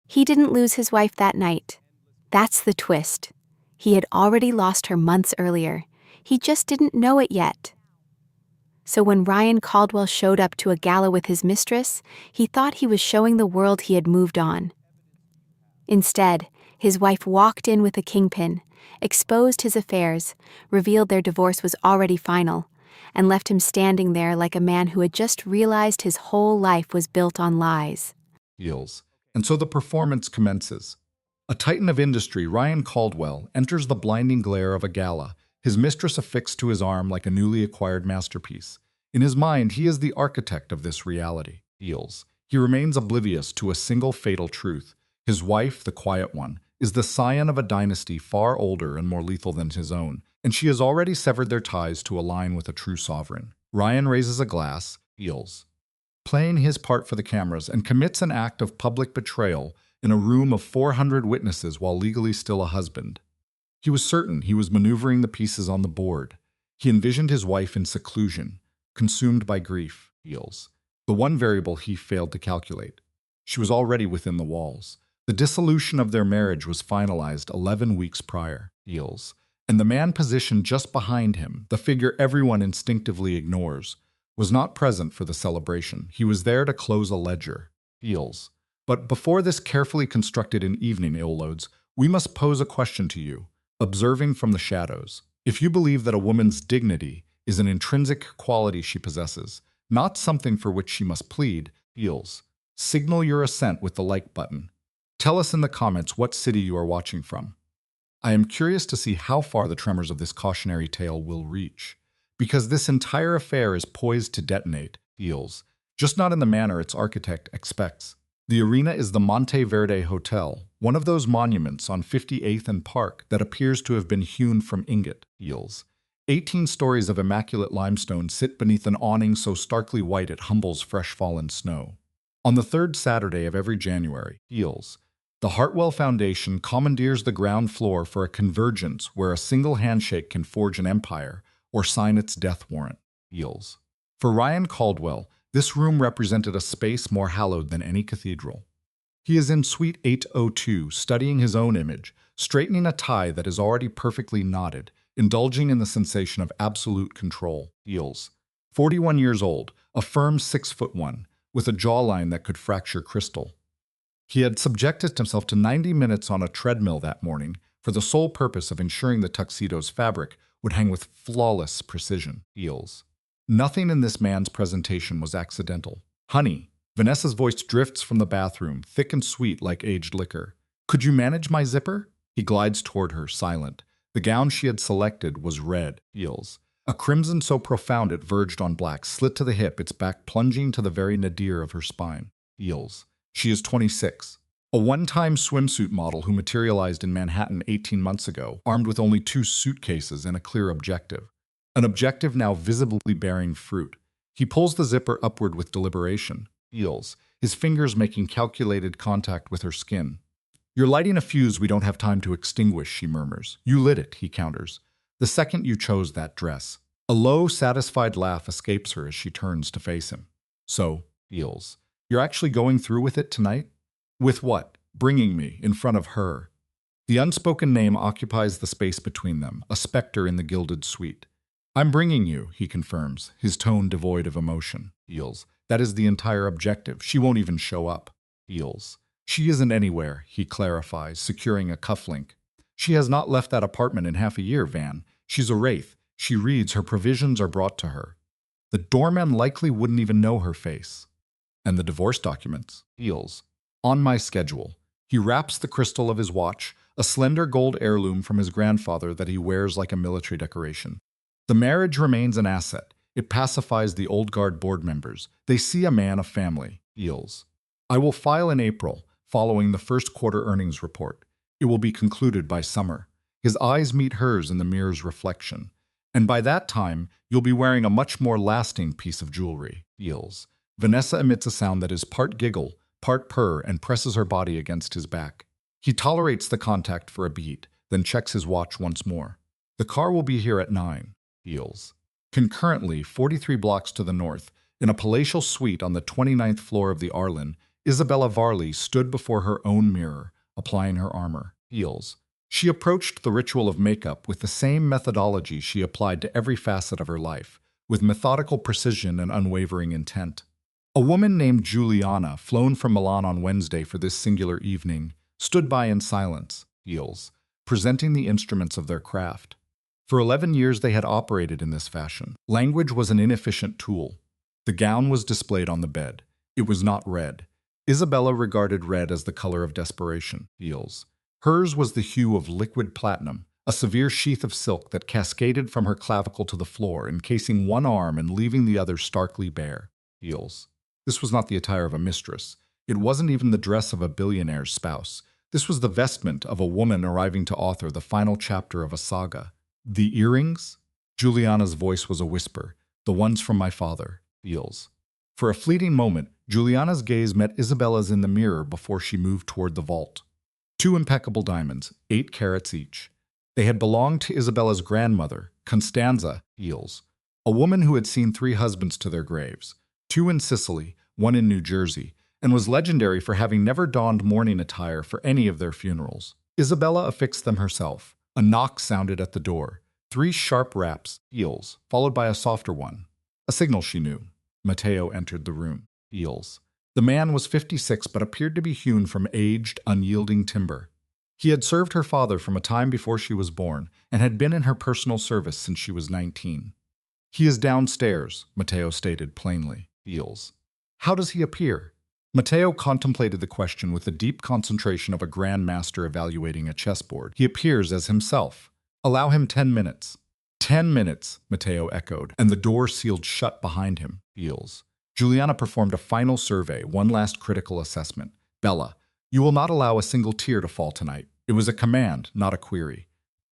He didn't lose his wife that night. That's the twist. He had already lost her months earlier. He just didn't know it yet. So when Ryan Caldwell showed up to a gala with his mistress, he thought he was showing the world he had moved on. Instead, his wife walked in with a kingpin, exposed his affairs, revealed their divorce was already final, and left him standing there like a man who had just realized his whole life was built on lies. Heels. And so the performance commences. A titan of industry, Ryan Caldwell, enters the blinding glare of a gala, his mistress affixed to his arm like a newly acquired masterpiece. In his mind, he is the architect of this reality. Heels. He remains oblivious to a single fatal truth. His wife, the quiet one, is the scion of a dynasty far older and more lethal than his own, and she has already severed their ties to align with a true sovereign. Ryan raises a glass, Heels, playing his part for the cameras, and commits an act of public betrayal in a room of 400 witnesses while legally still a husband. He was certain he was maneuvering the pieces on the board. He envisioned his wife in seclusion, consumed by grief. Heels. The one variable he failed to calculate. She was already within the walls. The dissolution of their marriage was finalized 11 weeks prior. Heels. And the man positioned just behind him, the figure everyone instinctively ignores, was not present for the celebration. He was there to close a ledger. Heels. But before this carefully constructed evening, Illloads, we must pose a question to you, observing from the shadows. If you believe that a woman's dignity is an intrinsic quality she possesses, not something for which she must plead, Heels, signal your assent with the like button. Tell us in the comments what city you are watching from. I am curious to see how far the tremors of this cautionary tale will reach, because this entire affair is poised to detonate, Heels, just not in the manner its architect expects. The arena is the Monte Verde Hotel, one of those monuments on 58th and Park that appears to have been hewn from ingot. Heels. 18 stories of immaculate limestone sit beneath an awning so starkly white it humbles fresh-fallen snow. On the third Saturday of every January, Heels, the Hartwell Foundation commandeers the ground floor for a convergence where a single handshake can forge an empire or sign its death warrant. Heels. For Ryan Caldwell, this room represented a space more hallowed than any cathedral. He is in Suite 802, studying his own image, straightening a tie that is already perfectly knotted, indulging in the sensation of absolute control. Heels. 41 years old, a firm 6'1", with a jawline that could fracture crystal. He had subjected himself to 90 minutes on a treadmill that morning for the sole purpose of ensuring the tuxedo's fabric would hang with flawless precision. Heels. Nothing in this man's presentation was accidental. Honey, Vanessa's voice drifts from the bathroom, thick and sweet like aged liquor. Could you manage my zipper? He glides toward her, silent. The gown she had selected was red. Heels. A crimson so profound it verged on black, slit to the hip, its back plunging to the very nadir of her spine. Heels. She is 26. A one-time swimsuit model who materialized in Manhattan 18 months ago, armed with only 2 suitcases and a clear objective. An objective now visibly bearing fruit. He pulls the zipper upward with deliberation. Heels, his fingers making calculated contact with her skin. You're lighting a fuse we don't have time to extinguish, she murmurs. You lit it, he counters. The second you chose that dress. A low, satisfied laugh escapes her as she turns to face him. So, Heels, you're actually going through with it tonight? With what? Bringing me in front of her. The unspoken name occupies the space between them, a specter in the gilded suite. I'm bringing you, he confirms, his tone devoid of emotion. Heels. That is the entire objective. She won't even show up. Heels. She isn't anywhere, he clarifies, securing a cufflink. She has not left that apartment in half a year, Van. She's a wraith. She reads, her provisions are brought to her. The doorman likely wouldn't even know her face. And the divorce documents? Heels. On my schedule. He wraps the crystal of his watch, a slender gold heirloom from his grandfather that he wears like a military decoration. The marriage remains an asset. It pacifies the old guard board members. They see a man of family. Heels. I will file in April, following the first quarter earnings report. It will be concluded by summer. His eyes meet hers in the mirror's reflection. And by that time, you'll be wearing a much more lasting piece of jewelry. Heels. Vanessa emits a sound that is part giggle, part purr, and presses her body against his back. He tolerates the contact for a beat, then checks his watch once more. The car will be here at 9. Heels. Concurrently, 43 blocks to the north, in a palatial suite on the 29th floor of the Arlen, Isabella Varley stood before her own mirror, applying her armor, heels. She approached the ritual of makeup with the same methodology she applied to every facet of her life, with methodical precision and unwavering intent. A woman named Juliana, flown from Milan on Wednesday for this singular evening, stood by in silence, heels, presenting the instruments of their craft. For 11 years they had operated in this fashion. Language was an inefficient tool. The gown was displayed on the bed. It was not red. Isabella regarded red as the color of desperation, heels. Hers was the hue of liquid platinum, a severe sheath of silk that cascaded from her clavicle to the floor, encasing one arm and leaving the other starkly bare, heels. This was not the attire of a mistress. It wasn't even the dress of a billionaire's spouse. This was the vestment of a woman arriving to author the final chapter of a saga. The earrings? Juliana's voice was a whisper. The ones from my father, heels. For a fleeting moment, Juliana's gaze met Isabella's in the mirror before she moved toward the vault. 2 impeccable diamonds, 8 carats each. They had belonged to Isabella's grandmother, Constanza, heels, a woman who had seen 3 husbands to their graves, 2 in Sicily, 1 in New Jersey, and was legendary for having never donned mourning attire for any of their funerals. Isabella affixed them herself. A knock sounded at the door. 3 sharp raps, heels, followed by a softer one. A signal she knew. Matteo entered the room, heels. The man was 56 but appeared to be hewn from aged, unyielding timber. He had served her father from a time before she was born and had been in her personal service since she was 19. He is downstairs, Matteo stated plainly, heels. How does he appear? Matteo contemplated the question with the deep concentration of a grandmaster evaluating a chessboard. He appears as himself. Allow him 10 minutes. 10 minutes, Matteo echoed, and the door sealed shut behind him, heels. Juliana performed a final survey, one last critical assessment. Bella, you will not allow a single tear to fall tonight. It was a command, not a query.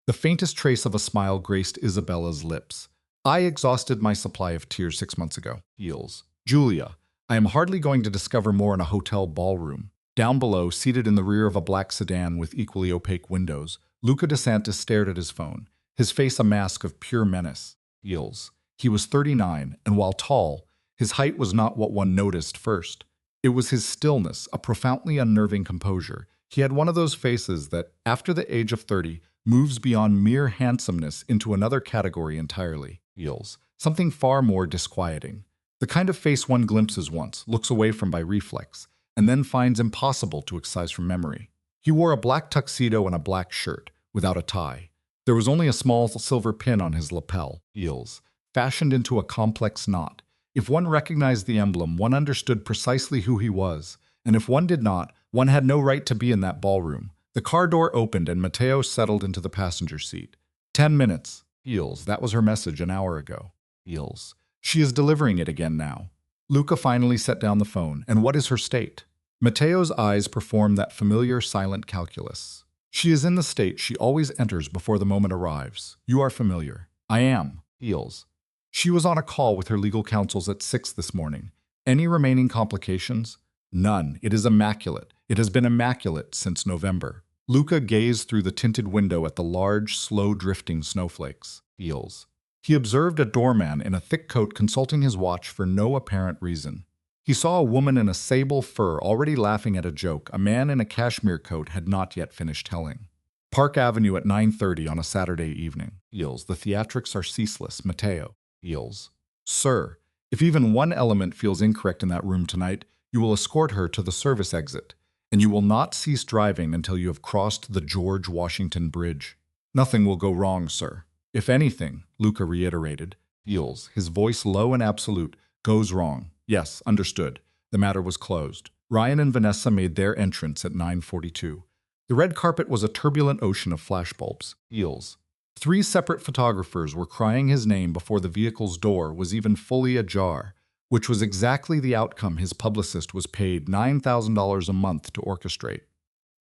The faintest trace of a smile graced Isabella's lips. I exhausted my supply of tears 6 months ago, heels. Julia, I am hardly going to discover more in a hotel ballroom. Down below, seated in the rear of a black sedan with equally opaque windows, Luca DeSantis stared at his phone, his face a mask of pure menace, heels. He was 39, and while tall, his height was not what one noticed first. It was his stillness, a profoundly unnerving composure. He had one of those faces that, after the age of 30, moves beyond mere handsomeness into another category entirely, heels. Something far more disquieting. The kind of face one glimpses once, looks away from by reflex, and then finds impossible to excise from memory. He wore a black tuxedo and a black shirt, without a tie. There was only a small silver pin on his lapel, heels, fashioned into a complex knot. If one recognized the emblem, one understood precisely who he was, and if one did not, one had no right to be in that ballroom. The car door opened and Matteo settled into the passenger seat. 10 minutes, heels, that was her message an hour ago, heels. She is delivering it again now. Luca finally set down the phone, and what is her state? Matteo's eyes performed that familiar silent calculus. She is in the state she always enters before the moment arrives. You are familiar. I am, heels. She was on a call with her legal counsels at 6 this morning. Any remaining complications? None. It is immaculate. It has been immaculate since November. Luca gazed through the tinted window at the large, slow-drifting snowflakes, heels. He observed a doorman in a thick coat consulting his watch for no apparent reason. He saw a woman in a sable fur already laughing at a joke a man in a cashmere coat had not yet finished telling. Park Avenue at 9:30 on a Saturday evening. Heels. The theatrics are ceaseless. Matteo. Heels. Sir, if even one element feels incorrect in that room tonight, you will escort her to the service exit, and you will not cease driving until you have crossed the George Washington Bridge. Nothing will go wrong, sir. If anything, Luca reiterated, heels, his voice low and absolute, goes wrong. Yes, understood. The matter was closed. Ryan and Vanessa made their entrance at 9:42. The red carpet was a turbulent ocean of flashbulbs, heels. 3 separate photographers were crying his name before the vehicle's door was even fully ajar, which was exactly the outcome his publicist was paid $9,000 a month to orchestrate.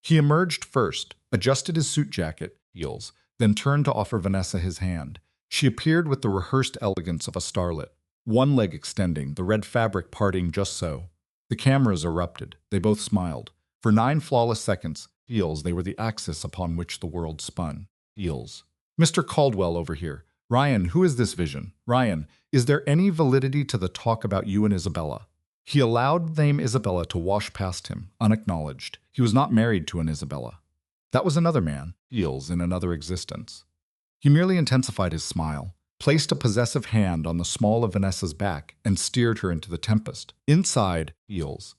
He emerged first, adjusted his suit jacket, heels, then turned to offer Vanessa his hand. She appeared with the rehearsed elegance of a starlet, one leg extending, the red fabric parting just so. The cameras erupted. They both smiled. For 9 flawless seconds, heels, they were the axis upon which the world spun. Heels. Mr. Caldwell over here. Ryan, who is this vision? Ryan, is there any validity to the talk about you and Isabella? He allowed the name Isabella to wash past him, unacknowledged. He was not married to an Isabella. That was another man, feels in another existence. He merely intensified his smile, placed a possessive hand on the small of Vanessa's back, and steered her into the tempest. Inside, feels.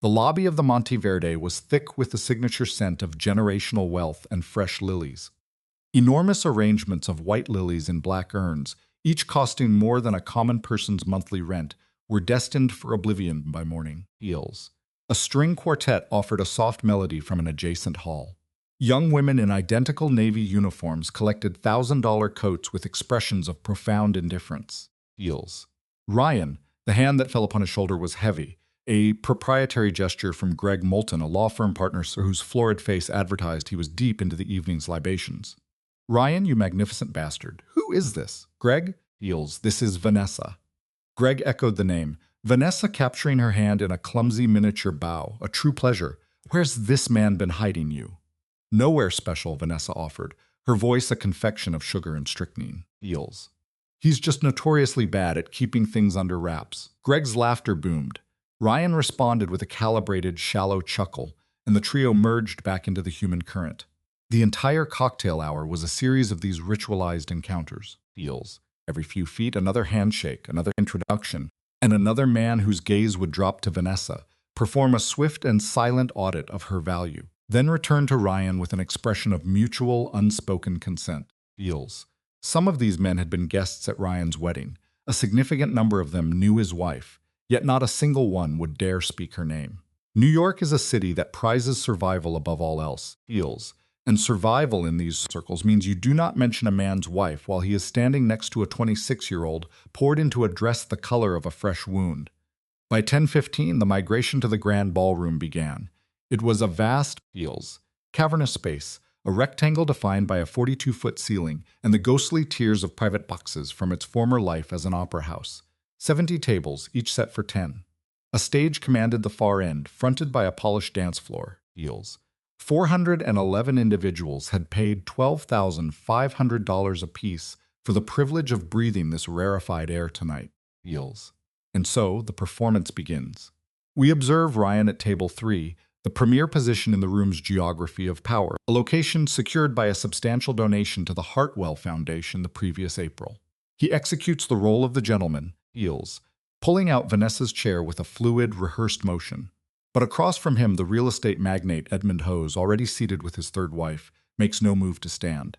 The lobby of the Monteverde was thick with the signature scent of generational wealth and fresh lilies. Enormous arrangements of white lilies in black urns, each costing more than a common person's monthly rent, were destined for oblivion by morning. Feels. A string quartet offered a soft melody from an adjacent hall. Young women in identical navy uniforms collected $1,000 coats with expressions of profound indifference. Feels. Ryan, the hand that fell upon his shoulder was heavy, a proprietary gesture from Greg Moulton, a law firm partner whose florid face advertised he was deep into the evening's libations. Ryan, you magnificent bastard. Who is this? Greg? Feels. This is Vanessa. Greg echoed the name, Vanessa capturing her hand in a clumsy miniature bow, a true pleasure. Where's this man been hiding you? Nowhere special, Vanessa offered, her voice a confection of sugar and strychnine. Feels. He's just notoriously bad at keeping things under wraps. Greg's laughter boomed. Ryan responded with a calibrated, shallow chuckle, and the trio merged back into the human current. The entire cocktail hour was a series of these ritualized encounters. Feels. Every few feet, another handshake, another introduction, and another man whose gaze would drop to Vanessa, perform a swift and silent audit of her value, then return to Ryan with an expression of mutual, unspoken consent. Feels. Some of these men had been guests at Ryan's wedding. A significant number of them knew his wife, yet not a single one would dare speak her name. New York is a city that prizes survival above all else. Feels. And survival in these circles means you do not mention a man's wife while he is standing next to a 26-year-old poured into a dress the color of a fresh wound. By 10:15, the migration to the grand ballroom began. It was a vast, feels, cavernous space, a rectangle defined by a 42-foot ceiling and the ghostly tiers of private boxes from its former life as an opera house. 70 tables, each set for 10. A stage commanded the far end, fronted by a polished dance floor. Feels. 411 individuals had paid $12,500 apiece for the privilege of breathing this rarefied air tonight. Feels. And so, the performance begins. We observe Ryan at table 3, the premier position in the room's geography of power, a location secured by a substantial donation to the Hartwell Foundation the previous April. He executes the role of the gentleman, Feels, pulling out Vanessa's chair with a fluid, rehearsed motion. But across from him, the real estate magnate Edmund Hose, already seated with his third wife, makes no move to stand.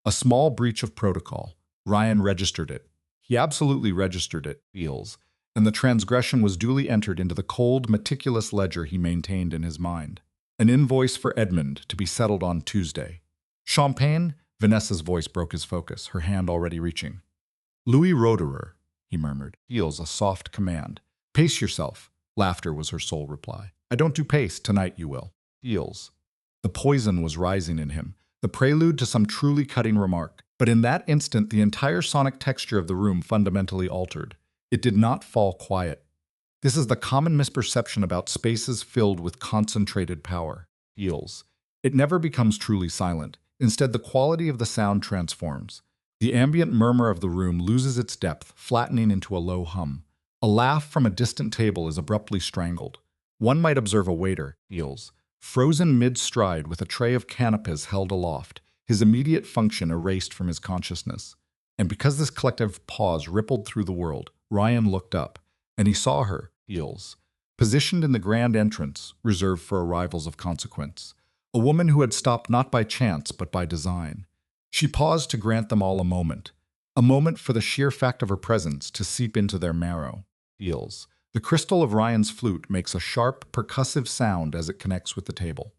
A small breach of protocol. Ryan registered it. He absolutely registered it, Feels, and the transgression was duly entered into the cold, meticulous ledger he maintained in his mind. An invoice for Edmund to be settled on Tuesday. Champagne? Vanessa's voice broke his focus, her hand already reaching. Louis Roederer, he murmured. Feels, a soft command. Pace yourself. Laughter was her sole reply. I don't do pace. Tonight you will. Feels. The poison was rising in him, the prelude to some truly cutting remark. But in that instant, the entire sonic texture of the room fundamentally altered. It did not fall quiet. This is the common misperception about spaces filled with concentrated power. Feels. It never becomes truly silent. Instead, the quality of the sound transforms. The ambient murmur of the room loses its depth, flattening into a low hum. A laugh from a distant table is abruptly strangled. One might observe a waiter, Feels, frozen mid-stride with a tray of canapes held aloft, his immediate function erased from his consciousness. And because this collective pause rippled through the world, Ryan looked up, and he saw her, Feels, positioned in the grand entrance, reserved for arrivals of consequence. A woman who had stopped not by chance, but by design. She paused to grant them all a moment for the sheer fact of her presence to seep into their marrow. Feels. The crystal of Ryan's flute makes a sharp, percussive sound as it connects with the table.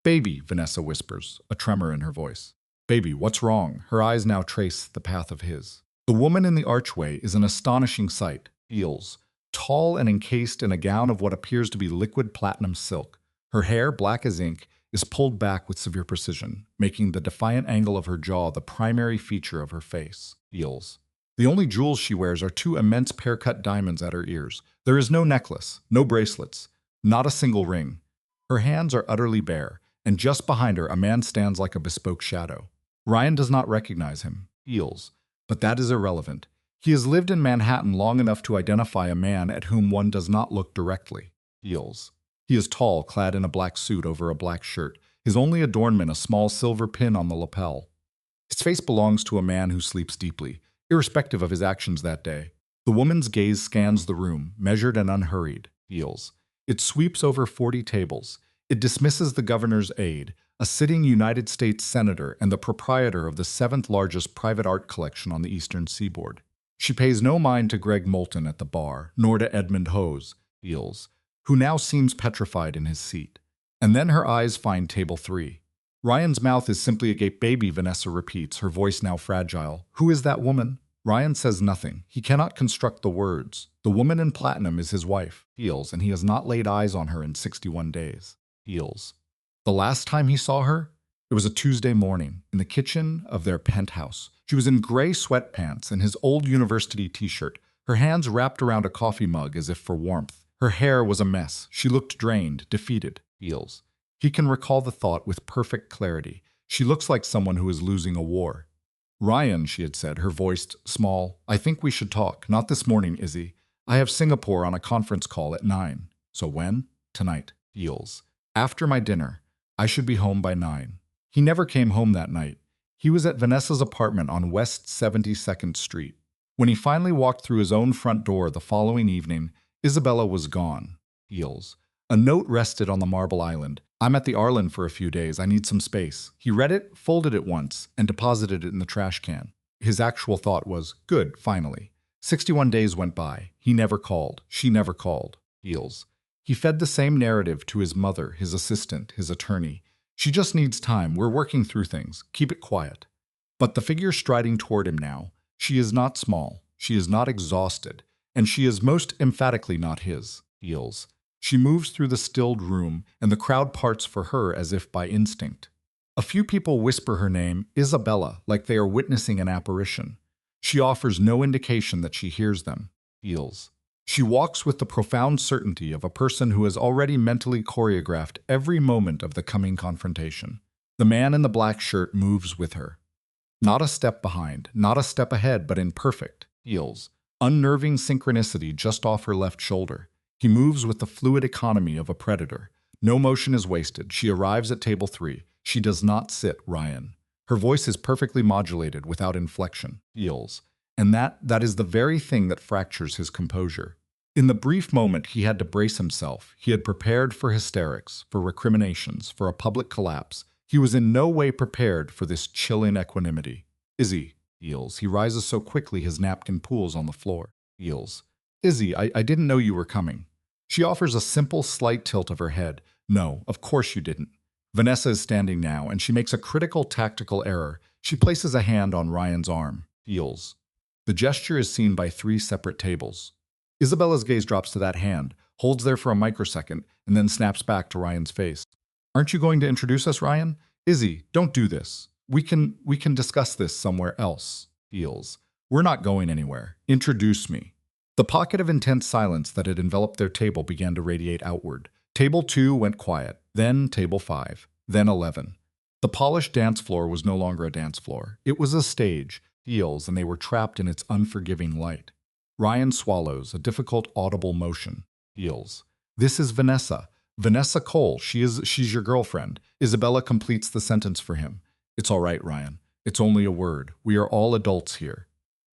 Baby, Vanessa whispers, a tremor in her voice. Baby, what's wrong? Her eyes now trace the path of his. The woman in the archway is an astonishing sight, Feels, tall and encased in a gown of what appears to be liquid platinum silk. Her hair, black as ink, is pulled back with severe precision, making the defiant angle of her jaw the primary feature of her face. Feels. The only jewels she wears are 2 immense pear-cut diamonds at her ears. There is no necklace, no bracelets, not a single ring. Her hands are utterly bare, and just behind her a man stands like a bespoke shadow. Ryan does not recognize him, Feels, but that is irrelevant. He has lived in Manhattan long enough to identify a man at whom one does not look directly. Heels. He is tall, clad in a black suit over a black shirt, his only adornment a small silver pin on the lapel. His face belongs to a man who sleeps deeply, irrespective of his actions that day. The woman's gaze scans the room, measured and unhurried. Heels. It sweeps over 40 tables. It dismisses the governor's aide, a sitting United States senator and the proprietor of the 7th largest private art collection on the eastern seaboard. She pays no mind to Greg Moulton at the bar, nor to Edmund Hose, Heels, who now seems petrified in his seat. And then her eyes find table 3. Ryan's mouth is simply agape. Baby, Vanessa repeats, her voice now fragile. Who is that woman? Ryan says nothing. He cannot construct the words. The woman in platinum is his wife, Heels, and he has not laid eyes on her in 61 days. Heels. The last time he saw her? It was a Tuesday morning, in the kitchen of their penthouse. She was in gray sweatpants and his old university t-shirt, her hands wrapped around a coffee mug as if for warmth. Her hair was a mess. She looked drained, defeated. Heels. He can recall the thought with perfect clarity. She looks like someone who is losing a war. Ryan, she had said, her voice small, I think we should talk. Not this morning, Izzy. I have Singapore on a conference call at 9. So when? Tonight. Heels. After my dinner. I should be home by 9. He never came home that night. He was at Vanessa's apartment on West 72nd Street. When he finally walked through his own front door the following evening, Isabella was gone. Heels. A note rested on the marble island. I'm at the Arlen for a few days. I need some space. He read it, folded it once, and deposited it in the trash can. His actual thought was, good, finally. 61 days went by. He never called. She never called. Heels. He fed the same narrative to his mother, his assistant, his attorney. She just needs time. We're working through things. Keep it quiet. But the figure striding toward him now, she is not small. She is not exhausted. And she is most emphatically not his. Heels. She moves through the stilled room, and the crowd parts for her as if by instinct. A few people whisper her name, Isabella, like they are witnessing an apparition. She offers no indication that she hears them. Heels. She walks with the profound certainty of a person who has already mentally choreographed every moment of the coming confrontation. The man in the black shirt moves with her. Not a step behind, not a step ahead, but in perfect heels. Unnerving synchronicity just off her left shoulder. He moves with the fluid economy of a predator. No motion is wasted. She arrives at table 3. She does not sit, Ryan. Her voice is perfectly modulated without inflection. Heels. And that is the very thing that fractures his composure. In the brief moment he had to brace himself, he had prepared for hysterics, for recriminations, for a public collapse. He was in no way prepared for this chilling equanimity. Izzy, Heels. He rises so quickly his napkin pools on the floor. Heels. Izzy, I didn't know you were coming. She offers a simple, slight tilt of her head. No, of course you didn't. Vanessa is standing now, and she makes a critical tactical error. She places a hand on Ryan's arm. Heels. The gesture is seen by 3 separate tables. Isabella's gaze drops to that hand, holds there for a microsecond, and then snaps back to Ryan's face. Aren't you going to introduce us, Ryan? Izzy, don't do this. We can discuss this somewhere else. Heels. We're not going anywhere. Introduce me. The pocket of intense silence that had enveloped their table began to radiate outward. Table 2 went quiet, then table 5, then 11. The polished dance floor was no longer a dance floor. It was a stage, Heels, and they were trapped in its unforgiving light. Ryan swallows, a difficult audible motion. Heels. This is Vanessa. Vanessa Cole. She's your girlfriend. Isabella completes the sentence for him. It's all right, Ryan. It's only a word. We are all adults here.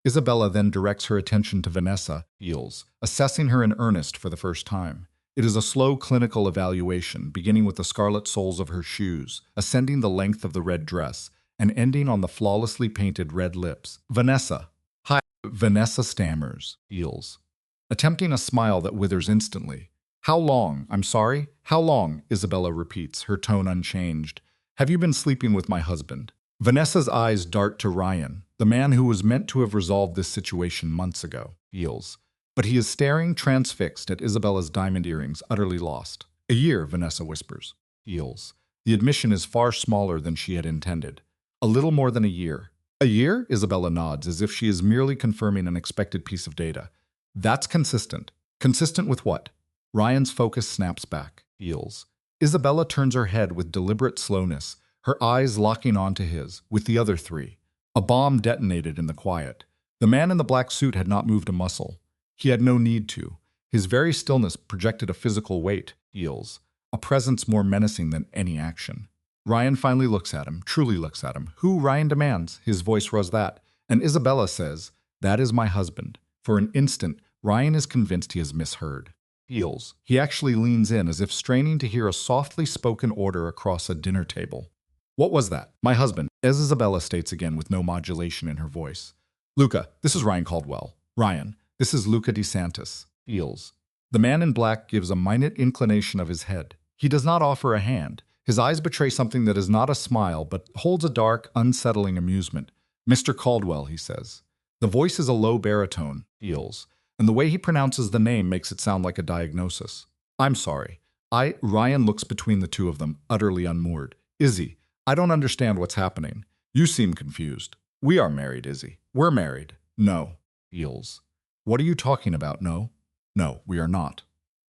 Isabella then directs her attention to Vanessa, Heels, assessing her in earnest for the first time. It is a slow clinical evaluation, beginning with the scarlet soles of her shoes, ascending the length of the red dress, and ending on the flawlessly painted red lips. Vanessa. Hi. Vanessa stammers, Heels, attempting a smile that withers instantly. How long? I'm sorry? How long? Isabella repeats, her tone unchanged. Have you been sleeping with my husband? Vanessa's eyes dart to Ryan, the man who was meant to have resolved this situation months ago. Heels. But he is staring transfixed at Isabella's diamond earrings, utterly lost. A year, Vanessa whispers. Heels. The admission is far smaller than she had intended. A little more than a year. A year? Isabella nods, as if she is merely confirming an expected piece of data. That's consistent. Consistent with what? Ryan's focus snaps back. Heels. Isabella turns her head with deliberate slowness, her eyes locking onto his, with the other 3. A bomb detonated in the quiet. The man in the black suit had not moved a muscle. He had no need to. His very stillness projected a physical weight, feels, a presence more menacing than any action. Ryan finally looks at him, truly looks at him. Who, Ryan demands. His voice rose that. And Isabella says, "That is my husband." For an instant, Ryan is convinced he has misheard. Feels. He actually leans in as if straining to hear a softly spoken order across a dinner table. What was that? My husband, as Isabella states again with no modulation in her voice. Luca, this is Ryan Caldwell. Ryan, this is Luca DeSantis. Feels. The man in black gives a minute inclination of his head. He does not offer a hand. His eyes betray something that is not a smile, but holds a dark, unsettling amusement. Mr. Caldwell, he says. The voice is a low baritone, feels, and the way he pronounces the name makes it sound like a diagnosis. I'm sorry. Ryan looks between the two of them, utterly unmoored. Izzy, I don't understand what's happening. You seem confused. We are married, Izzy. We're married. No. Feels. What are you talking about, no? No, we are not.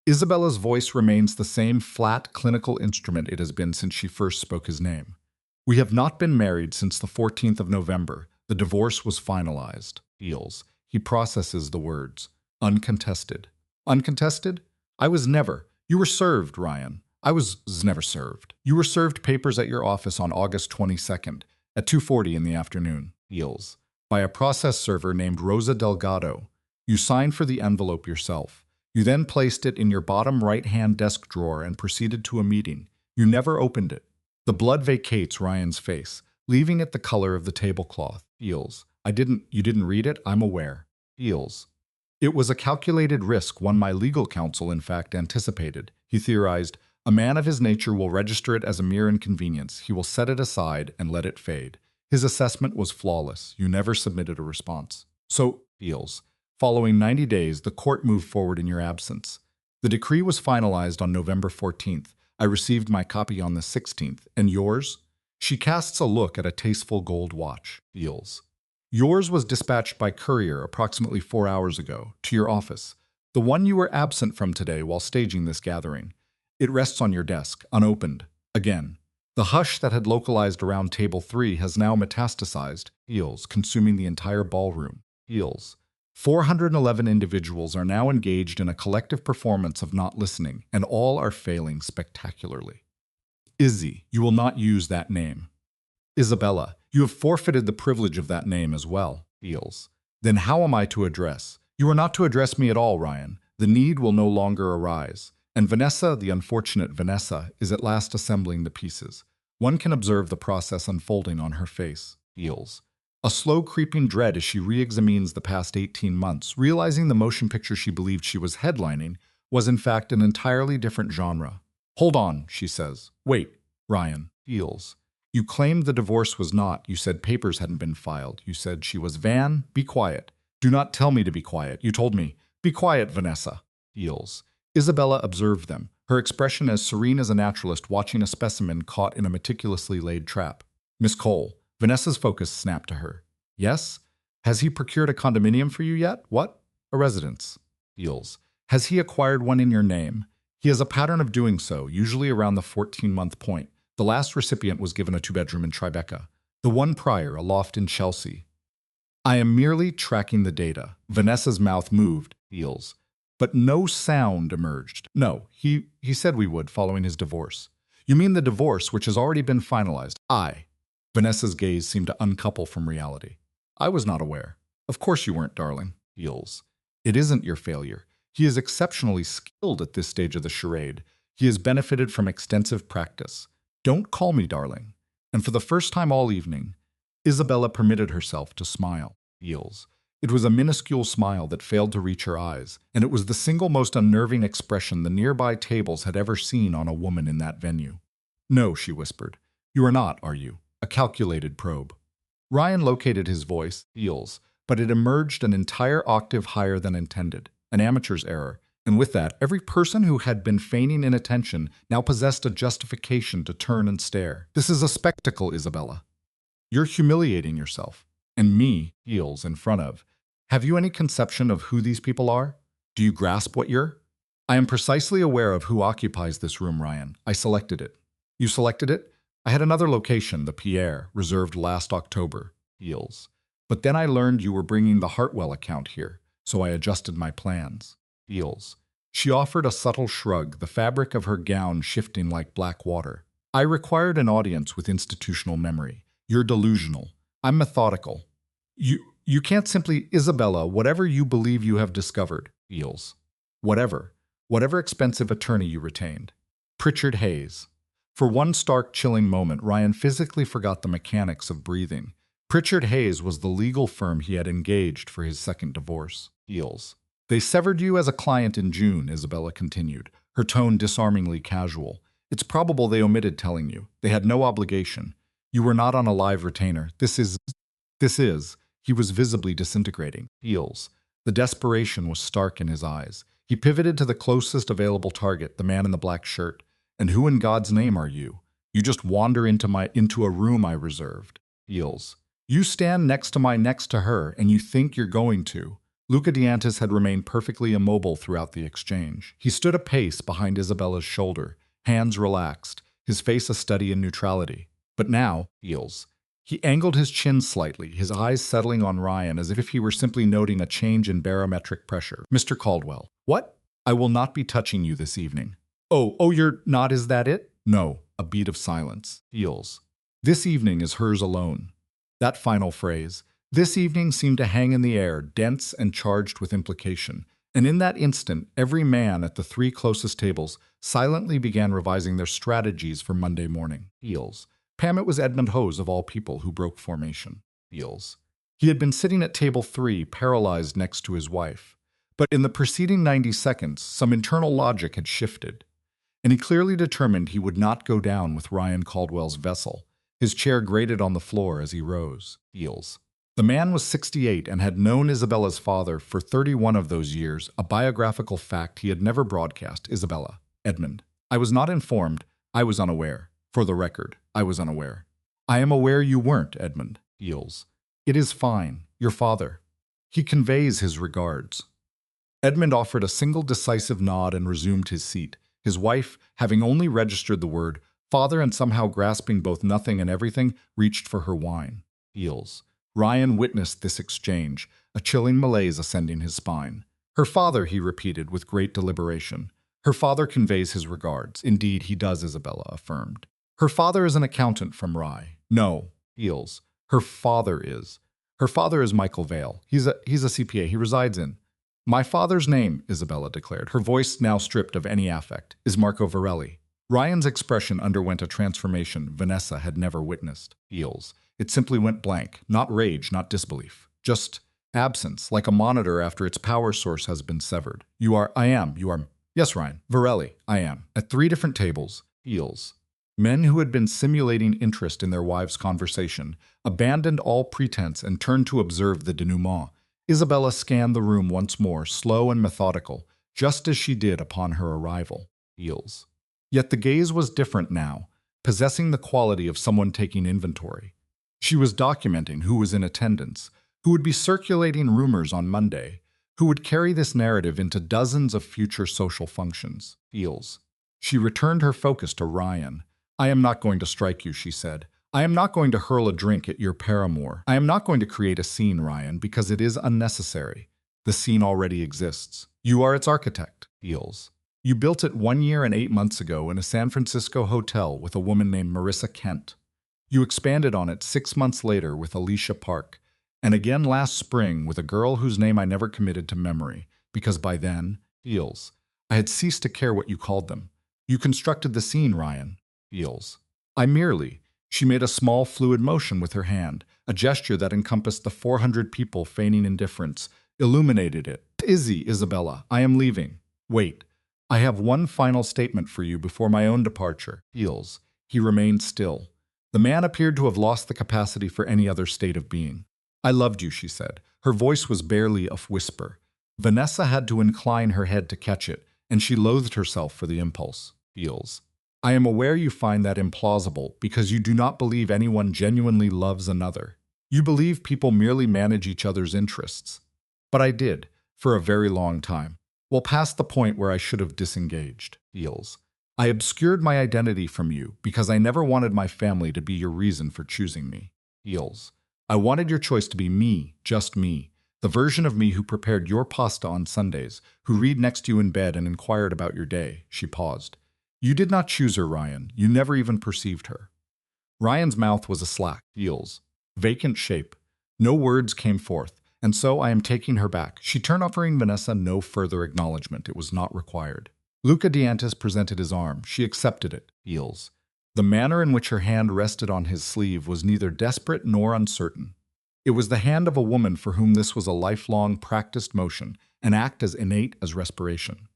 Isabella's voice remains the same flat, clinical instrument it has been since she first spoke his name. We have not been married since the 14th of November. The divorce was finalized. Feels. He processes the words. Uncontested. Uncontested? I was never. You were served, Ryan. I was never served. You were served papers at your office on August 22nd at 2:40 in the afternoon. Feels. By a process server named Rosa Delgado. You signed for the envelope yourself. You then placed it in your bottom right-hand desk drawer and proceeded to a meeting. You never opened it. The blood vacates Ryan's face, leaving it the color of the tablecloth. Feels. You didn't read it? I'm aware. Feels. It was a calculated risk, one my legal counsel in fact anticipated. He theorized, a man of his nature will register it as a mere inconvenience. He will set it aside and let it fade. His assessment was flawless. You never submitted a response. So, feels. Following 90 days, the court moved forward in your absence. The decree was finalized on November 14th. I received my copy on the 16th. And yours? She casts a look at a tasteful gold watch. Feels. Yours was dispatched by courier approximately 4 hours ago, to your office. The one you were absent from today while staging this gathering. It rests on your desk, unopened. Again. The hush that had localized around table 3 has now metastasized. Feels, consuming the entire ballroom. Feels. 411 individuals are now engaged in a collective performance of not listening, and all are failing spectacularly. Izzy, you will not use that name. Isabella, you have forfeited the privilege of that name as well. Feels. Then how am I to address? You are not to address me at all, Ryan. The need will no longer arise. And Vanessa, the unfortunate Vanessa, is at last assembling the pieces. One can observe the process unfolding on her face. Feels. A slow creeping dread as she re-examines the past 18 months, realizing the motion picture she believed she was headlining was in fact an entirely different genre. Hold on, she says. Wait, Ryan. Feels. You claimed the divorce was not. You said papers hadn't been filed. You said she was Van. Be quiet. Do not tell me to be quiet. You told me. Be quiet, Vanessa. Feels. Isabella observed them, her expression as serene as a naturalist watching a specimen caught in a meticulously laid trap. Miss Cole. Vanessa's focus snapped to her. Yes? Has he procured a condominium for you yet? What? A residence. Feels. Has he acquired one in your name? He has a pattern of doing so, usually around the 14-month point. The last recipient was given a 2-bedroom in Tribeca. The one prior, a loft in Chelsea. I am merely tracking the data. Vanessa's mouth moved. Feels. But no sound emerged. No, he said we would, following his divorce. You mean the divorce, which has already been finalized? Vanessa's gaze seemed to uncouple from reality. I was not aware. Of course you weren't, darling. Feels. It isn't your failure. He is exceptionally skilled at this stage of the charade. He has benefited from extensive practice. Don't call me darling. And for the first time all evening, Isabella permitted herself to smile. Feels. It was a minuscule smile that failed to reach her eyes, and it was the single most unnerving expression the nearby tables had ever seen on a woman in that venue. No, she whispered. You are not, are you? A calculated probe. Ryan located his voice, Feels, but it emerged an entire octave higher than intended, an amateur's error, and with that, every person who had been feigning inattention now possessed a justification to turn and stare. This is a spectacle, Isabella. You're humiliating yourself, and me, Feels, in front of. Have you any conception of who these people are? Do you grasp what you're? I am precisely aware of who occupies this room, Ryan. I selected it. You selected it? I had another location, the Pierre, reserved last October. Feels. But then I learned you were bringing the Hartwell account here, so I adjusted my plans. Feels. She offered a subtle shrug, the fabric of her gown shifting like black water. I required an audience with institutional memory. You're delusional. I'm methodical. You can't simply, Isabella, whatever you believe you have discovered. Feels. Whatever expensive attorney you retained. Pritchard Hayes. For one stark, chilling moment, Ryan physically forgot the mechanics of breathing. Pritchard Hayes was the legal firm he had engaged for his second divorce. Feels. They severed you as a client in June, Isabella continued, her tone disarmingly casual. It's probable they omitted telling you. They had no obligation. You were not on a live retainer. This is. He was visibly disintegrating. Feels. The desperation was stark in his eyes. He pivoted to the closest available target, the man in the black shirt. And who in God's name are you? You just wander into a room I reserved. Feels. You stand next to her, and you think you're going to. Luca Diantis had remained perfectly immobile throughout the exchange. He stood a pace behind Isabella's shoulder, hands relaxed, his face a study in neutrality. But now, Feels. He angled his chin slightly, his eyes settling on Ryan as if he were simply noting a change in barometric pressure. Mr. Caldwell. What? I will not be touching you this evening. Oh, you're not, is that it? No, a beat of silence. Feels. This evening is hers alone. That final phrase, this evening, seemed to hang in the air, dense and charged with implication. And in that instant, every man at the three closest tables silently began revising their strategies for Monday morning. Feels. Pam, it was Edmund Hose of all people who broke formation. Feels. He had been sitting at table 3, paralyzed next to his wife. But in the preceding 90 seconds, some internal logic had shifted. And he clearly determined he would not go down with Ryan Caldwell's vessel. His chair grated on the floor as he rose. Feels. The man was 68 and had known Isabella's father for 31 of those years, a biographical fact he had never broadcast. Isabella. Edmund. I was not informed. I was unaware. For the record, I was unaware. I am aware you weren't, Edmund. Feels. It is fine. Your father. He conveys his regards. Edmund offered a single decisive nod and resumed his seat. His wife, having only registered the word father and somehow grasping both nothing and everything, reached for her wine. Feels. Ryan witnessed this exchange, a chilling malaise ascending his spine. Her father, he repeated with great deliberation. Her father conveys his regards. Indeed, he does, Isabella affirmed. Her father is an accountant from Rye. No, Feels. Her father is. Her father is Michael Vale. He's a CPA. He resides in. My father's name, Isabella declared, her voice now stripped of any affect, is Marco Varelli. Ryan's expression underwent a transformation Vanessa had never witnessed. Feels. It simply went blank, not rage, not disbelief. Just absence, like a monitor after its power source has been severed. You are. Yes, Ryan. Varelli, I am. At 3 different tables. Feels. Men who had been simulating interest in their wives' conversation abandoned all pretense and turned to observe the denouement. Isabella scanned the room once more, slow and methodical, just as she did upon her arrival. Feels. Yet the gaze was different now, possessing the quality of someone taking inventory. She was documenting who was in attendance, who would be circulating rumors on Monday, who would carry this narrative into dozens of future social functions. Feels. She returned her focus to Ryan. I am not going to strike you, she said. I am not going to hurl a drink at your paramour. I am not going to create a scene, Ryan, because it is unnecessary. The scene already exists. You are its architect. Feels. You built it 1 year and 8 months ago in a San Francisco hotel with a woman named Marissa Kent. You expanded on it 6 months later with Alicia Park, and again last spring with a girl whose name I never committed to memory, because by then, Feels, I had ceased to care what you called them. You constructed the scene, Ryan. Feels. I merely. She made a small fluid motion with her hand, a gesture that encompassed the 400 people feigning indifference, illuminated it. Isabella, I am leaving. Wait. I have one final statement for you before my own departure. Feels. He remained still. The man appeared to have lost the capacity for any other state of being. I loved you, she said. Her voice was barely a whisper. Vanessa had to incline her head to catch it, and she loathed herself for the impulse. Feels. I am aware you find that implausible because you do not believe anyone genuinely loves another. You believe people merely manage each other's interests. But I did, for a very long time. Well, past the point where I should have disengaged. Feels. I obscured my identity from you because I never wanted my family to be your reason for choosing me. Feels. I wanted your choice to be me, just me. The version of me who prepared your pasta on Sundays, who read next to you in bed and inquired about your day." She paused. "You did not choose her, Ryan. You never even perceived her." Ryan's mouth was a slack, heels, vacant shape. No words came forth, and so I am taking her back. She turned, offering Vanessa no further acknowledgement. It was not required. Luca Diantis presented his arm. She accepted it, heels. The manner in which her hand rested on his sleeve was neither desperate nor uncertain. It was the hand of a woman for whom this was a lifelong practiced motion, an act as innate as respiration.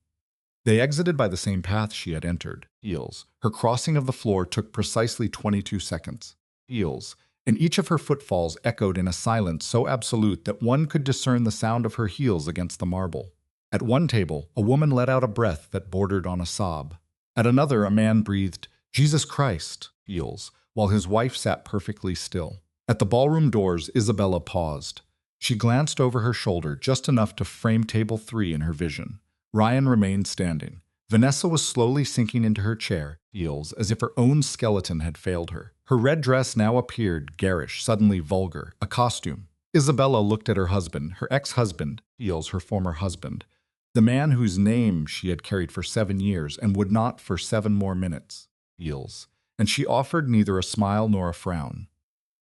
They exited by the same path she had entered, heels. Her crossing of the floor took precisely 22 seconds, heels, and each of her footfalls echoed in a silence so absolute that one could discern the sound of her heels against the marble. At one table, a woman let out a breath that bordered on a sob. At another, a man breathed, "Jesus Christ," heels, while his wife sat perfectly still. At the ballroom doors, Isabella paused. She glanced over her shoulder just enough to frame table 3 in her vision. Ryan remained standing. Vanessa was slowly sinking into her chair, heels, as if her own skeleton had failed her. Her red dress now appeared garish, suddenly vulgar, a costume. Isabella looked at her husband, her ex-husband, heels, her former husband, the man whose name she had carried for 7 years and would not for 7 more minutes, heels, and she offered neither a smile nor a frown.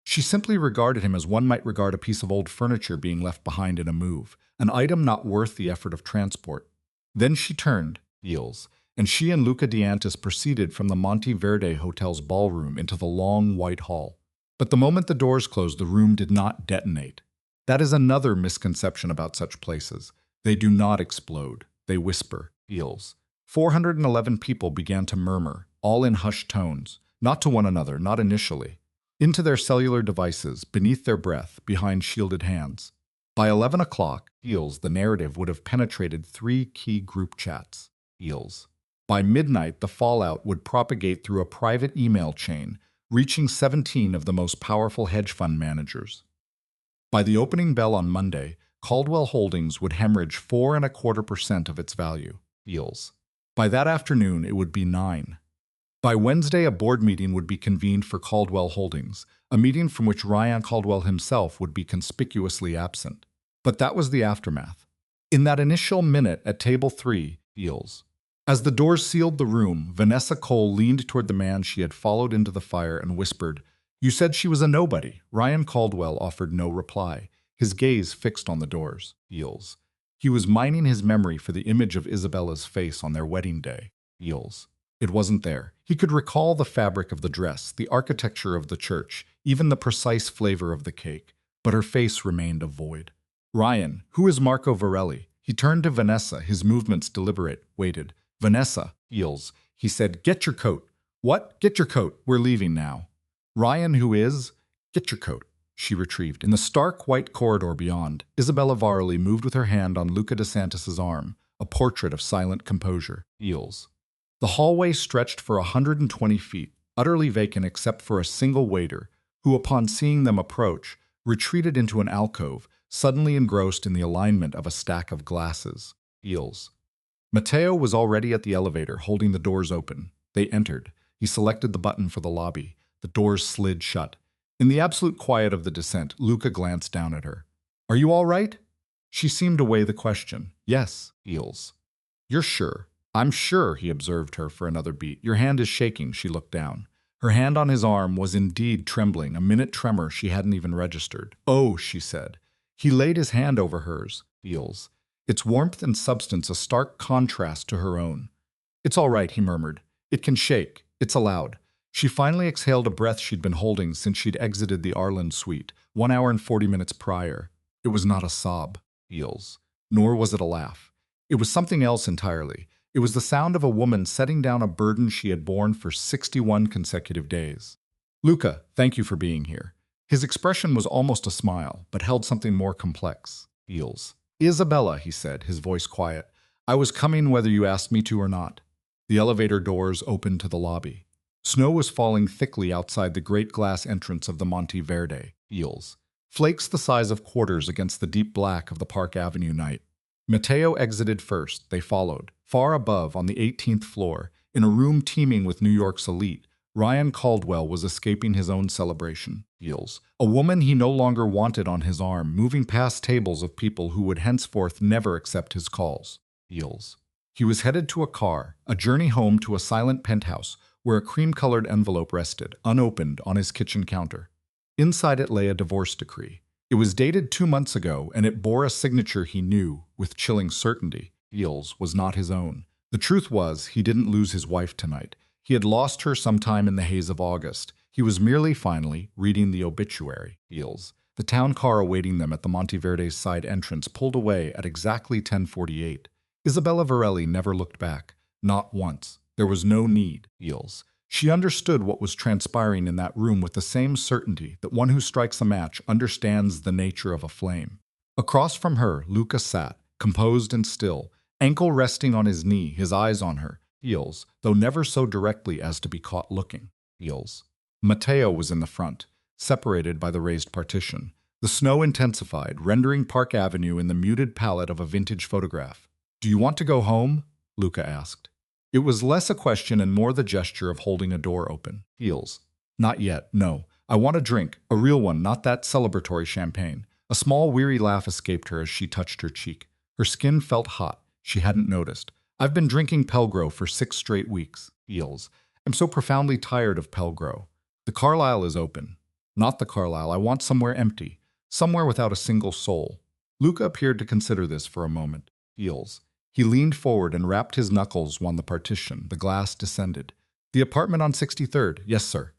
She simply regarded him as one might regard a piece of old furniture being left behind in a move, an item not worth the effort of transport. Then she turned, heels, and she and Luca Diantis proceeded from the Monte Verde Hotel's ballroom into the long white hall. But the moment the doors closed, the room did not detonate. That is another misconception about such places. They do not explode. They whisper, heels. 411 people began to murmur, all in hushed tones, not to one another, not initially, into their cellular devices, beneath their breath, behind shielded hands. By 11 o'clock, heels, the narrative would have penetrated 3 key group chats, heels. By midnight, the fallout would propagate through a private email chain, reaching 17 of the most powerful hedge fund managers. By the opening bell on Monday, Caldwell Holdings would hemorrhage 4.25% of its value, heels. By that afternoon, it would be 9. By Wednesday, a board meeting would be convened for Caldwell Holdings, a meeting from which Ryan Caldwell himself would be conspicuously absent. But that was the aftermath. In that initial minute at table 3, heels. As the doors sealed the room, Vanessa Cole leaned toward the man she had followed into the fire and whispered, "You said she was a nobody." Ryan Caldwell offered no reply, his gaze fixed on the doors, heels. He was mining his memory for the image of Isabella's face on their wedding day, heels. It wasn't there. He could recall the fabric of the dress, the architecture of the church, even the precise flavor of the cake, but her face remained a void. "Ryan, who is Marco Varelli?" He turned to Vanessa, his movements deliberate, waited. "Vanessa," heels. He said, "Get your coat." "What? Get your coat. We're leaving now." "Ryan, who is?" "Get your coat." She retrieved. In the stark white corridor beyond, Isabella Varelli moved with her hand on Luca DeSantis' arm, a portrait of silent composure, heels. The hallway stretched for 120 feet, utterly vacant except for a single waiter, who, upon seeing them approach, retreated into an alcove, suddenly engrossed in the alignment of a stack of glasses, heels. Matteo was already at the elevator, holding the doors open. They entered. He selected the button for the lobby. The doors slid shut. In the absolute quiet of the descent, Luca glanced down at her. "Are you all right?" She seemed to weigh the question. "Yes," heels. "You're sure?" "I'm sure," he observed her for another beat. "Your hand is shaking." She looked down. Her hand on his arm was indeed trembling, a minute tremor she hadn't even registered. "Oh," she said. He laid his hand over hers, heels. Its warmth and substance a stark contrast to her own. "It's all right," he murmured. "It can shake. It's allowed." She finally exhaled a breath she'd been holding since she'd exited the Arlen suite, 1 hour and 40 minutes prior. It was not a sob, heels. Nor was it a laugh. It was something else entirely. It was the sound of a woman setting down a burden she had borne for 61 consecutive days. "Luca, thank you for being here." His expression was almost a smile, but held something more complex, heels. "Isabella," he said, his voice quiet, "I was coming whether you asked me to or not." The elevator doors opened to the lobby. Snow was falling thickly outside the great glass entrance of the Monte Verde, heels. Flakes the size of quarters against the deep black of the Park Avenue night. Matteo exited first. They followed. Far above, on the 18th floor, in a room teeming with New York's elite, Ryan Caldwell was escaping his own celebration. Heels. A woman he no longer wanted on his arm, moving past tables of people who would henceforth never accept his calls. Heels. He was headed to a car, a journey home to a silent penthouse where a cream-colored envelope rested, unopened, on his kitchen counter. Inside it lay a divorce decree. It was dated 2 months ago, and it bore a signature he knew, with chilling certainty, Heels was not his own. The truth was, he didn't lose his wife tonight. He had lost her sometime in the haze of August. He was merely, finally, reading the obituary. Heels. The town car awaiting them at the Monteverde's side entrance pulled away at exactly 10:48. Isabella Varelli never looked back. Not once. There was no need. Heels. She understood what was transpiring in that room with the same certainty that one who strikes a match understands the nature of a flame. Across from her, Luca sat, composed and still, ankle resting on his knee, his eyes on her. Heels, though never so directly as to be caught looking. Heels. Matteo was in the front, separated by the raised partition. The snow intensified, rendering Park Avenue in the muted palette of a vintage photograph. "Do you want to go home?" Luca asked. It was less a question and more the gesture of holding a door open. Heels. "Not yet, no. I want a drink, a real one, not that celebratory champagne." A small, weary laugh escaped her as she touched her cheek. Her skin felt hot. She hadn't noticed. "I've been drinking Pelgro for 6 straight weeks." Heels. "I'm so profoundly tired of Pelgro." "The Carlisle is open." "Not the Carlisle. I want somewhere empty. Somewhere without a single soul." Luca appeared to consider this for a moment. Heels. He leaned forward and rapped his knuckles on the partition. The glass descended. "The apartment on 63rd? Yes, sir."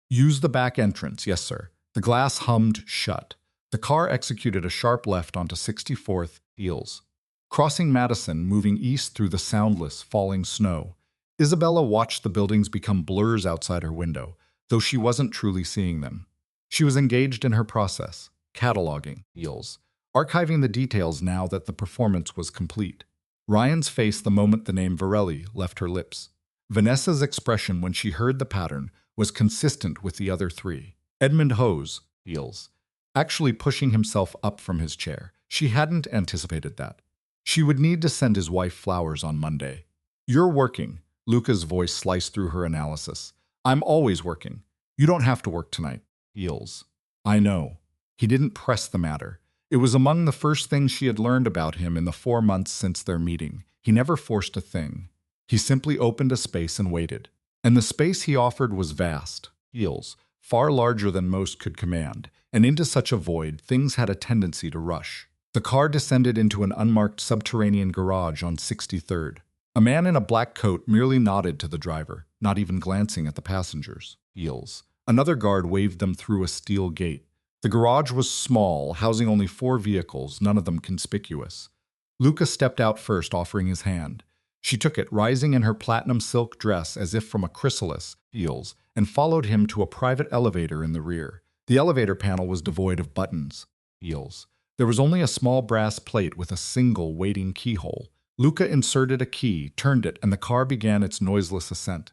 "Use the back entrance? Yes, sir." The glass hummed shut. The car executed a sharp left onto 64th. Heels. Crossing Madison, moving east through the soundless, falling snow. Isabella watched the buildings become blurs outside her window, though she wasn't truly seeing them. She was engaged in her process, cataloging. Heels. Archiving the details now that the performance was complete. Ryan's face the moment the name Varelli left her lips. Vanessa's expression when she heard the pattern was consistent with the other three. Edmund Hose, Heels, actually pushing himself up from his chair. She hadn't anticipated that. She would need to send his wife flowers on Monday. "You're working," Luca's voice sliced through her analysis. "I'm always working. You don't have to work tonight." Heels. "I know." He didn't press the matter. It was among the first things she had learned about him in the 4 months since their meeting. He never forced a thing. He simply opened a space and waited. And the space he offered was vast. Heels, far larger than most could command. And into such a void, things had a tendency to rush. The car descended into an unmarked subterranean garage on 63rd. A man in a black coat merely nodded to the driver, not even glancing at the passengers. Heels. Another guard waved them through a steel gate. The garage was small, housing only 4 vehicles, none of them conspicuous. Luca stepped out first, offering his hand. She took it, rising in her platinum silk dress as if from a chrysalis, Heels, and followed him to a private elevator in the rear. The elevator panel was devoid of buttons. Heels. There was only a small brass plate with a single waiting keyhole. Luca inserted a key, turned it, and the car began its noiseless ascent.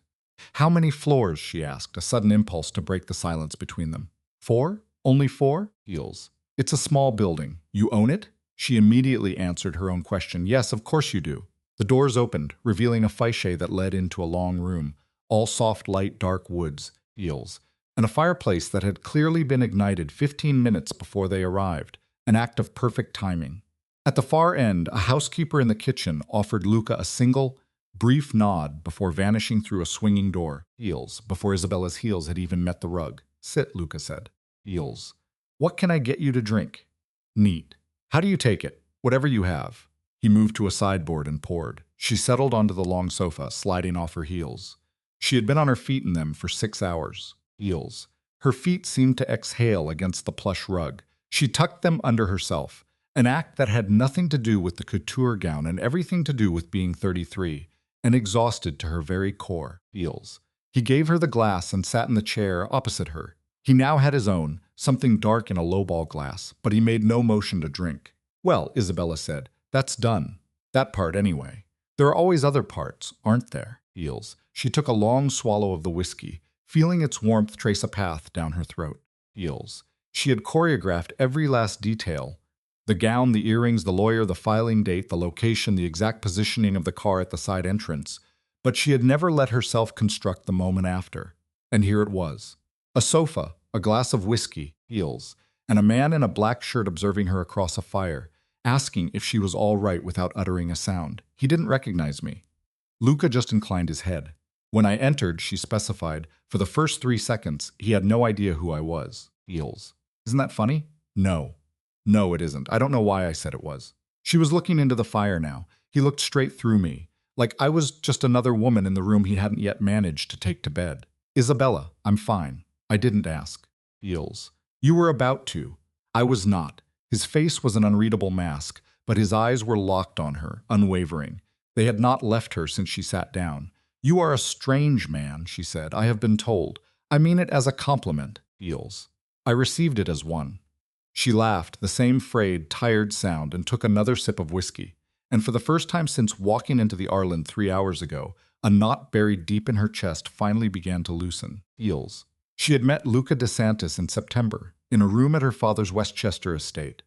"How many floors?" she asked, a sudden impulse to break the silence between them. 4? Only 4? Heels. "It's a small building. You own it?" She immediately answered her own question. "Yes, of course you do." The doors opened, revealing a foyer that led into a long room, all soft, light, dark woods, Heels, and a fireplace that had clearly been ignited 15 minutes before they arrived, an act of perfect timing. At the far end, a housekeeper in the kitchen offered Luca a single, brief nod before vanishing through a swinging door. Heels, before Isabella's heels had even met the rug. "Sit," Luca said. Heels. "What can I get you to drink?" "Neat. How do you take it?" "Whatever you have." He moved to a sideboard and poured. She settled onto the long sofa, sliding off her heels. She had been on her feet in them for 6 hours. Heels. Her feet seemed to exhale against the plush rug. She tucked them under herself, an act that had nothing to do with the couture gown and everything to do with being 33, and exhausted to her very core. Heels. He gave her the glass and sat in the chair opposite her. He now had his own, something dark in a lowball glass, but he made no motion to drink. "Well," Isabella said, "that's done. That part, anyway. There are always other parts, aren't there?" Heels. She took a long swallow of the whiskey, feeling its warmth trace a path down her throat. Heels. She had choreographed every last detail. The gown, the earrings, the lawyer, the filing date, the location, the exact positioning of the car at the side entrance. But she had never let herself construct the moment after. And here it was. A sofa, a glass of whiskey, heels, and a man in a black shirt observing her across a fire, asking if she was all right without uttering a sound. He didn't recognize me. Luca just inclined his head. When I entered, she specified, for the first 3 seconds, he had no idea who I was. Heels. Isn't that funny? No. No, it isn't. I don't know why I said it was. She was looking into the fire now. He looked straight through me, like I was just another woman in the room he hadn't yet managed to take to bed. Isabella, I'm fine. I didn't ask. Heels. You were about to. I was not. His face was an unreadable mask, but his eyes were locked on her, unwavering. They had not left her since she sat down. You are a strange man, she said. I have been told. I mean it as a compliment. Heels. I received it as one. She laughed, the same frayed, tired sound, and took another sip of whiskey. And for the first time since walking into the Arland 3 hours ago, a knot buried deep in her chest finally began to loosen. Heels. She had met Luca DeSantis in September, in a room at her father's Westchester estate.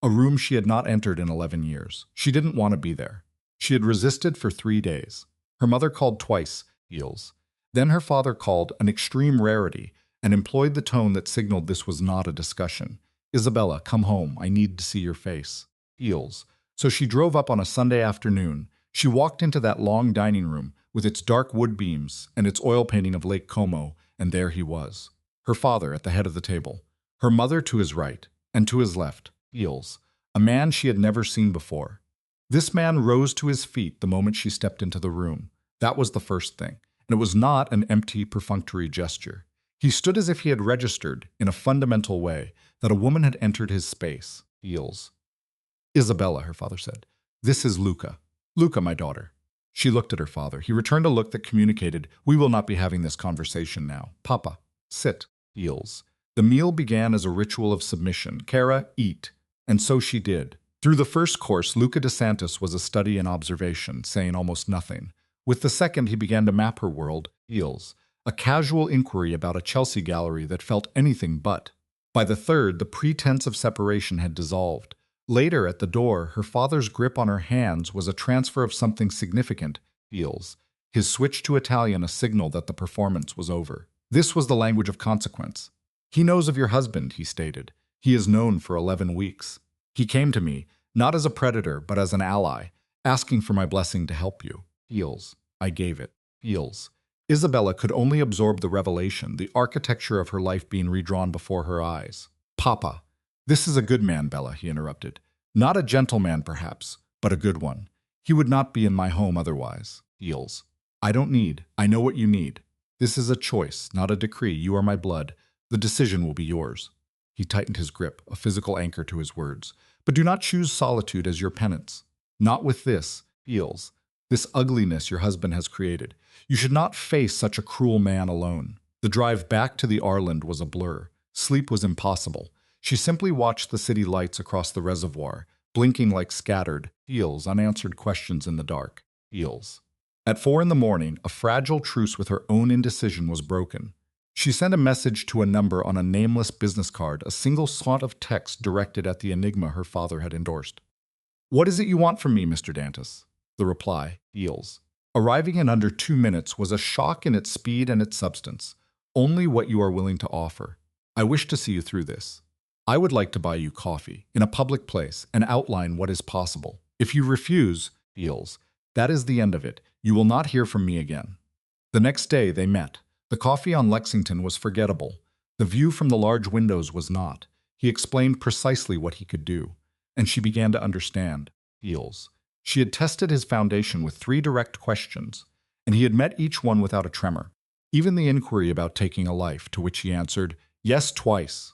A room she had not entered in 11 years. She didn't want to be there. She had resisted for 3 days. Her mother called twice, Heels. Then her father called, an extreme rarity, and employed the tone that signaled this was not a discussion. Isabella, come home. I need to see your face. Heels. So she drove up on a Sunday afternoon. She walked into that long dining room with its dark wood beams and its oil painting of Lake Como, and there he was. Her father at the head of the table. Her mother to his right, and to his left, Heels. A man she had never seen before. This man rose to his feet the moment she stepped into the room. That was the first thing, and it was not an empty, perfunctory gesture. He stood as if he had registered, in a fundamental way, that a woman had entered his space. Heels. Isabella, her father said. This is Luca. Luca, my daughter. She looked at her father. He returned a look that communicated, we will not be having this conversation now. Papa, sit. Heels. The meal began as a ritual of submission. Cara, eat. And so she did. Through the first course, Luca DeSantis was a study in observation, saying almost nothing. With the second, he began to map her world, Heels. A casual inquiry about a Chelsea gallery that felt anything but. By the third, the pretense of separation had dissolved. Later, at the door, her father's grip on her hands was a transfer of something significant, Heels. His switch to Italian a signal that the performance was over. This was the language of consequence. He knows of your husband, he stated. He is known for 11 weeks. He came to me, not as a predator, but as an ally, asking for my blessing to help you. Heels. I gave it. Heels. Isabella could only absorb the revelation, the architecture of her life being redrawn before her eyes. Papa. This is a good man, Bella, he interrupted. Not a gentleman, perhaps, but a good one. He would not be in my home otherwise. Heels. I don't need. I know what you need. This is a choice, not a decree. You are my blood. The decision will be yours. He tightened his grip, a physical anchor to his words. But do not choose solitude as your penance. Not with this, Heels. This ugliness your husband has created. You should not face such a cruel man alone. The drive back to the Arland was a blur. Sleep was impossible. She simply watched the city lights across the reservoir, blinking like scattered, Heels, unanswered questions in the dark. Heels. At 4 a.m, a fragile truce with her own indecision was broken. She sent a message to a number on a nameless business card, a single slot of text directed at the enigma her father had endorsed. What is it you want from me, Mr. Dantas? The reply, Heels. Arriving in under 2 minutes was a shock in its speed and its substance. Only what you are willing to offer. I wish to see you through this. I would like to buy you coffee, in a public place, and outline what is possible. If you refuse, Heels, that is the end of it. You will not hear from me again. The next day they met. The coffee on Lexington was forgettable. The view from the large windows was not. He explained precisely what he could do. And she began to understand. Heels. She had tested his foundation with 3 direct questions, and he had met each one without a tremor. Even the inquiry about taking a life, to which he answered, yes, twice.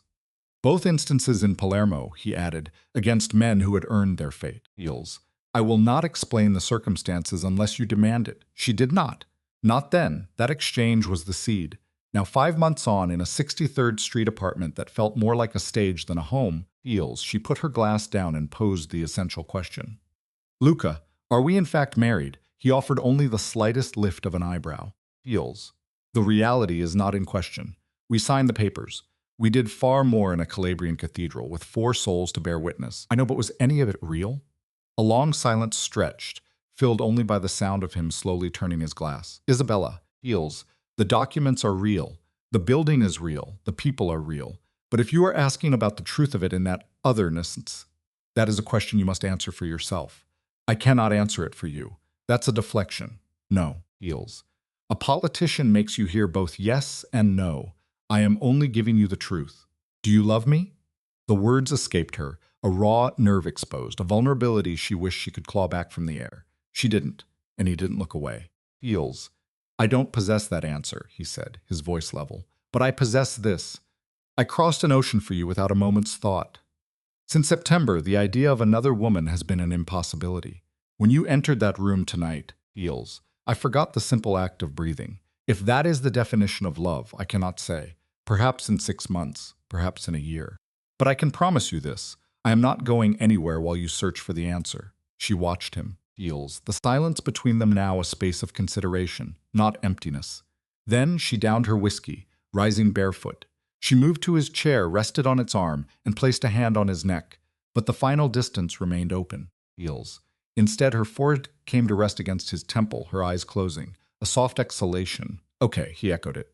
Both instances in Palermo, he added, against men who had earned their fate. Heels. I will not explain the circumstances unless you demand it. She did not. Not then. That exchange was the seed. Now 5 months on, in a 63rd Street apartment that felt more like a stage than a home, Heels, she put her glass down and posed the essential question. Luca, are we in fact married? He offered only the slightest lift of an eyebrow. Heels. The reality is not in question. We signed the papers. We did far more in a Calabrian cathedral, with 4 souls to bear witness. I know, but was any of it real? A long silence stretched, filled only by the sound of him slowly turning his glass. Isabella, Heels, the documents are real. The building is real, the people are real. But if you are asking about the truth of it in that otherness, that is a question you must answer for yourself. I cannot answer it for you. That's a deflection. No, heels. A politician makes you hear both yes and no. I am only giving you the truth. Do you love me? The words escaped her, a raw nerve exposed, a vulnerability she wished she could claw back from the air. She didn't, and he didn't look away. Heels. I don't possess that answer, he said, his voice level. But I possess this. I crossed an ocean for you without a moment's thought. Since September, the idea of another woman has been an impossibility. When you entered that room tonight, heels, I forgot the simple act of breathing. If that is the definition of love, I cannot say. Perhaps in 6 months, perhaps in a year. But I can promise you this. I am not going anywhere while you search for the answer. She watched him, heels, the silence between them now a space of consideration, not emptiness. Then she downed her whiskey, rising barefoot. She moved to his chair, rested on its arm, and placed a hand on his neck. But the final distance remained open, heels. Instead, her forehead came to rest against his temple, her eyes closing. A soft exhalation. Okay, he echoed it.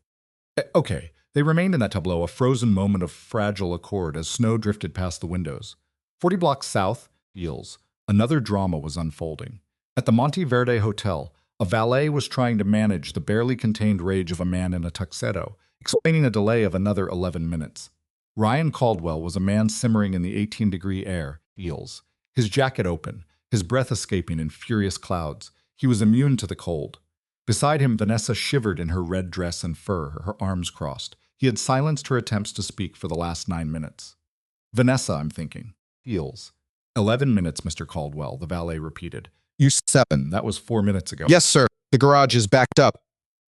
Okay. They remained in that tableau, a frozen moment of fragile accord as snow drifted past the windows. 40 blocks south, heels. Another drama was unfolding. At the Monte Verde Hotel, a valet was trying to manage the barely contained rage of a man in a tuxedo, explaining a delay of another 11 minutes. Ryan Caldwell was a man simmering in the 18-degree air, heels. His jacket open, his breath escaping in furious clouds. He was immune to the cold. Beside him, Vanessa shivered in her red dress and fur, her arms crossed. He had silenced her attempts to speak for the last 9 minutes. Vanessa, I'm thinking. Heels. 11 minutes, Mr. Caldwell, the valet repeated. You 7. That was 4 minutes ago. Yes, sir. The garage is backed up.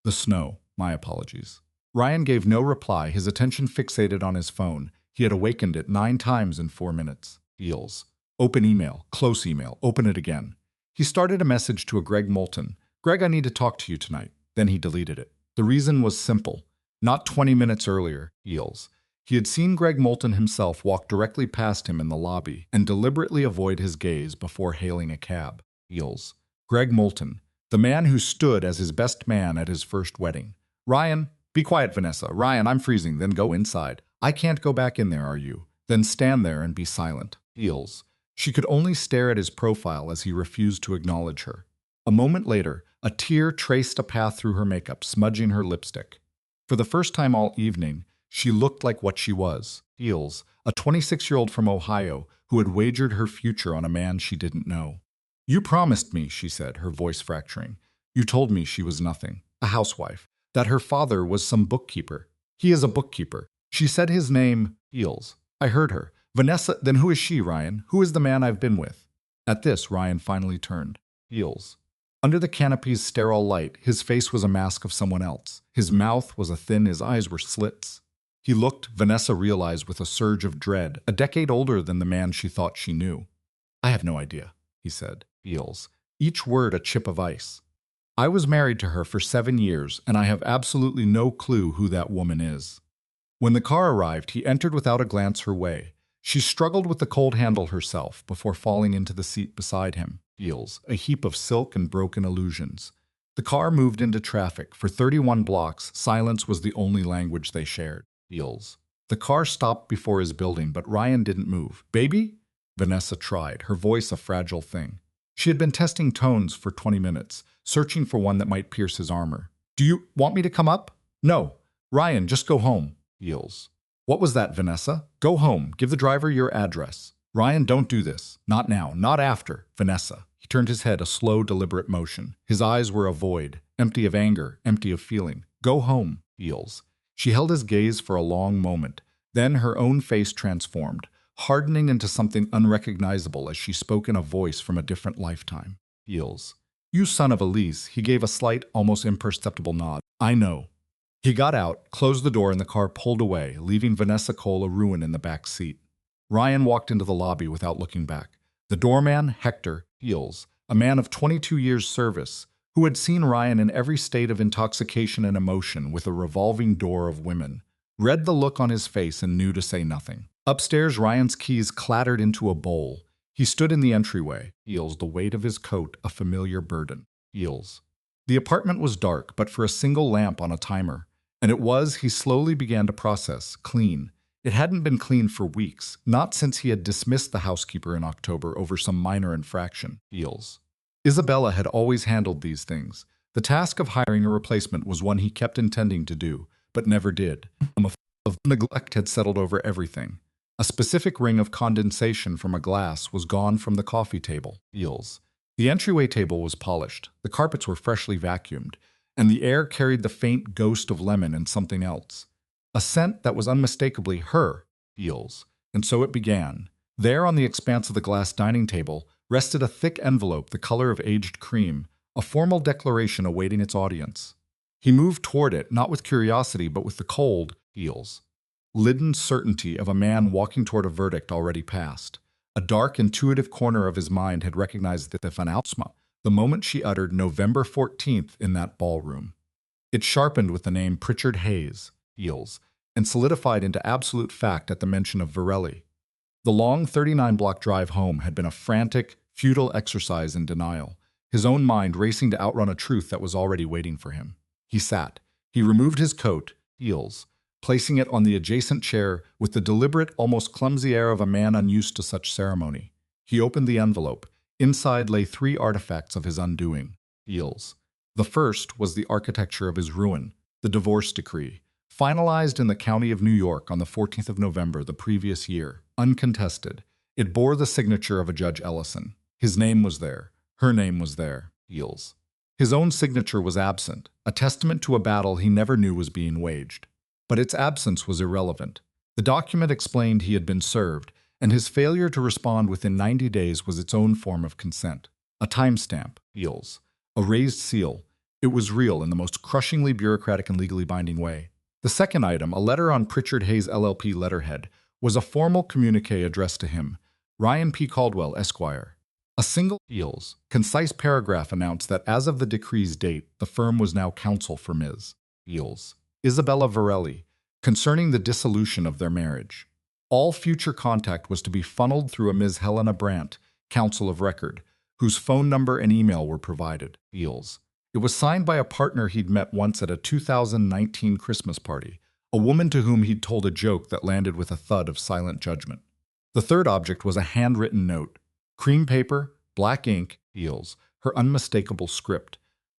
The snow. My apologies. Ryan gave no reply, his attention fixated on his phone. He had awakened it 9 times in 4 minutes. Heels. Open email. Close email. Open it again. He started a message to a Greg Moulton. Greg, I need to talk to you tonight. Then he deleted it. The reason was simple. Not 20 minutes earlier, heels. He had seen Greg Moulton himself walk directly past him in the lobby and deliberately avoid his gaze before hailing a cab. Heels. Greg Moulton, the man who stood as his best man at his first wedding. Ryan, be quiet, Vanessa. Ryan, I'm freezing. Then go inside. I can't go back in there, are you? Then stand there and be silent. Heels. She could only stare at his profile as he refused to acknowledge her. A moment later, a tear traced a path through her makeup, smudging her lipstick. For the first time all evening, she looked like what she was, heels, a 26-year-old from Ohio who had wagered her future on a man she didn't know. You promised me, she said, her voice fracturing. You told me she was nothing, a housewife, that her father was some bookkeeper. He is a bookkeeper. She said his name, heels. I heard her. Vanessa, then who is she, Ryan? Who is the man I've been with? At this, Ryan finally turned. Heels. Under the canopy's sterile light, his face was a mask of someone else. His mouth was thin, his eyes were slits. He looked, Vanessa realized with a surge of dread, a decade older than the man she thought she knew. I have no idea, he said, heels. Each word a chip of ice. I was married to her for 7 years, and I have absolutely no clue who that woman is. When the car arrived, he entered without a glance her way. She struggled with the cold handle herself before falling into the seat beside him. Heels, a heap of silk and broken illusions. The car moved into traffic. For 31 blocks, silence was the only language they shared. Heels. The car stopped before his building, but Ryan didn't move. Baby? Vanessa tried, her voice a fragile thing. She had been testing tones for 20 minutes, searching for one that might pierce his armor. Do you want me to come up? No. Ryan, just go home. Heels. What was that, Vanessa? Go home. Give the driver your address. Ryan, don't do this. Not now. Not after. Vanessa. He turned his head, a slow, deliberate motion. His eyes were a void, empty of anger, empty of feeling. Go home. Heels. She held his gaze for a long moment. Then her own face transformed, hardening into something unrecognizable as she spoke in a voice from a different lifetime. Heels. You son of Elise. He gave a slight, almost imperceptible nod. I know. He got out, closed the door, and the car pulled away, leaving Vanessa Cole a ruin in the back seat. Ryan walked into the lobby without looking back. The doorman, Hector, heels, a man of 22 years' service, who had seen Ryan in every state of intoxication and emotion with a revolving door of women, read the look on his face and knew to say nothing. Upstairs, Ryan's keys clattered into a bowl. He stood in the entryway, heels, the weight of his coat a familiar burden. Heels. The apartment was dark, but for a single lamp on a timer. And it was, he slowly began to process, clean. It hadn't been clean for weeks, not since he had dismissed the housekeeper in October over some minor infraction. Feels. Isabella had always handled these things. The task of hiring a replacement was one he kept intending to do, but never did. A mafia of neglect had settled over everything. A specific ring of condensation from a glass was gone from the coffee table. Feels. The entryway table was polished, the carpets were freshly vacuumed, and the air carried the faint ghost of lemon and something else. A scent that was unmistakably her. Feels. And so it began. There on the expanse of the glass dining table rested a thick envelope the color of aged cream, a formal declaration awaiting its audience. He moved toward it, not with curiosity, but with the cold, feels, lidden certainty of a man walking toward a verdict already passed. A dark, intuitive corner of his mind had recognized that if an outsma, the moment she uttered November 14th in that ballroom. It sharpened with the name Pritchard Hayes, feels, and solidified into absolute fact at the mention of Varelli. The long 39-block drive home had been a frantic, futile exercise in denial, his own mind racing to outrun a truth that was already waiting for him. He sat. He removed his coat, feels, placing it on the adjacent chair with the deliberate, almost clumsy air of a man unused to such ceremony. He opened the envelope. Inside lay 3 artifacts of his undoing. Feels. The first was the architecture of his ruin, the divorce decree, finalized in the county of New York on the 14th of November the previous year, uncontested. It bore the signature of a Judge Ellison. His name was there. Her name was there. Feels. His own signature was absent, a testament to a battle he never knew was being waged. But its absence was irrelevant. The document explained he had been served, and his failure to respond within 90 days was its own form of consent. A timestamp, feels. A raised seal. It was real in the most crushingly bureaucratic and legally binding way. The second item, a letter on Pritchard Hayes LLP letterhead, was a formal communique addressed to him, Ryan P. Caldwell, Esquire. A single, feels, concise paragraph announced that as of the decree's date, the firm was now counsel for Ms. Feels. Isabella Varelli, concerning the dissolution of their marriage. All future contact was to be funneled through a Ms. Helena Brandt, counsel of record, whose phone number and email were provided. Feels. It was signed by a partner he'd met once at a 2019 Christmas party, a woman to whom he'd told a joke that landed with a thud of silent judgment. The third object was a handwritten note. Cream paper, black ink, feels, her unmistakable script.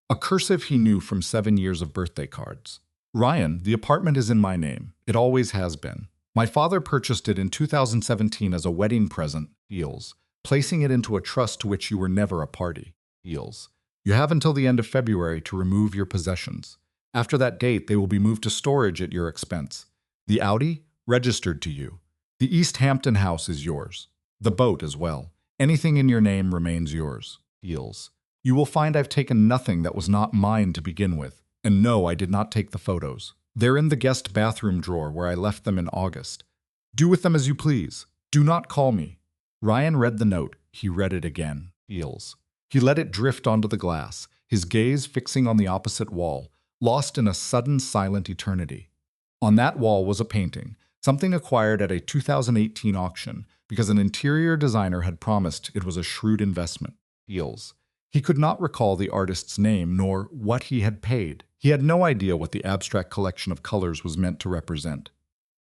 A cursive he knew from 7 years of birthday cards. Ryan, the apartment is in my name. It always has been. My father purchased it in 2017 as a wedding present, feels, placing it into a trust to which you were never a party, feels. You have until the end of February to remove your possessions. After that date, they will be moved to storage at your expense. The Audi, registered to you. The East Hampton house is yours. The boat as well. Anything in your name remains yours, feels. You will find I've taken nothing that was not mine to begin with. And no, I did not take the photos. They're in the guest bathroom drawer where I left them in August. Do with them as you please. Do not call me. Ryan read the note. He read it again. Feels. He let it drift onto the glass, his gaze fixing on the opposite wall, lost in a sudden silent eternity. On that wall was a painting, something acquired at a 2018 auction because an interior designer had promised it was a shrewd investment. Feels. He could not recall the artist's name nor what he had paid. He had no idea what the abstract collection of colors was meant to represent.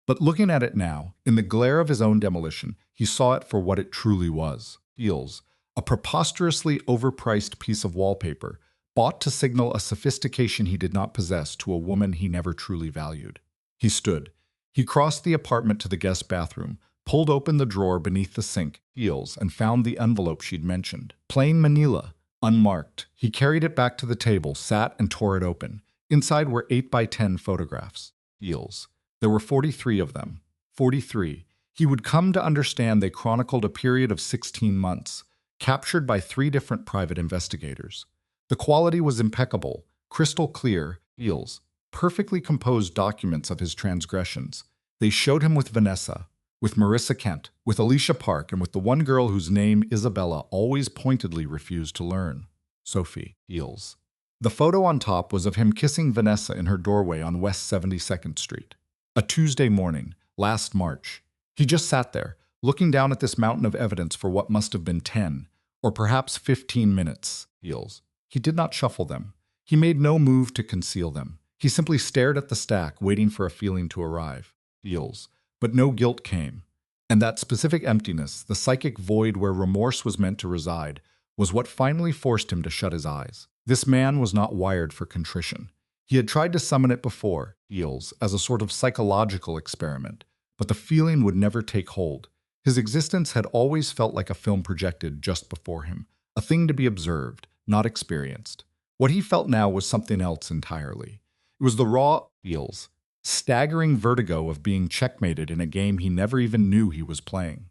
But looking at it now, in the glare of his own demolition, he saw it for what it truly was. Feels. A preposterously overpriced piece of wallpaper, bought to signal a sophistication he did not possess to a woman he never truly valued. He stood. He crossed the apartment to the guest bathroom, pulled open the drawer beneath the sink, feels, and found the envelope she'd mentioned. Plain manila, unmarked. He carried it back to the table, sat and tore it open. Inside were 8x10 photographs. Feels. There were 43 of them. 43. He would come to understand they chronicled a period of 16 months, captured by 3 different private investigators. The quality was impeccable, crystal clear, feels, perfectly composed documents of his transgressions. They showed him with Vanessa, with Marissa Kent, with Alicia Park, and with the one girl whose name Isabella always pointedly refused to learn, Sophie. Feels. The photo on top was of him kissing Vanessa in her doorway on West 72nd Street. A Tuesday morning, last March. He just sat there, looking down at this mountain of evidence for what must have been 10, or perhaps 15 minutes, feels. He did not shuffle them. He made no move to conceal them. He simply stared at the stack, waiting for a feeling to arrive. Feels. But no guilt came. And that specific emptiness, the psychic void where remorse was meant to reside, was what finally forced him to shut his eyes. This man was not wired for contrition. He had tried to summon it before, Feels, as a sort of psychological experiment, but the feeling would never take hold. His existence had always felt like a film projected just before him, a thing to be observed, not experienced. What he felt now was something else entirely. It was the raw, Feels, staggering vertigo of being checkmated in a game he never even knew he was playing.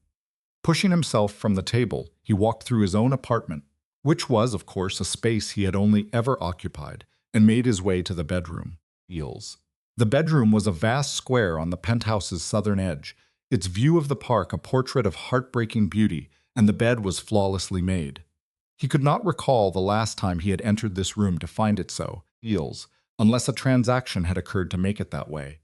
Pushing himself from the table, he walked through his own apartment, which was, of course, a space he had only ever occupied, and made his way to the bedroom. Feels. The bedroom was a vast square on the penthouse's southern edge, its view of the park a portrait of heartbreaking beauty, and the bed was flawlessly made. He could not recall the last time he had entered this room to find it so, Feels, unless a transaction had occurred to make it that way.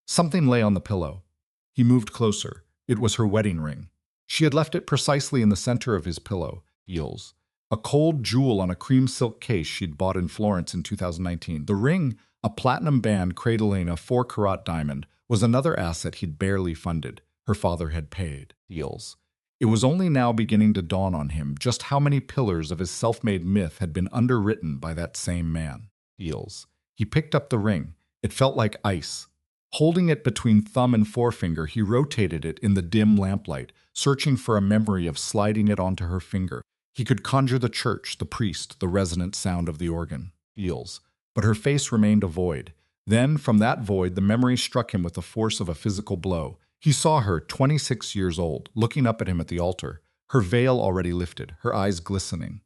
Something lay on the pillow. He moved closer. It was her wedding ring. She had left it precisely in the center of his pillow, Feels. A cold jewel on a cream silk case she'd bought in Florence in 2019. The ring, a platinum band cradling a 4-carat diamond, was another asset he'd barely funded. Her father had paid. Feels. It was only now beginning to dawn on him just how many pillars of his self-made myth had been underwritten by that same man. Feels. He picked up the ring. It felt like ice. Holding it between thumb and forefinger, he rotated it in the dim lamplight, searching for a memory of sliding it onto her finger. He could conjure the church, the priest, the resonant sound of the organ. Feels. But her face remained a void. Then, from that void, the memory struck him with the force of a physical blow. He saw her, 26 years old, looking up at him at the altar, her veil already lifted, her eyes glistening.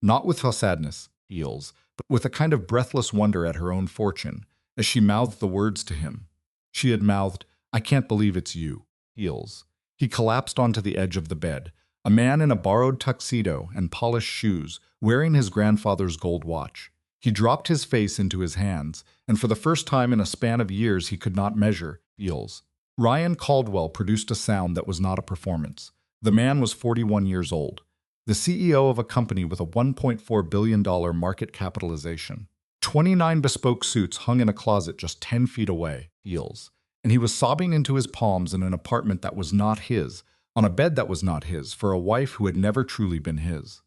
Not with sadness, Feels, but with a kind of breathless wonder at her own fortune, as she mouthed the words to him. She had mouthed, "I can't believe it's you." Feels. He collapsed onto the edge of the bed, a man in a borrowed tuxedo and polished shoes, wearing his grandfather's gold watch. He dropped his face into his hands, and for the first time in a span of years he could not measure, Feels. Ryan Caldwell produced a sound that was not a performance. The man was 41 years old, the CEO of a company with a $1.4 billion market capitalization. 29 bespoke suits hung in a closet just 10 feet away, Feels, and he was sobbing into his palms in an apartment that was not his, on a bed that was not his, for a wife who had never truly been his.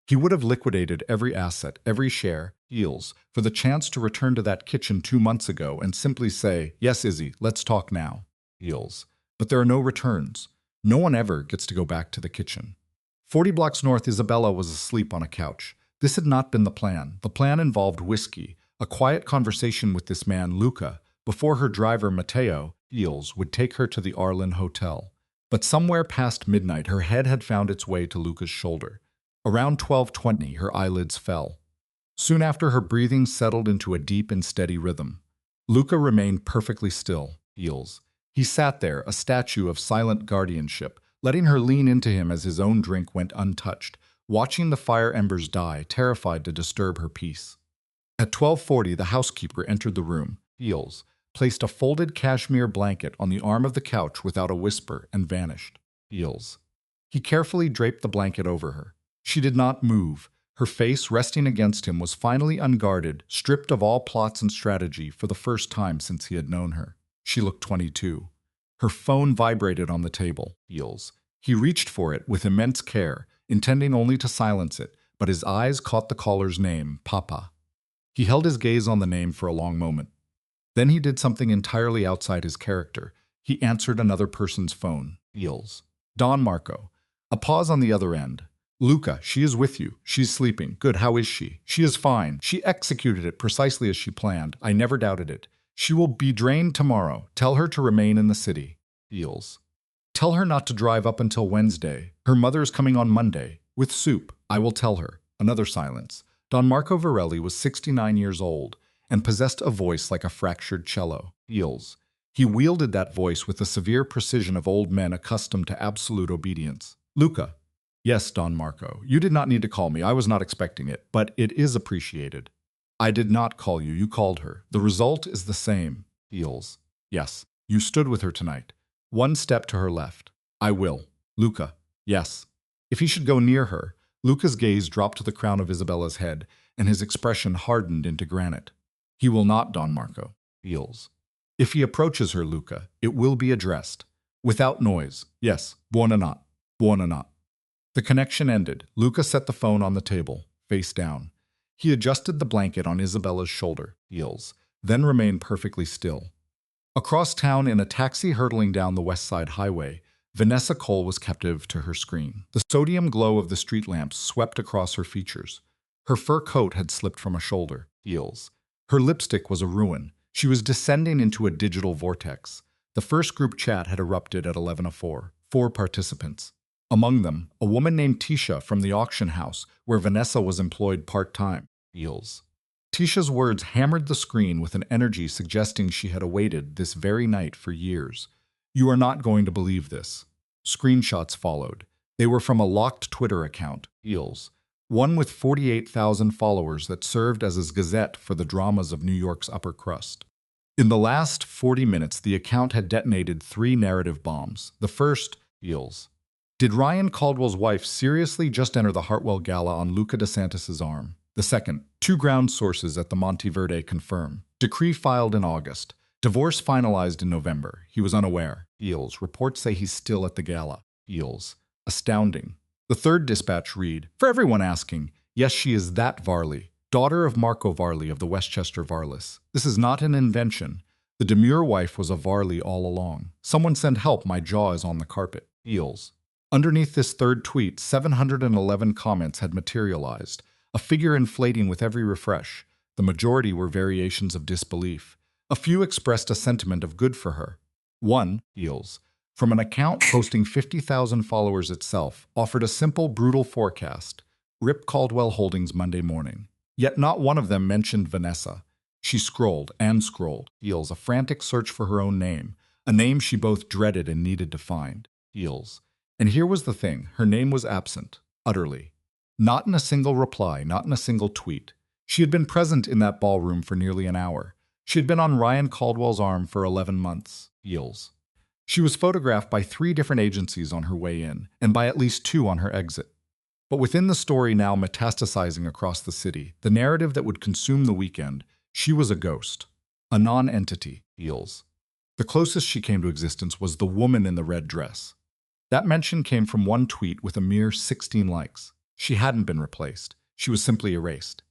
He would have liquidated every asset, every share, Feels, for the chance to return to that kitchen 2 months ago and simply say, "Yes, Izzy, let's talk now." Feels. But there are no returns. No one ever gets to go back to the kitchen. 40 blocks north, Isabella was asleep on a couch. This had not been the plan. The plan involved whiskey, a quiet conversation with this man, Luca, before her driver, Matteo, Feels, would take her to the Arlen Hotel. But somewhere past midnight, her head had found its way to Luca's shoulder. Around 12:20, her eyelids fell. Soon after, her breathing settled into a deep and steady rhythm. Luca remained perfectly still, Feels. He sat there, a statue of silent guardianship, letting her lean into him as his own drink went untouched, watching the fire embers die, terrified to disturb her peace. At 12:40, the housekeeper entered the room, Feels, placed a folded cashmere blanket on the arm of the couch without a whisper, and vanished. Feels. He carefully draped the blanket over her. She did not move. Her face, resting against him, was finally unguarded, stripped of all plots and strategy for the first time since he had known her. She looked 22. Her phone vibrated on the table, Feels. He reached for it with immense care, intending only to silence it, but his eyes caught the caller's name, Papa. He held his gaze on the name for a long moment. Then he did something entirely outside his character. He answered another person's phone, Feels. Don Marco. A pause on the other end. "Luca, she is with you. She's sleeping. Good, how is she?" "She is fine. She executed it precisely as she planned. I never doubted it. She will be drained tomorrow. Tell her to remain in the city." Feels. "Tell her not to drive up until Wednesday. Her mother is coming on Monday. With soup. I will tell her." Another silence. Don Marco Varelli was 69 years old and possessed a voice like a fractured cello. Feels. He wielded that voice with the severe precision of old men accustomed to absolute obedience. "Luca." "Yes, Don Marco. You did not need to call me. I was not expecting it, but it is appreciated." "I did not call you. You called her. The result is the same." Feels. "Yes. You stood with her tonight. One step to her left." "I will." "Luca." "Yes." If he should go near her, Luca's gaze dropped to the crown of Isabella's head, and his expression hardened into granite. He will not, Don Marco. Feels. If he approaches her, Luca, it will be addressed. Without noise. Yes, buona notte. Buona notte. The connection ended. Luca set the phone on the table, face down. He adjusted the blanket on Isabella's shoulder, Feels, then remained perfectly still. Across town in a taxi hurtling down the West Side Highway, Vanessa Cole was captive to her screen. The sodium glow of the street lamps swept across her features. Her fur coat had slipped from a shoulder, Feels. Her lipstick was a ruin. She was descending into a digital vortex. The first group chat had erupted at 11:04. 4 participants. Among them, a woman named Tisha from the auction house, where Vanessa was employed part-time, Feels. Tisha's words hammered the screen with an energy suggesting she had awaited this very night for years. You are not going to believe this. Screenshots followed. They were from a locked Twitter account, Feels, one with 48,000 followers that served as his gazette for the dramas of New York's upper crust. In the last 40 minutes, the account had detonated 3 narrative bombs. The first, Feels. Did Ryan Caldwell's wife seriously just enter the Hartwell Gala on Luca DeSantis' arm? The second, 2 ground sources at the Monteverde confirm. Decree filed in August. Divorce finalized in November. He was unaware. Feels. Reports say he's still at the gala. Feels. Astounding. The third dispatch read, for everyone asking, yes, she is that Varley, daughter of Marco Varley of the Westchester Varlis. This is not an invention. The demure wife was a Varley all along. Someone send help, my jaw is on the carpet. Feels. Underneath this third tweet, 711 comments had materialized, a figure inflating with every refresh. The majority were variations of disbelief. A few expressed a sentiment of good for her. One, Feels, from an account posting 50,000 followers itself, offered a simple, brutal forecast. Rip Caldwell Holdings Monday morning. Yet not one of them mentioned Vanessa. She scrolled and scrolled. Feels, a frantic search for her own name, a name she both dreaded and needed to find. Feels. And here was the thing, her name was absent, utterly. Not in a single reply, not in a single tweet. She had been present in that ballroom for nearly an hour. She had been on Ryan Caldwell's arm for 11 months. Feels. She was photographed by 3 different agencies on her way in, and by at least 2 on her exit. But within the story now metastasizing across the city, the narrative that would consume the weekend, she was a ghost, a non-entity, Feels. The closest she came to existence was the woman in the red dress. That mention came from one tweet with a mere 16 likes. She hadn't been replaced. She was simply erased.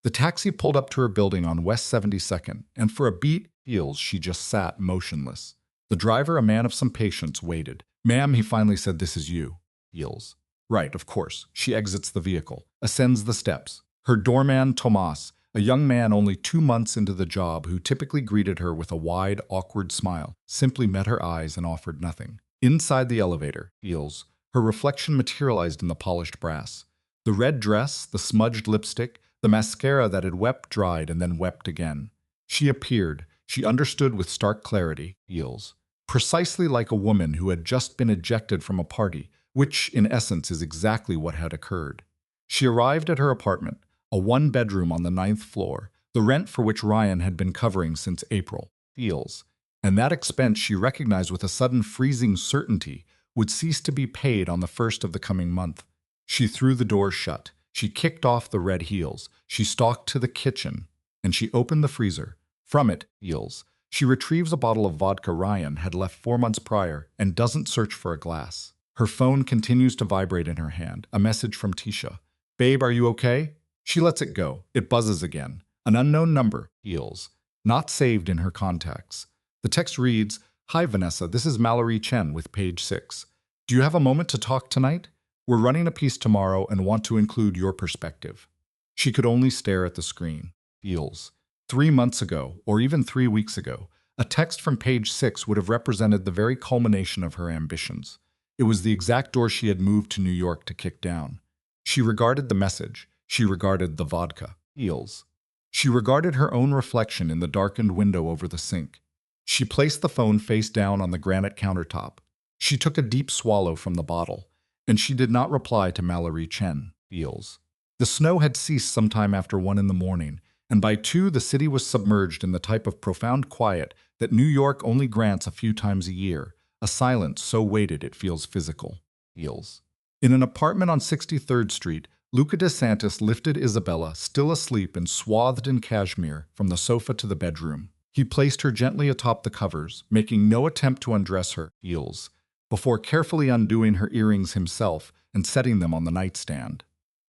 The taxi pulled up to her building on West 72nd, and for a beat, Feels, she just sat motionless. The driver, a man of some patience, waited. Ma'am, he finally said, this is you. Feels. Right, of course. She exits the vehicle, ascends the steps. Her doorman, Tomas, a young man only 2 months into the job who typically greeted her with a wide, awkward smile, simply met her eyes and offered nothing. Inside the elevator, Feels, her reflection materialized in the polished brass. The red dress, the smudged lipstick, the mascara that had wept dried and then wept again. She appeared. She understood with stark clarity, Feels. Precisely like a woman who had just been ejected from a party, which, in essence, is exactly what had occurred. She arrived at her apartment, a 1-bedroom on the 9th floor, the rent for which Ryan had been covering since April. Feels. And that expense she recognized with a sudden freezing certainty would cease to be paid on the 1st of the coming month. She threw the door shut. She kicked off the red heels. She stalked to the kitchen, and she opened the freezer. From it, Feels, she retrieves a bottle of vodka Ryan had left 4 months prior and doesn't search for a glass. Her phone continues to vibrate in her hand, a message from Tisha. Babe, are you okay? She lets it go. It buzzes again. An unknown number, Feels, not saved in her contacts. The text reads, Hi Vanessa, this is Mallory Chen with Page 6. Do you have a moment to talk tonight? We're running a piece tomorrow and want to include your perspective. She could only stare at the screen. Feels. 3 months ago, or even 3 weeks ago, a text from Page 6 would have represented the very culmination of her ambitions. It was the exact door she had moved to New York to kick down. She regarded the message. She regarded the vodka. Feels. She regarded her own reflection in the darkened window over the sink. She placed the phone face down on the granite countertop. She took a deep swallow from the bottle, and she did not reply to Mallory Chen. Feels. The snow had ceased sometime after 1 in the morning, and by 2 the city was submerged in the type of profound quiet that New York only grants a few times a year, a silence so weighted it feels physical. Feels. In an apartment on 63rd Street, Luca DeSantis lifted Isabella, still asleep and swathed in cashmere, from the sofa to the bedroom. He placed her gently atop the covers, making no attempt to undress her heels, before carefully undoing her earrings himself and setting them on the nightstand.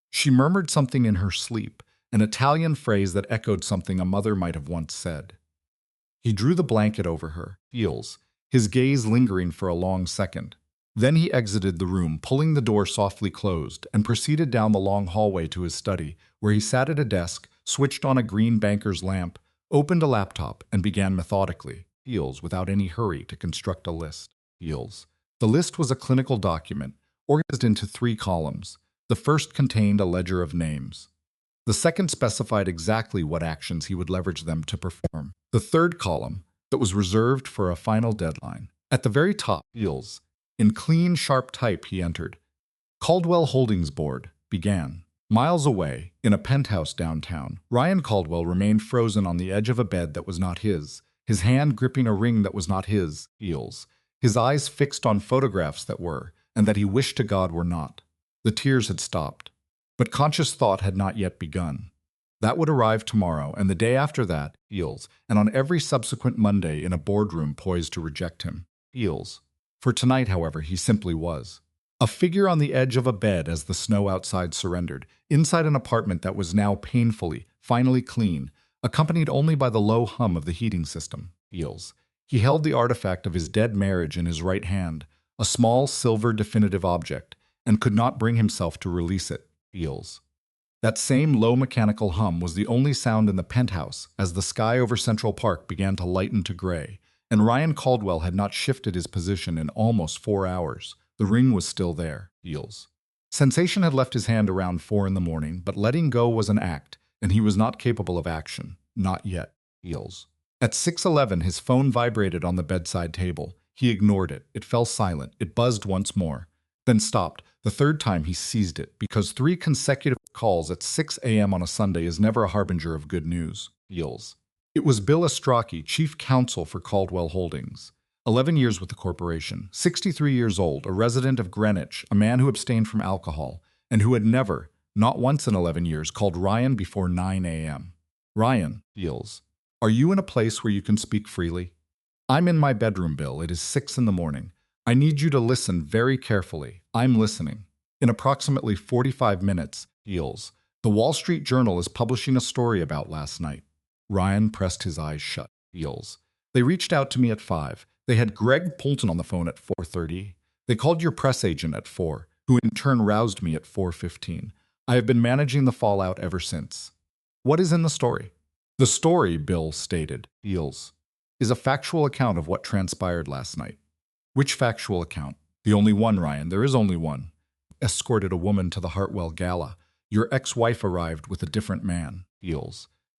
She murmured something in her sleep, an Italian phrase that echoed something a mother might have once said. He drew the blanket over her heels, his gaze lingering for a long second. Then he exited the room, pulling the door softly closed, and proceeded down the long hallway to his study, where he sat at a desk, switched on a green banker's lamp, opened a laptop, and began methodically, without any hurry, to construct a list. The list was a clinical document, organized into 3 columns. The first contained a ledger of names. The second specified exactly what actions he would leverage them to perform. The third column, that was reserved for a final deadline. At the very top, in clean, sharp type, he entered, Caldwell Holdings Board, began. Miles away, in a penthouse downtown, Ryan Caldwell remained frozen on the edge of a bed that was not his hand gripping a ring that was not his eyes fixed on photographs that were, and that he wished to God were not. The tears had stopped, but conscious thought had not yet begun. That would arrive tomorrow, and the day after that, and on every subsequent Monday in a boardroom poised to reject him. For tonight, however, he simply was. A figure on the edge of a bed as the snow outside surrendered, inside an apartment that was now painfully, finally clean, accompanied only by the low hum of the heating system. He held the artifact of his dead marriage in his right hand, a small silver definitive object, and could not bring himself to release it. That same low mechanical hum was the only sound in the penthouse as the sky over Central Park began to lighten to gray, and Ryan Caldwell had not shifted his position in almost 4 hours. The ring was still there. Sensation had left his hand around 4 in the morning, but letting go was an act, and he was not capable of action. Not yet. At 6:11, his phone vibrated on the bedside table. He ignored it. It fell silent. It buzzed once more, then stopped. The third time he seized it, because 3 consecutive calls at 6 a.m. on a Sunday is never a harbinger of good news. It was Bill Ostrowski, chief counsel for Caldwell Holdings. 11 years with the corporation, 63 years old, a resident of Greenwich, a man who abstained from alcohol, and who had never, not once in 11 years, called Ryan before 9 a.m. Ryan, are you in a place where you can speak freely? I'm in my bedroom, Bill. It is 6 in the morning. I need you to listen very carefully. I'm listening. In approximately 45 minutes, the Wall Street Journal is publishing a story about last night. Ryan pressed his eyes shut. They reached out to me at 5. They had Greg Polton on the phone at 4:30. They called your press agent at 4, who in turn roused me at 4:15. I have been managing the fallout ever since. What is in the story? The story, Bill stated, is a factual account of what transpired last night. Which factual account? The only one, Ryan. There is only one. Escorted a woman to the Hartwell Gala. Your ex-wife arrived with a different man.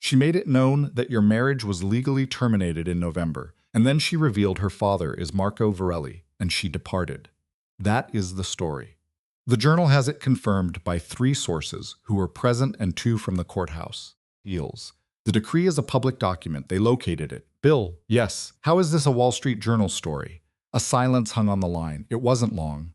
She made it known that your marriage was legally terminated in November, and then she revealed her father is Marco Varelli, and she departed. That is the story. The Journal has it confirmed by 3 sources who were present and 2 from the courthouse. The decree is a public document. They located it. Bill, yes. How is this a Wall Street Journal story? A silence hung on the line. It wasn't long,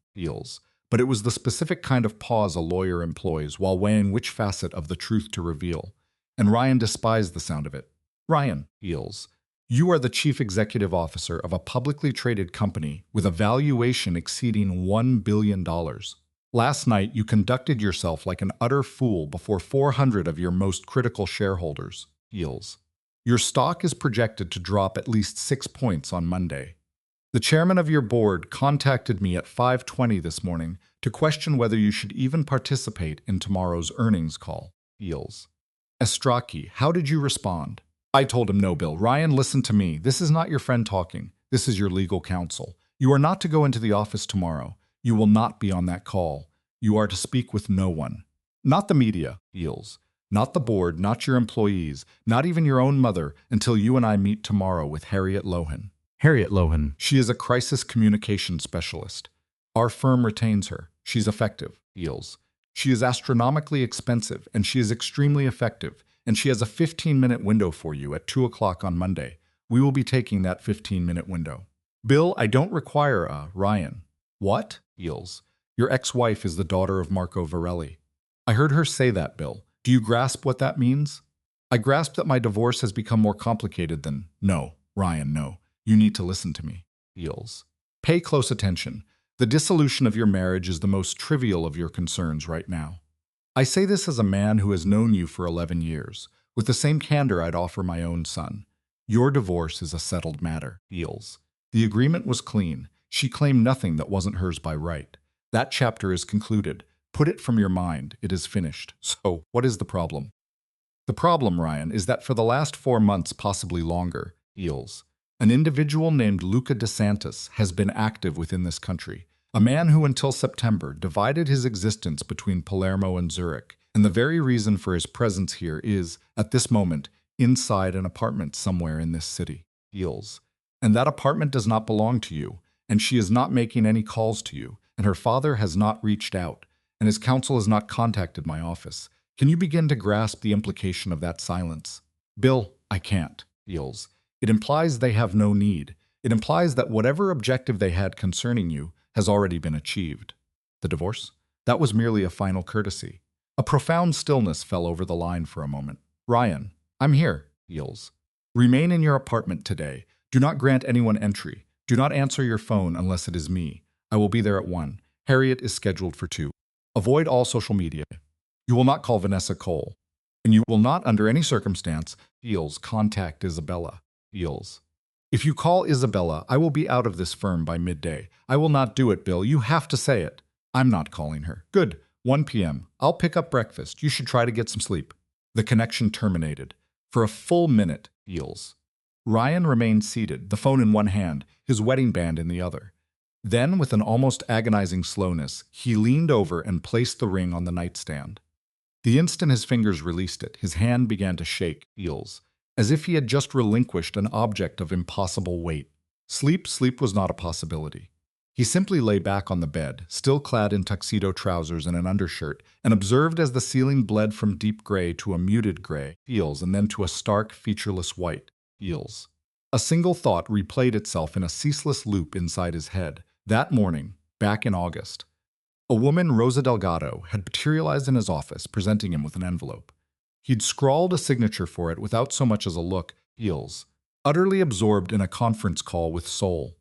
but it was the specific kind of pause a lawyer employs while weighing which facet of the truth to reveal. And Ryan despised the sound of it. Ryan, you are the chief executive officer of a publicly traded company with a valuation exceeding $1 billion. Last night, you conducted yourself like an utter fool before 400 of your most critical shareholders. Your stock is projected to drop at least 6 points on Monday. The chairman of your board contacted me at 5:20 this morning to question whether you should even participate in tomorrow's earnings call. Ostrowski, how did you respond? I told him no, Bill. Ryan, listen to me. This is not your friend talking. This is your legal counsel. You are not to go into the office tomorrow. You will not be on that call. You are to speak with no one. Not the media, not the board, not your employees, not even your own mother, until you and I meet tomorrow with Harriet Lohan. Harriet Lohan. She is a crisis communication specialist. Our firm retains her. She's effective. She is astronomically expensive, and she is extremely effective, and she has a 15-minute window for you at 2 o'clock on Monday. We will be taking that 15-minute window. Bill, I don't require a Ryan. What? Your ex-wife is the daughter of Marco Varelli. I heard her say that, Bill. Do you grasp what that means? I grasp that my divorce has become more complicated than, no, Ryan, no. You need to listen to me. Feels. Pay close attention. The dissolution of your marriage is the most trivial of your concerns right now. I say this as a man who has known you for 11 years, with the same candor I'd offer my own son. Your divorce is a settled matter. Feels. The agreement was clean. She claimed nothing that wasn't hers by right. That chapter is concluded. Put it from your mind. It is finished. So, what is the problem? The problem, Ryan, is that for the last 4 months, possibly longer, Feels, an individual named Luca DeSantis has been active within this country. A man who until September divided his existence between Palermo and Zurich, and the very reason for his presence here is, at this moment, inside an apartment somewhere in this city. Feels. And that apartment does not belong to you, and she is not making any calls to you, and her father has not reached out, and his counsel has not contacted my office. Can you begin to grasp the implication of that silence? Bill, I can't. Feels. It implies they have no need. It implies that whatever objective they had concerning you has already been achieved. The divorce? That was merely a final courtesy. A profound stillness fell over the line for a moment. Ryan, I'm here. Feels. Remain in your apartment today. Do not grant anyone entry. Do not answer your phone unless it is me. I will be there at 1. Harriet is scheduled for 2. Avoid all social media. You will not call Vanessa Cole. And you will not, under any circumstance, Feels, contact Isabella. Feels. If you call Isabella, I will be out of this firm by midday. I will not do it, Bill. You have to say it. I'm not calling her. Good. 1 p.m. I'll pick up breakfast. You should try to get some sleep. The connection terminated. For a full minute, Feels. Ryan remained seated, the phone in one hand, his wedding band in the other. Then, with an almost agonizing slowness, he leaned over and placed the ring on the nightstand. The instant his fingers released it, his hand began to shake, Feels, as if he had just relinquished an object of impossible weight. Sleep was not a possibility. He simply lay back on the bed, still clad in tuxedo trousers and an undershirt, and observed as the ceiling bled from deep gray to a muted gray, Feels, and then to a stark, featureless white, Feels. A single thought replayed itself in a ceaseless loop inside his head. That morning, back in August, a woman, Rosa Delgado, had materialized in his office, presenting him with an envelope. He'd scrawled a signature for it without so much as a look, Feels, utterly absorbed in a conference call with Soul.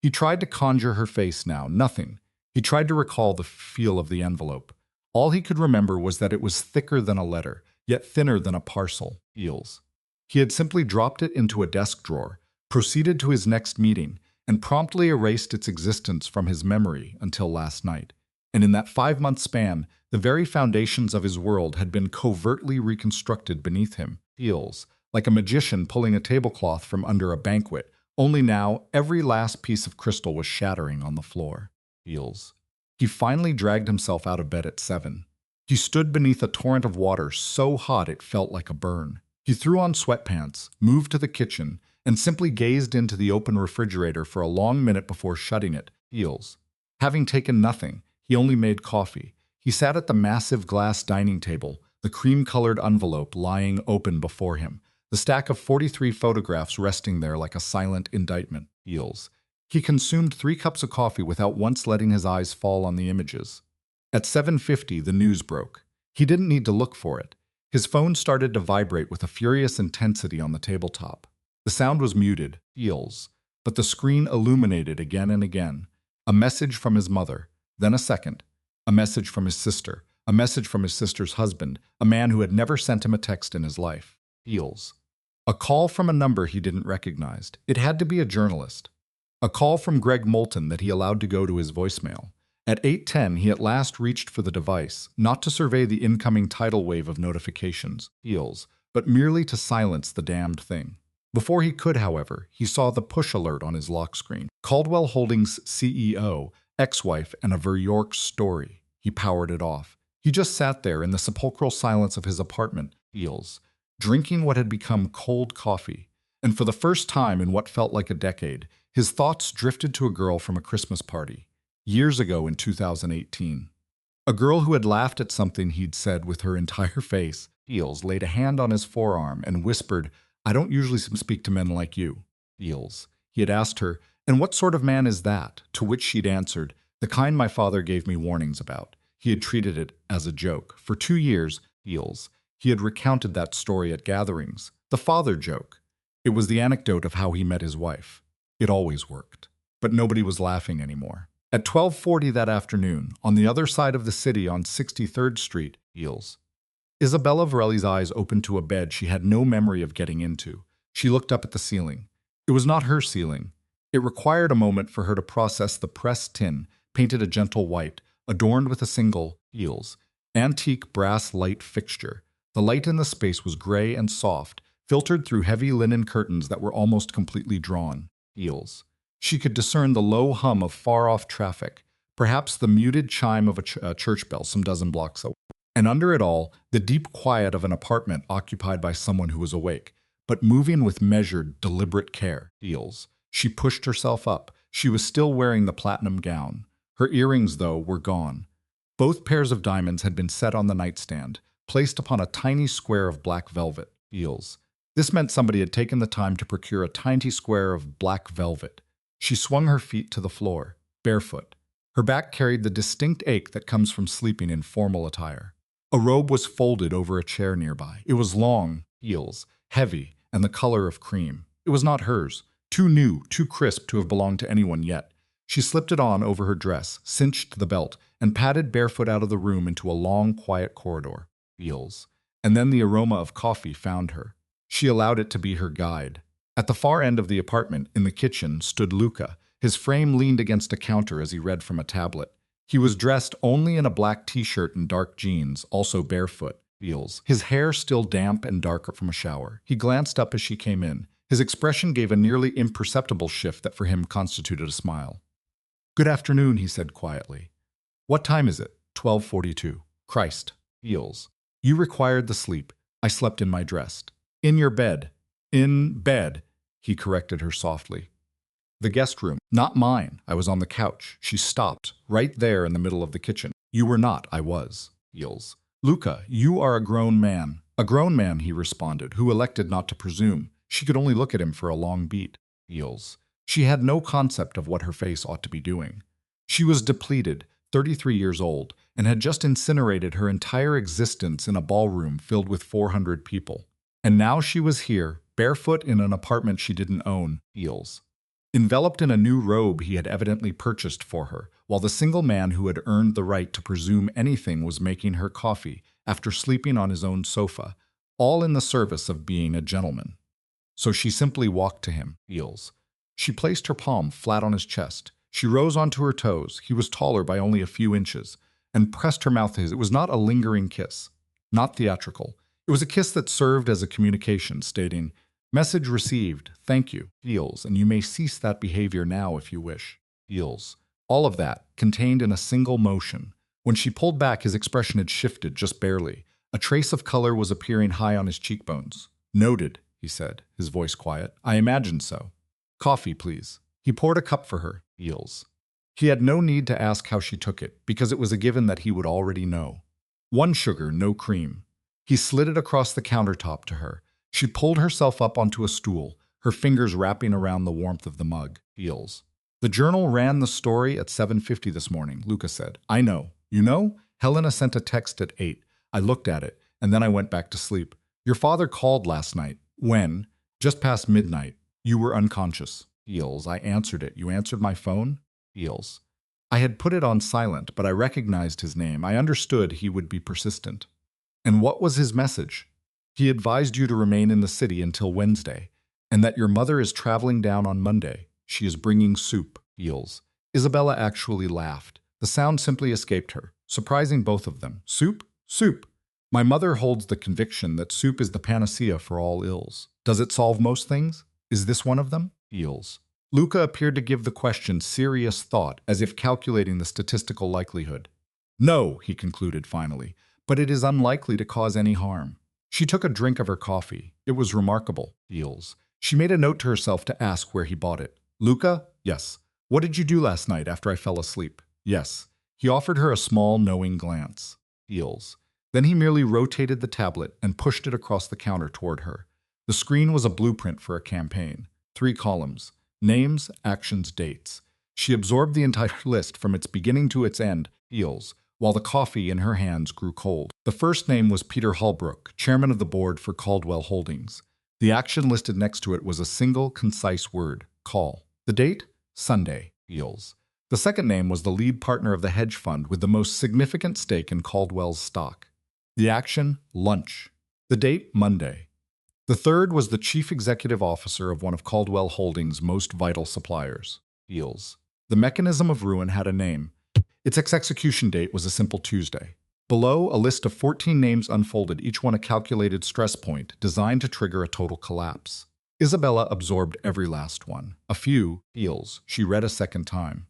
He tried to conjure her face now, nothing. He tried to recall the feel of the envelope. All he could remember was that it was thicker than a letter, yet thinner than a parcel, Feels. He had simply dropped it into a desk drawer, proceeded to his next meeting, and promptly erased its existence from his memory until last night. And in that 5-month span, the very foundations of his world had been covertly reconstructed beneath him, Feels, like a magician pulling a tablecloth from under a banquet, only now every last piece of crystal was shattering on the floor. Feels. He finally dragged himself out of bed at 7. He stood beneath a torrent of water so hot it felt like a burn. He threw on sweatpants, moved to the kitchen, and simply gazed into the open refrigerator for a long minute before shutting it, Feels. Having taken nothing, he only made coffee. He sat at the massive glass dining table, the cream-colored envelope lying open before him, the stack of 43 photographs resting there like a silent indictment, Feels. He consumed 3 cups of coffee without once letting his eyes fall on the images. At 7:50, the news broke. He didn't need to look for it. His phone started to vibrate with a furious intensity on the tabletop. The sound was muted, Feels, but the screen illuminated again and again. A message from his mother, then a second. A message from his sister, a message from his sister's husband, a man who had never sent him a text in his life, Feels. A call from a number he didn't recognize. It had to be a journalist. A call from Greg Moulton that he allowed to go to his voicemail. At 8:10, he at last reached for the device, not to survey the incoming tidal wave of notifications, Feels, but merely to silence the damned thing. Before he could, however, he saw the push alert on his lock screen. Caldwell Holdings CEO, ex-wife, and a Veryork story. He powered it off. He just sat there in the sepulchral silence of his apartment, Feels, drinking what had become cold coffee. And for the first time in what felt like a decade, his thoughts drifted to a girl from a Christmas party, years ago in 2018. A girl who had laughed at something he'd said with her entire face. Feels laid a hand on his forearm and whispered, "I don't usually speak to men like you." Feels. He had asked her, "And what sort of man is that?" To which she'd answered, "The kind my father gave me warnings about. He had treated it as a joke. For 2 years, he had recounted that story at gatherings. The father joke. It was the anecdote of how he met his wife. It always worked. But nobody was laughing anymore. At 12:40 that afternoon, on the other side of the city on 63rd Street, Isabella Varelli's eyes opened to a bed she had no memory of getting into. She looked up at the ceiling. It was not her ceiling. It required a moment for her to process the pressed tin, painted a gentle white, adorned with a single, antique brass light fixture. The light in the space was gray and soft, filtered through heavy linen curtains that were almost completely drawn. She could discern the low hum of far-off traffic, perhaps the muted chime of a church bell some dozen blocks away. And under it all, the deep quiet of an apartment occupied by someone who was awake, but moving with measured, deliberate care. She pushed herself up. She was still wearing the platinum gown. Her earrings, though, were gone. Both pairs of diamonds had been set on the nightstand, placed upon a tiny square of black velvet. This meant somebody had taken the time to procure a tiny square of black velvet. She swung her feet to the floor, barefoot. Her back carried the distinct ache that comes from sleeping in formal attire. A robe was folded over a chair nearby. It was long, heavy, and the color of cream. It was not hers, too new, too crisp to have belonged to anyone yet. She slipped it on over her dress, cinched the belt, and padded barefoot out of the room into a long, quiet corridor. And then the aroma of coffee found her. She allowed it to be her guide. At the far end of the apartment, in the kitchen, stood Luca. His frame leaned against a counter as he read from a tablet. He was dressed only in a black t-shirt and dark jeans, also barefoot. His hair still damp and dark from a shower. He glanced up as she came in. His expression gave a nearly imperceptible shift that for him constituted a smile. "Good afternoon," he said quietly. "What time is it?" 12:42. "Christ. You required the sleep. I slept in my dress." "In your bed." "In bed," he corrected her softly. "The guest room." "Not mine. I was on the couch." She stopped, right there in the middle of the kitchen. "You were not. I was." "Luca, you are a grown man." "A grown man," he responded, who elected not to presume. She could only look at him for a long beat. She had no concept of what her face ought to be doing. She was depleted, 33 years old, and had just incinerated her entire existence in a ballroom filled with 400 people. And now she was here, barefoot in an apartment she didn't own. Enveloped in a new robe he had evidently purchased for her, while the single man who had earned the right to presume anything was making her coffee after sleeping on his own sofa, all in the service of being a gentleman. So she simply walked to him. She placed her palm flat on his chest. She rose onto her toes, he was taller by only a few inches, and pressed her mouth to his. It was not a lingering kiss, not theatrical. It was a kiss that served as a communication, stating, "Message received, thank you, and you may cease that behavior now if you wish." All of that, contained in a single motion. When she pulled back, his expression had shifted just barely. A trace of color was appearing high on his cheekbones. "Noted," he said, his voice quiet. "I imagined so. Coffee, please." He poured a cup for her. He had no need to ask how she took it, because it was a given that he would already know. 1 sugar, no cream. He slid it across the countertop to her. She pulled herself up onto a stool, her fingers wrapping around the warmth of the mug. "The Journal ran the story at 7:50 this morning," Luca said. "I know. You know? Helena sent a text at 8. I looked at it, and then I went back to sleep. Your father called last night. When? Just past midnight. You were unconscious." I answered it. "You answered my phone?" I had put it on silent, but I recognized his name. I understood he would be persistent. "And what was his message?" "He advised you to remain in the city until Wednesday, and that your mother is traveling down on Monday. She is bringing soup." Isabella actually laughed. The sound simply escaped her, surprising both of them. "Soup? Soup. My mother holds the conviction that soup is the panacea for all ills. Does it solve most things? Is this one of them?" Luca appeared to give the question serious thought, as if calculating the statistical likelihood. "No," he concluded finally, "but it is unlikely to cause any harm." She took a drink of her coffee. It was remarkable. She made a note to herself to ask where he bought it. "Luca?" "Yes." "What did you do last night after I fell asleep?" "Yes." He offered her a small, knowing glance. Then he merely rotated the tablet and pushed it across the counter toward her. The screen was a blueprint for a campaign. 3 columns. Names, actions, dates. She absorbed the entire list from its beginning to its end. while the coffee in her hands grew cold. The first name was Peter Holbrook, chairman of the board for Caldwell Holdings. The action listed next to it was a single, concise word, call. The date? Sunday, Eels. The second name was the lead partner of the hedge fund with the most significant stake in Caldwell's stock. The action? Lunch. The date? Monday. The third was the chief executive officer of one of Caldwell Holdings' most vital suppliers, Eels. The mechanism of ruin had a name. Its execution date was a simple Tuesday. Below, a list of 14 names unfolded, each one a calculated stress point designed to trigger a total collapse. Isabella absorbed every last one. A few, Eels, she read a second time.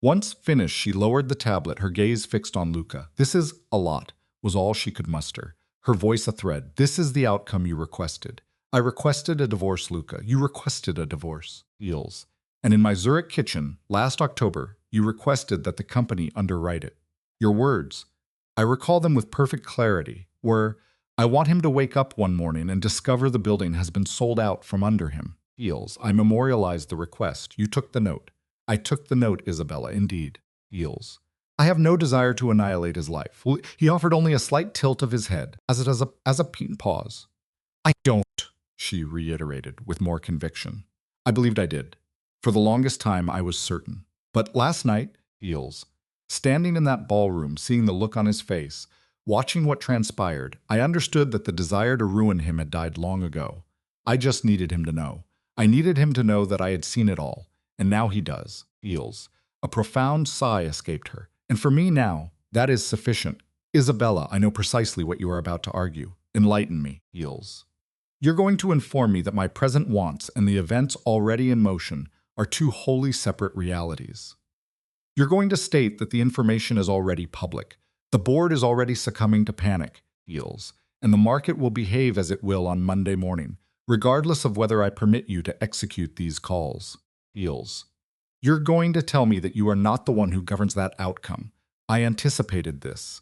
Once finished, she lowered the tablet, her gaze fixed on Luca. This is a lot, was all she could muster. Her voice a thread. This is the outcome you requested. I requested a divorce, Luca. You requested a divorce, Eels. And in my Zurich kitchen, last October, you requested that the company underwrite it. Your words, I recall them with perfect clarity, were, I want him to wake up one morning and discover the building has been sold out from under him. Eels, I memorialized the request. You took the note. I took the note, Isabella, indeed. Eels, I have no desire to annihilate his life. He offered only a slight tilt of his head, as a pause. I don't, she reiterated with more conviction. I believed I did. For the longest time, I was certain. But last night, Eels, standing in that ballroom, seeing the look on his face, watching what transpired, I understood that the desire to ruin him had died long ago. I just needed him to know. I needed him to know that I had seen it all. And now he does. Eels. A profound sigh escaped her. And for me now, that is sufficient. Isabella, I know precisely what you are about to argue. Enlighten me, Eels. You're going to inform me that my present wants and the events already in motion are two wholly separate realities. You're going to state that the information is already public. The board is already succumbing to panic, Eels, and the market will behave as it will on Monday morning, regardless of whether I permit you to execute these calls. Eels. You're going to tell me that you are not the one who governs that outcome. I anticipated this.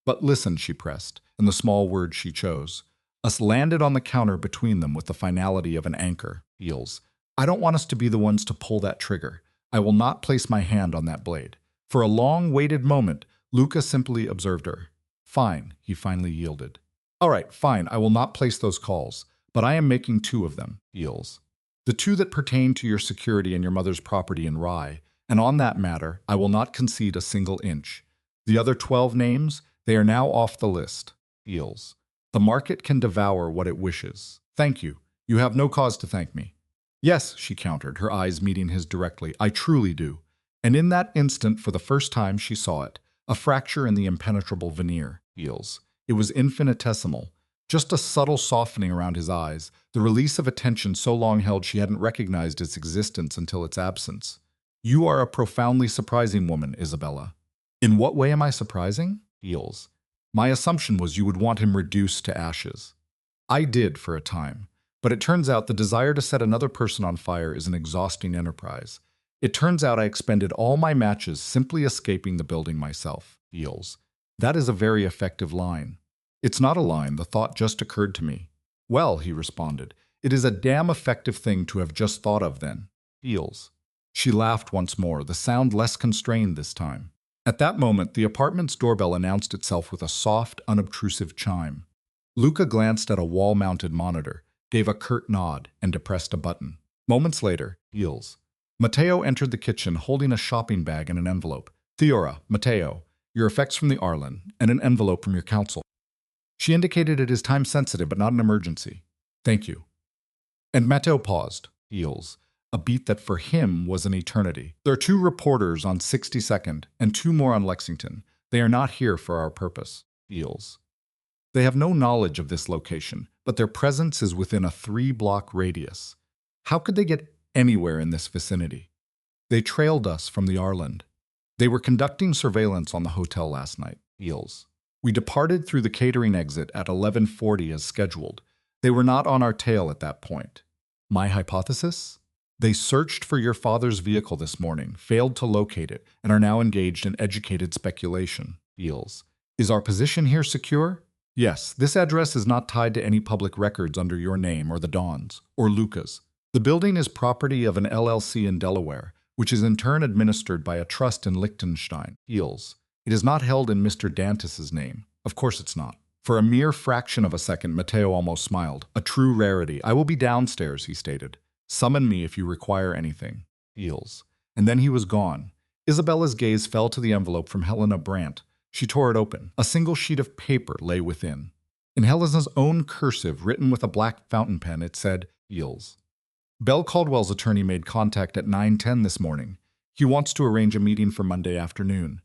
But listen, she pressed, and the small word she chose. Us landed on the counter between them with the finality of an anchor. Eels. I don't want us to be the ones to pull that trigger. I will not place my hand on that blade. For a long-waited moment, Luca simply observed her. Fine, he finally yielded. All right, fine, I will not place those calls, but I am making two of them, Eels. The two that pertain to your security and your mother's property in Rye, and on that matter, I will not concede a single inch. The other 12 names, they are now off the list. Eels. The market can devour what it wishes. Thank you. You have no cause to thank me. Yes, she countered, her eyes meeting his directly. I truly do. And in that instant, for the first time, she saw it. A fracture in the impenetrable veneer. Eels. It was infinitesimal. Just a subtle softening around his eyes, the release of a tension so long held she hadn't recognized its existence until its absence. You are a profoundly surprising woman, Isabella. In what way am I surprising? Eels. My assumption was you would want him reduced to ashes. I did for a time, but it turns out the desire to set another person on fire is an exhausting enterprise. It turns out I expended all my matches simply escaping the building myself. Eels. That is a very effective line. It's not a line, the thought just occurred to me. Well, he responded, it is a damn effective thing to have just thought of then. Eels. She laughed once more, the sound less constrained this time. At that moment, the apartment's doorbell announced itself with a soft, unobtrusive chime. Luca glanced at a wall-mounted monitor, gave a curt nod, and depressed a button. Moments later, Eels. Matteo entered the kitchen holding a shopping bag and an envelope. Theora, Matteo, your effects from the Arlen, and an envelope from your counsel. She indicated it is time-sensitive but not an emergency. Thank you. And Matteo paused. Eels. A beat that for him was an eternity. There are 2 reporters on 62nd and 2 more on Lexington. They are not here for our purpose. Eels. They have no knowledge of this location, but their presence is within a 3-block radius. How could they get anywhere in this vicinity? They trailed us from the Arland. They were conducting surveillance on the hotel last night. Eels. We departed through the catering exit at 11:40 as scheduled. They were not on our tail at that point. My hypothesis? They searched for your father's vehicle this morning, failed to locate it, and are now engaged in educated speculation. Eels. Is our position here secure? Yes, this address is not tied to any public records under your name or the Dawn's, or Luca's. The building is property of an LLC in Delaware, which is in turn administered by a trust in Liechtenstein. Eels. It is not held in Mr. Dantis's name. Of course it's not. For a mere fraction of a second, Matteo almost smiled. A true rarity. I will be downstairs, he stated. Summon me if you require anything. Heels. And then he was gone. Isabella's gaze fell to the envelope from Helena Brandt. She tore it open. A single sheet of paper lay within. In Helena's own cursive, written with a black fountain pen, it said, Heels. Belle Caldwell's attorney made contact at 9:10 this morning. He wants to arrange a meeting for Monday afternoon.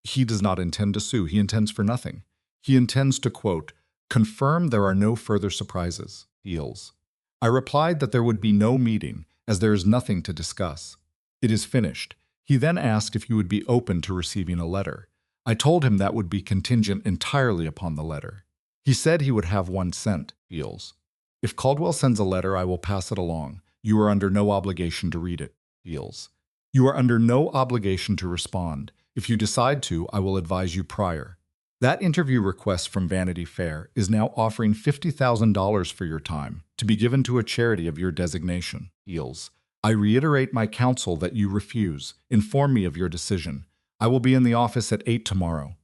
He does not intend to sue. He intends for nothing. He intends to, quote, confirm there are no further surprises. Heels. I replied that there would be no meeting, as there is nothing to discuss. It is finished. He then asked if you would be open to receiving a letter. I told him that would be contingent entirely upon the letter. He said he would have one sent. Heels. If Caldwell sends a letter, I will pass it along. You are under no obligation to read it. Heels. You are under no obligation to respond. If you decide to, I will advise you prior. That interview request from Vanity Fair is now offering $50,000 for your time, to be given to a charity of your designation. Heels. I reiterate my counsel that you refuse. Inform me of your decision. I will be in the office at 8 tomorrow.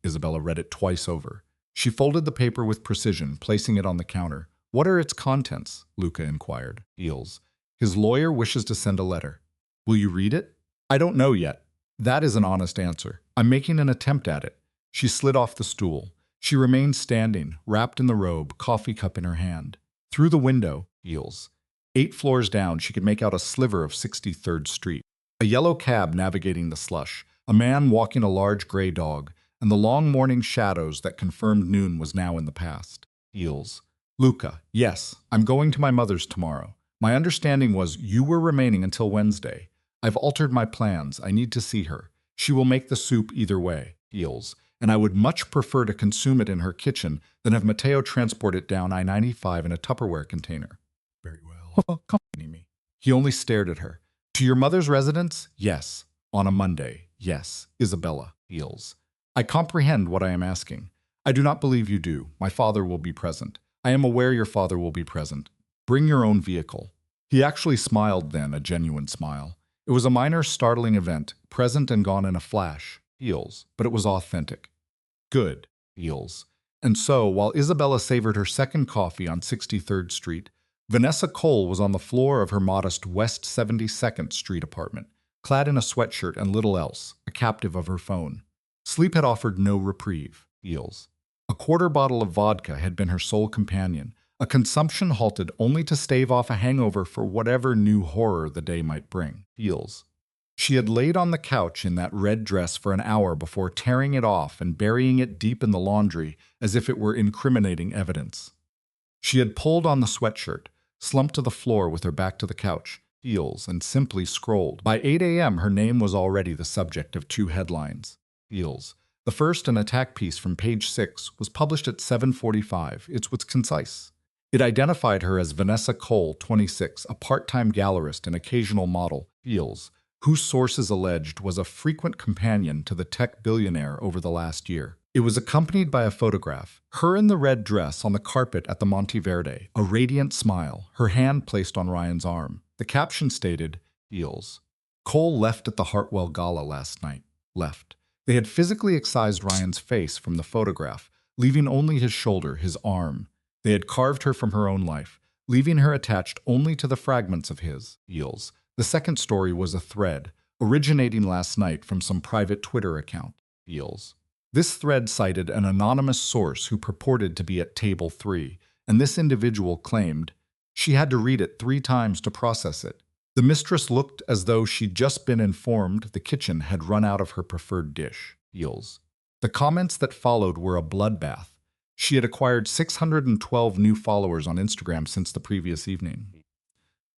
Isabella read it twice over. She folded the paper with precision, placing it on the counter. What are its contents? Luca inquired. Heels. His lawyer wishes to send a letter. Will you read it? I don't know yet. That is an honest answer. I'm making an attempt at it. She slid off the stool. She remained standing, wrapped in the robe, coffee cup in her hand. Through the window, Heels. 8 floors down, she could make out a sliver of 63rd Street. A yellow cab navigating the slush, a man walking a large gray dog, and the long morning shadows that confirmed noon was now in the past. Heels. Luca, yes, I'm going to my mother's tomorrow. My understanding was you were remaining until Wednesday. I've altered my plans. I need to see her. She will make the soup either way. Heels. And I would much prefer to consume it in her kitchen than have Matteo transport it down I-95 in a Tupperware container. Very well. Accompany me. He only stared at her. To your mother's residence? Yes. On a Monday? Yes. Isabella. Heels. I comprehend what I am asking. I do not believe you do. My father will be present. I am aware your father will be present. Bring your own vehicle. He actually smiled then, a genuine smile. It was a minor, startling event, present and gone in a flash. Heels, but it was authentic. Good. Heels. And so, while Isabella savored her second coffee on 63rd Street, Vanessa Cole was on the floor of her modest West 72nd Street apartment, clad in a sweatshirt and little else, a captive of her phone. Sleep had offered no reprieve. Heels. A quarter bottle of vodka had been her sole companion, a consumption halted only to stave off a hangover for whatever new horror the day might bring. Heels. She had laid on the couch in that red dress for an hour before tearing it off and burying it deep in the laundry as if it were incriminating evidence. She had pulled on the sweatshirt, slumped to the floor with her back to the couch, Heels, and simply scrolled. By 8 a.m. her name was already the subject of 2 headlines. Heels. The first, an attack piece from page 6, was published at 7:45. It was concise. It identified her as Vanessa Cole, 26, a part-time gallerist and occasional model, Heels, whose sources alleged was a frequent companion to the tech billionaire over the last year. It was accompanied by a photograph, her in the red dress on the carpet at the Monteverde, a radiant smile, her hand placed on Ryan's arm. The caption stated, Heels. Cole left at the Hartwell Gala last night. Left. They had physically excised Ryan's face from the photograph, leaving only his shoulder, his arm. They had carved her from her own life, leaving her attached only to the fragments of his, Heels. The second story was a thread, originating last night from some private Twitter account, Heels. This thread cited an anonymous source who purported to be at table 3, and this individual claimed she had to read it 3 times to process it. The mistress looked as though she'd just been informed the kitchen had run out of her preferred dish, Heels. The comments that followed were a bloodbath. She had acquired 612 new followers on Instagram since the previous evening.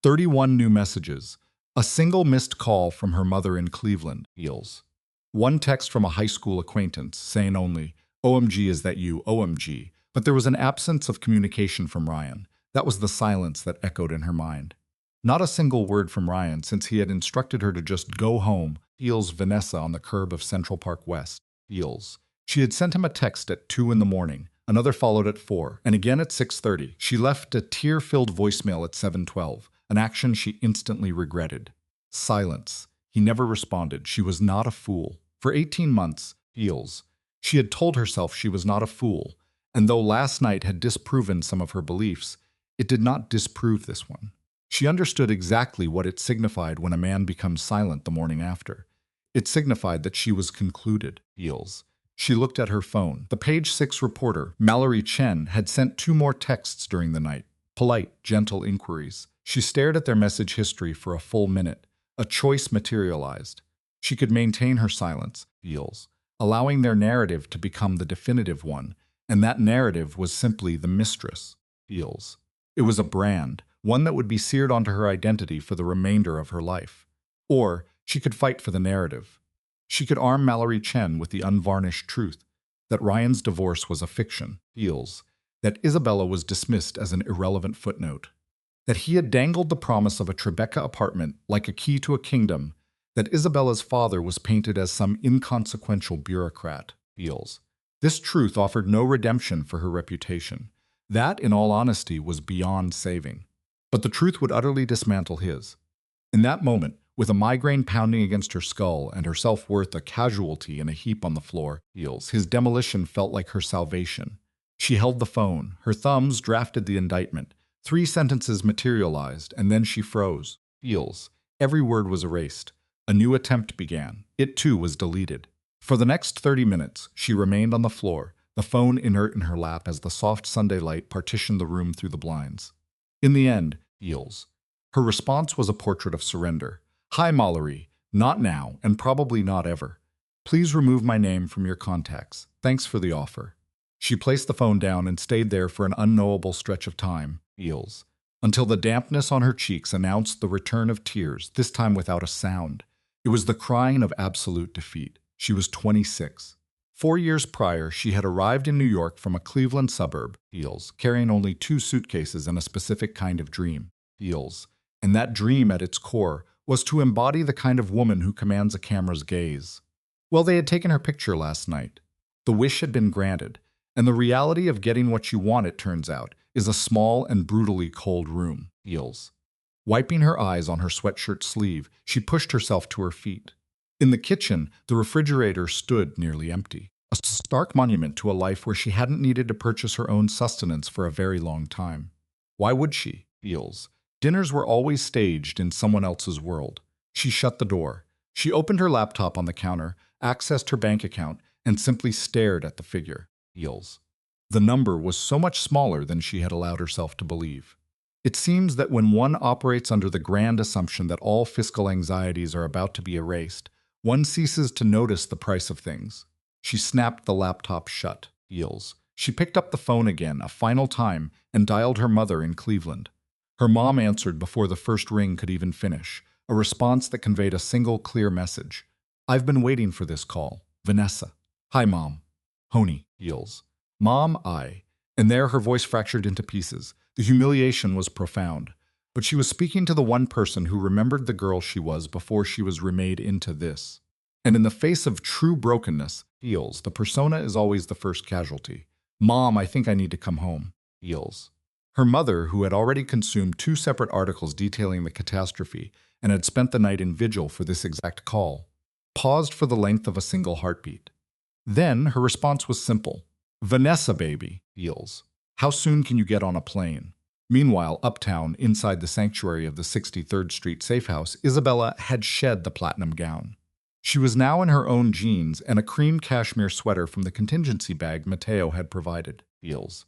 31 new messages. A single missed call from her mother in Cleveland, Heels. 1 text from a high school acquaintance, saying only, OMG, is that you, OMG? But there was an absence of communication from Ryan. That was the silence that echoed in her mind. Not a single word from Ryan since he had instructed her to just go home, Heels Vanessa on the curb of Central Park West, Heels. She had sent him a text at 2 in the morning, another followed at 4, and again at 6:30. She left a tear-filled voicemail at 7:12, an action she instantly regretted. Silence. He never responded. She was not a fool. For 18 months, feels. She had told herself she was not a fool, and though last night had disproven some of her beliefs, it did not disprove this one. She understood exactly what it signified when a man becomes silent the morning after. It signified that she was concluded, feels. She looked at her phone. The Page 6 reporter, Mallory Chen, had sent 2 more texts during the night. Polite, gentle inquiries. She stared at their message history for a full minute. A choice materialized. She could maintain her silence, feels, allowing their narrative to become the definitive one, and that narrative was simply the mistress, feels. It was a brand, one that would be seared onto her identity for the remainder of her life. Or she could fight for the narrative. She could arm Mallory Chen with the unvarnished truth that Ryan's divorce was a fiction, feels, that Isabella was dismissed as an irrelevant footnote, that he had dangled the promise of a Tribeca apartment like a key to a kingdom, that Isabella's father was painted as some inconsequential bureaucrat, feels. This truth offered no redemption for her reputation. That, in all honesty, was beyond saving. But the truth would utterly dismantle his. In that moment, with a migraine pounding against her skull and her self-worth a casualty in a heap on the floor, feels, his demolition felt like her salvation. She held the phone. Her thumbs drafted the indictment. 3 sentences materialized, and then she froze. Feels. Every word was erased. A new attempt began. It, too, was deleted. For the next 30 minutes, she remained on the floor, the phone inert in her lap as the soft Sunday light partitioned the room through the blinds. In the end, feels. Her response was a portrait of surrender. Hi, Mallory. Not now, and probably not ever. Please remove my name from your contacts. Thanks for the offer. She placed the phone down and stayed there for an unknowable stretch of time, feels, until the dampness on her cheeks announced the return of tears, this time without a sound. It was the crying of absolute defeat. She was 26. 4 years prior, she had arrived in New York from a Cleveland suburb, feels, carrying only 2 suitcases and a specific kind of dream, feels. And that dream at its core was to embody the kind of woman who commands a camera's gaze. Well, they had taken her picture last night. The wish had been granted, and the reality of getting what you want, it turns out, is a small and brutally cold room, feels. Wiping her eyes on her sweatshirt sleeve, she pushed herself to her feet. In the kitchen, the refrigerator stood nearly empty, a stark monument to a life where she hadn't needed to purchase her own sustenance for a very long time. Why would she, feels? Dinners were always staged in someone else's world. She shut the door. She opened her laptop on the counter, accessed her bank account, and simply stared at the figure, feels. The number was so much smaller than she had allowed herself to believe. It seems that when one operates under the grand assumption that all fiscal anxieties are about to be erased, one ceases to notice the price of things. She snapped the laptop shut, feels. She picked up the phone again, a final time, and dialed her mother in Cleveland. Her mom answered before the first ring could even finish, a response that conveyed a single clear message. I've been waiting for this call. Vanessa. Hi, Mom. Honey, feels. Mom, I. And there her voice fractured into pieces. The humiliation was profound. But she was speaking to the one person who remembered the girl she was before she was remade into this. And in the face of true brokenness, feels, the persona is always the first casualty. Mom, I think I need to come home. Feels. Her mother, who had already consumed 2 separate articles detailing the catastrophe and had spent the night in vigil for this exact call, paused for the length of a single heartbeat. Then her response was simple. Vanessa, baby, feels. How soon can you get on a plane? Meanwhile, uptown, inside the sanctuary of the 63rd Street safe house, Isabella had shed the platinum gown. She was now in her own jeans and a cream cashmere sweater from the contingency bag Mateo had provided, feels.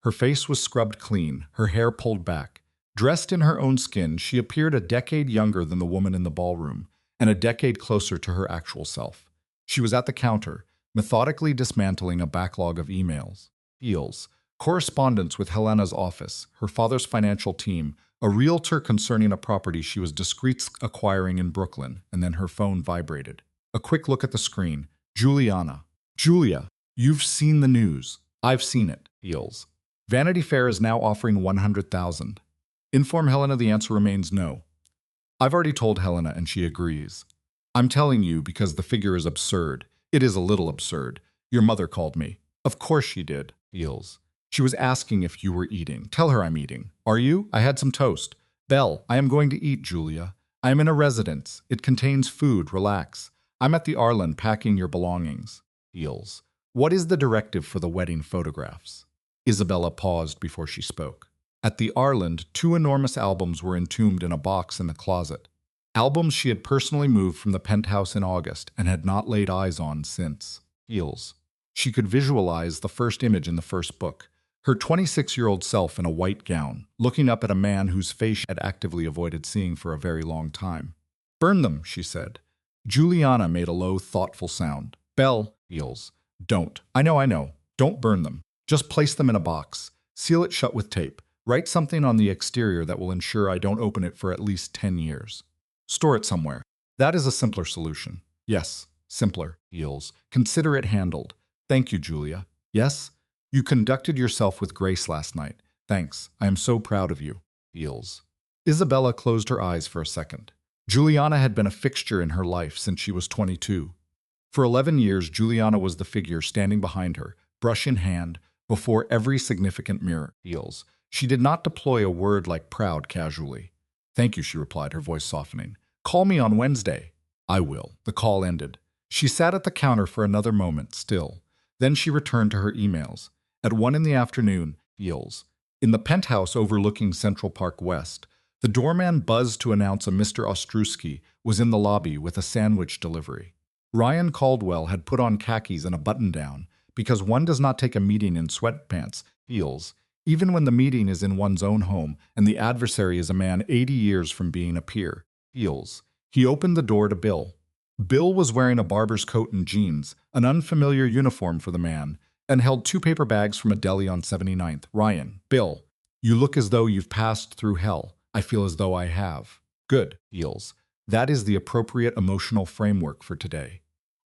Her face was scrubbed clean, her hair pulled back. Dressed in her own skin, she appeared a decade younger than the woman in the ballroom, and a decade closer to her actual self. She was at the counter, methodically dismantling a backlog of emails, feels, correspondence with Helena's office, her father's financial team, a realtor concerning a property she was discreetly acquiring in Brooklyn, and then her phone vibrated. A quick look at the screen. Juliana. Julia, you've seen the news. I've seen it, feels. Vanity Fair is now offering $100,000. Inform Helena the answer remains no. I've already told Helena and she agrees. I'm telling you because the figure is absurd. It is a little absurd. Your mother called me. Of course she did, feels. She was asking if you were eating. Tell her I'm eating. Are you? I had some toast. Belle, I am going to eat, Julia. I am in a residence. It contains food. Relax. I'm at the Arlen packing your belongings. Heels. What is the directive for the wedding photographs? Isabella paused before she spoke. At the Arland, 2 enormous albums were entombed in a box in the closet. Albums she had personally moved from the penthouse in August and had not laid eyes on since. Heels. She could visualize the first image in the first book. Her 26-year-old self in a white gown, looking up at a man whose face she had actively avoided seeing for a very long time. Burn them, she said. Juliana made a low, thoughtful sound. Belle. Heels. Don't. I know. Don't burn them. Just place them in a box. Seal it shut with tape. Write something on the exterior that will ensure I don't open it for at least 10 years. Store it somewhere. That is a simpler solution. Yes, simpler. Heels. Consider it handled. Thank you, Julia. Yes? You conducted yourself with grace last night. Thanks. I am so proud of you. Heels. Isabella closed her eyes for a second. Juliana had been a fixture in her life since she was 22. For 11 years, Juliana was the figure standing behind her, brush in hand, before every significant mirror. Heels. She did not deploy a word like proud casually. Thank you, she replied, her voice softening. Call me on Wednesday. I will. The call ended. She sat at the counter for another moment, still. Then she returned to her emails. At 1 in the afternoon, Heels. In the penthouse overlooking Central Park West, the doorman buzzed to announce a Mr. Ostrowski was in the lobby with a sandwich delivery. Ryan Caldwell had put on khakis and a button-down, because one does not take a meeting in sweatpants. Heels. Even when the meeting is in one's own home and the adversary is a man 80 years from being a peer. Heels. He opened the door to Bill. Bill was wearing a barber's coat and jeans, an unfamiliar uniform for the man, and held 2 paper bags from a deli on 79th. Ryan. Bill. You look as though you've passed through hell. I feel as though I have. Good. Heels. That is the appropriate emotional framework for today.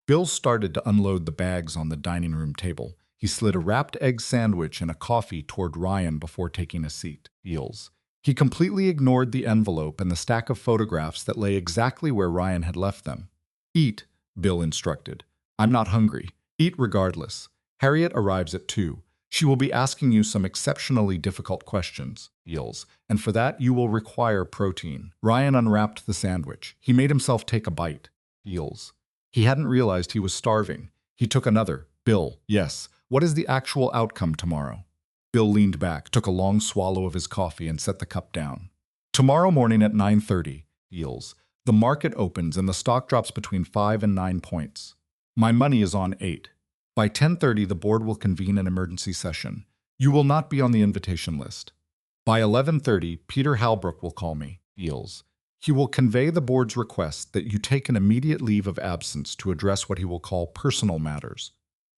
Bill started to unload the bags on the dining room table. He slid a wrapped egg sandwich and a coffee toward Ryan before taking a seat. Heels. He completely ignored the envelope and the stack of photographs that lay exactly where Ryan had left them. Eat, Bill instructed. I'm not hungry. Eat regardless. Harriet arrives at 2. She will be asking you some exceptionally difficult questions, Heels, and for that you will require protein. Ryan unwrapped the sandwich. He made himself take a bite. Heels. He hadn't realized he was starving. He took another. Bill, yes. What is the actual outcome tomorrow? Bill leaned back, took a long swallow of his coffee, and set the cup down. Tomorrow morning at 9:30, Heels. The market opens and the stock drops between 5 and 9 points. My money is on 8. By 10:30, the board will convene an emergency session. You will not be on the invitation list. By 11:30, Peter Halbrook will call me. Heels. He will convey the board's request that you take an immediate leave of absence to address what he will call personal matters.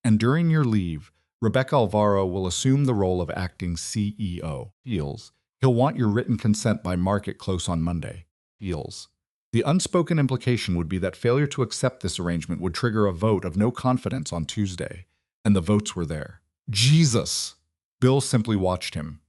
And during your leave, Rebecca Alvaro will assume the role of acting CEO. Heels. He'll want your written consent by market close on Monday. Heels. The unspoken implication would be that failure to accept this arrangement would trigger a vote of no confidence on Tuesday. And the votes were there. Jesus! Bill simply watched him.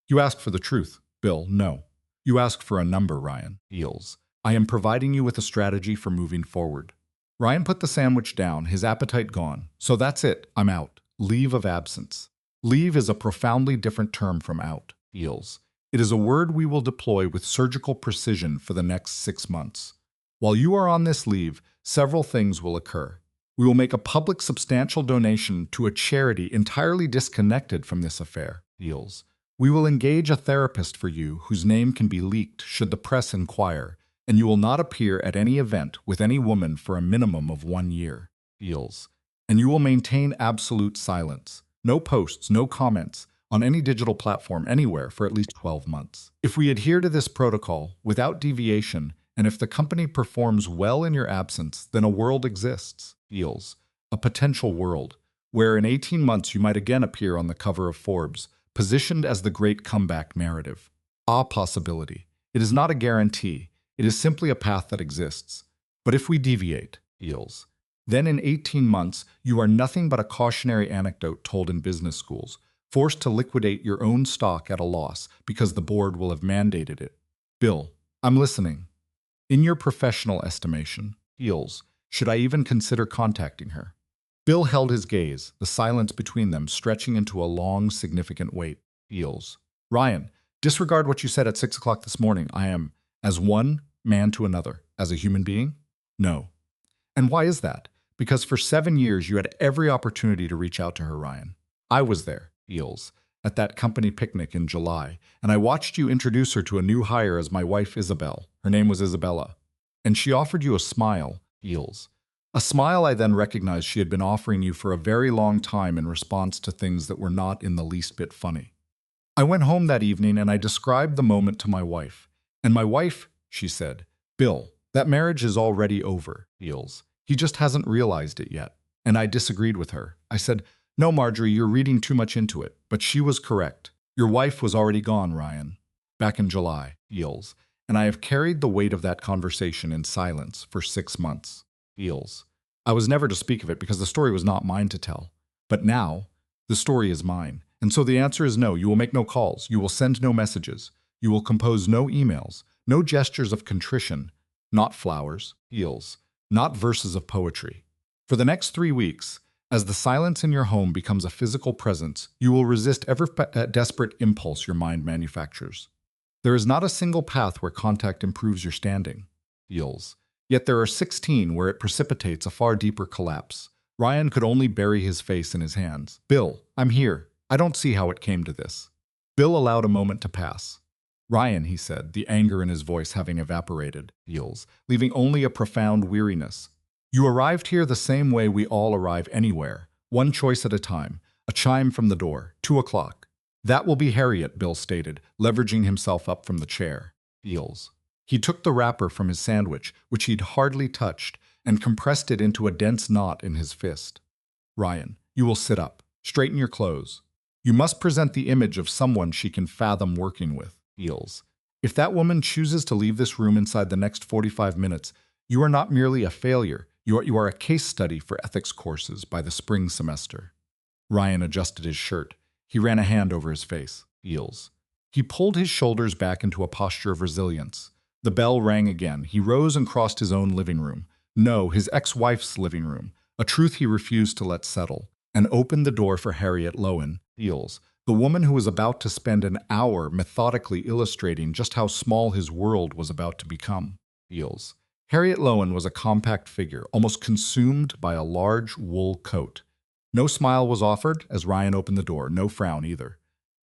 You asked for the truth. Bill, no. You asked for a number, Ryan. Heels. I am providing you with a strategy for moving forward. Ryan put the sandwich down, his appetite gone. So that's it. I'm out. Leave of absence. Leave is a profoundly different term from out. Heels. It is a word we will deploy with surgical precision for the next 6 months. While you are on this leave, several things will occur. We will make a public substantial donation to a charity entirely disconnected from this affair. Heels. We will engage a therapist for you whose name can be leaked should the press inquire, and you will not appear at any event with any woman for a minimum of 1 year. Heels. And you will maintain absolute silence. No posts, no comments, on any digital platform anywhere for at least 12 months. If we adhere to this protocol, without deviation, and if the company performs well in your absence, then a world exists. Heels. A potential world, where in 18 months you might again appear on the cover of Forbes, positioned as the great comeback narrative. A possibility. It is not a guarantee. It is simply a path that exists. But if we deviate, Heels, then in 18 months you are nothing but a cautionary anecdote told in business schools, forced to liquidate your own stock at a loss because the board will have mandated it. Bill, I'm listening. In your professional estimation, Heels, should I even consider contacting her? Bill held his gaze, the silence between them stretching into a long, significant wait. Heels. Ryan, disregard what you said at 6 o'clock this morning. I am, as one man to another, as a human being? No. And why is that? Because for 7 years you had every opportunity to reach out to her, Ryan. I was there, Eels, at that company picnic in July, and I watched you introduce her to a new hire as my wife Isabel. Her name was Isabella. And she offered you a smile, Eels. A smile I then recognized she had been offering you for a very long time in response to things that were not in the least bit funny. I went home that evening and I described the moment to my wife. And my wife, she said, Bill, that marriage is already over, Eels. He just hasn't realized it yet. And I disagreed with her. I said, no, Marjorie, you're reading too much into it. But she was correct. Your wife was already gone, Ryan. Back in July, Eels. And I have carried the weight of that conversation in silence for 6 months. Eels. I was never to speak of it because the story was not mine to tell. But now, the story is mine. And so the answer is no. You will make no calls. You will send no messages. You will compose no emails, no gestures of contrition, not flowers, Eels, not verses of poetry. For the next 3 weeks, as the silence in your home becomes a physical presence, you will resist every desperate impulse your mind manufactures. There is not a single path where contact improves your standing, Eels. Yet there are 16 where it precipitates a far deeper collapse. Ryan could only bury his face in his hands. Bill, I'm here. I don't see how it came to this. Bill allowed a moment to pass. Ryan, he said, the anger in his voice having evaporated, Eels, leaving only a profound weariness. You arrived here the same way we all arrive anywhere, one choice at a time, a chime from the door, 2 o'clock. That will be Harriet, Bill stated, leveraging himself up from the chair. Eels. He took the wrapper from his sandwich, which he'd hardly touched, and compressed it into a dense knot in his fist. Ryan, you will sit up. Straighten your clothes. You must present the image of someone she can fathom working with, Eels. If that woman chooses to leave this room inside the next 45 minutes, you are not merely a failure, you are a case study for ethics courses by the spring semester. Ryan adjusted his shirt. He ran a hand over his face. Eels. He pulled his shoulders back into a posture of resilience. The bell rang again. He rose and crossed his own living room. No, his ex-wife's living room, a truth he refused to let settle, and opened the door for Harriet Lowen, Eels, the woman who was about to spend an hour methodically illustrating just how small his world was about to become. Eels. Harriet Lowen was a compact figure, almost consumed by a large wool coat. No smile was offered as Ryan opened the door, no frown either.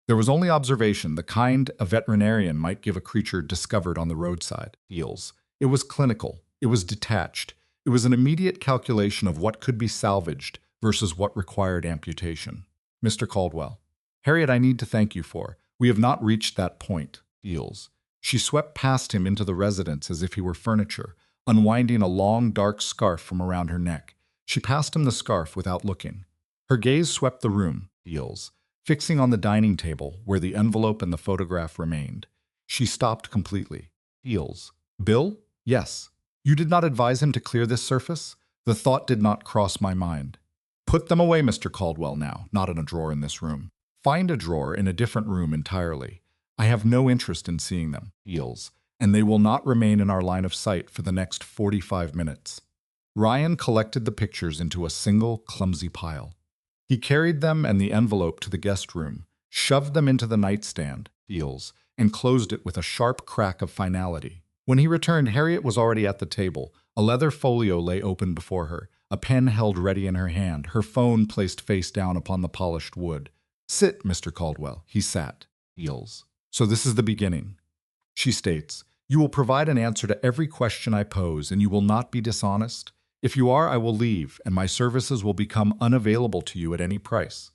There was only observation, the kind a veterinarian might give a creature discovered on the roadside. Eels. It was clinical. It was detached. It was an immediate calculation of what could be salvaged versus what required amputation. Mr. Caldwell. Harriet, I need to thank you for. We have not reached that point. Eels. She swept past him into the residence as if he were furniture, unwinding a long, dark scarf from around her neck. She passed him the scarf without looking. Her gaze swept the room, Eels, fixing on the dining table where the envelope and the photograph remained. She stopped completely. Eels. Bill? Yes. You did not advise him to clear this surface? The thought did not cross my mind. Put them away, Mr. Caldwell, now, not in a drawer in this room. Find a drawer in a different room entirely. I have no interest in seeing them, Eels, and they will not remain in our line of sight for the next 45 minutes. Ryan collected the pictures into a single, clumsy pile. He carried them and the envelope to the guest room, shoved them into the nightstand, Eels, and closed it with a sharp crack of finality. When he returned, Harriet was already at the table. A leather folio lay open before her, a pen held ready in her hand, her phone placed face down upon the polished wood. Sit, Mr. Caldwell. He sat. Eels. So this is the beginning. She states, you will provide an answer to every question I pose, and you will not be dishonest. If you are, I will leave, and my services will become unavailable to you at any price.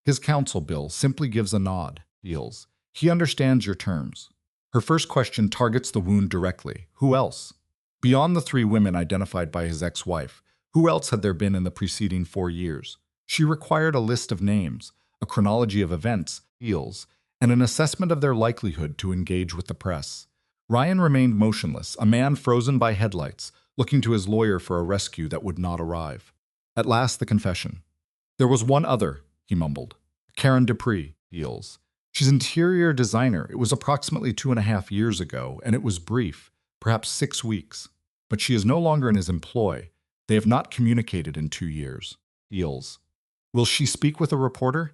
His counsel, Bill, simply gives a nod. Eels. He understands your terms. Her first question targets the wound directly. Who else? Beyond the 3 women identified by his ex-wife, who else had there been in the preceding 4 years? She required a list of names, a chronology of events, Eels, and an assessment of their likelihood to engage with the press. Ryan remained motionless, a man frozen by headlights, looking to his lawyer for a rescue that would not arrive. At last, the confession. There was one other, he mumbled. Karen Dupree, Eels. She's interior designer. It was approximately 2.5 years ago, and it was brief, perhaps 6 weeks. But she is no longer in his employ. They have not communicated in 2 years. Eels. Will she speak with a reporter?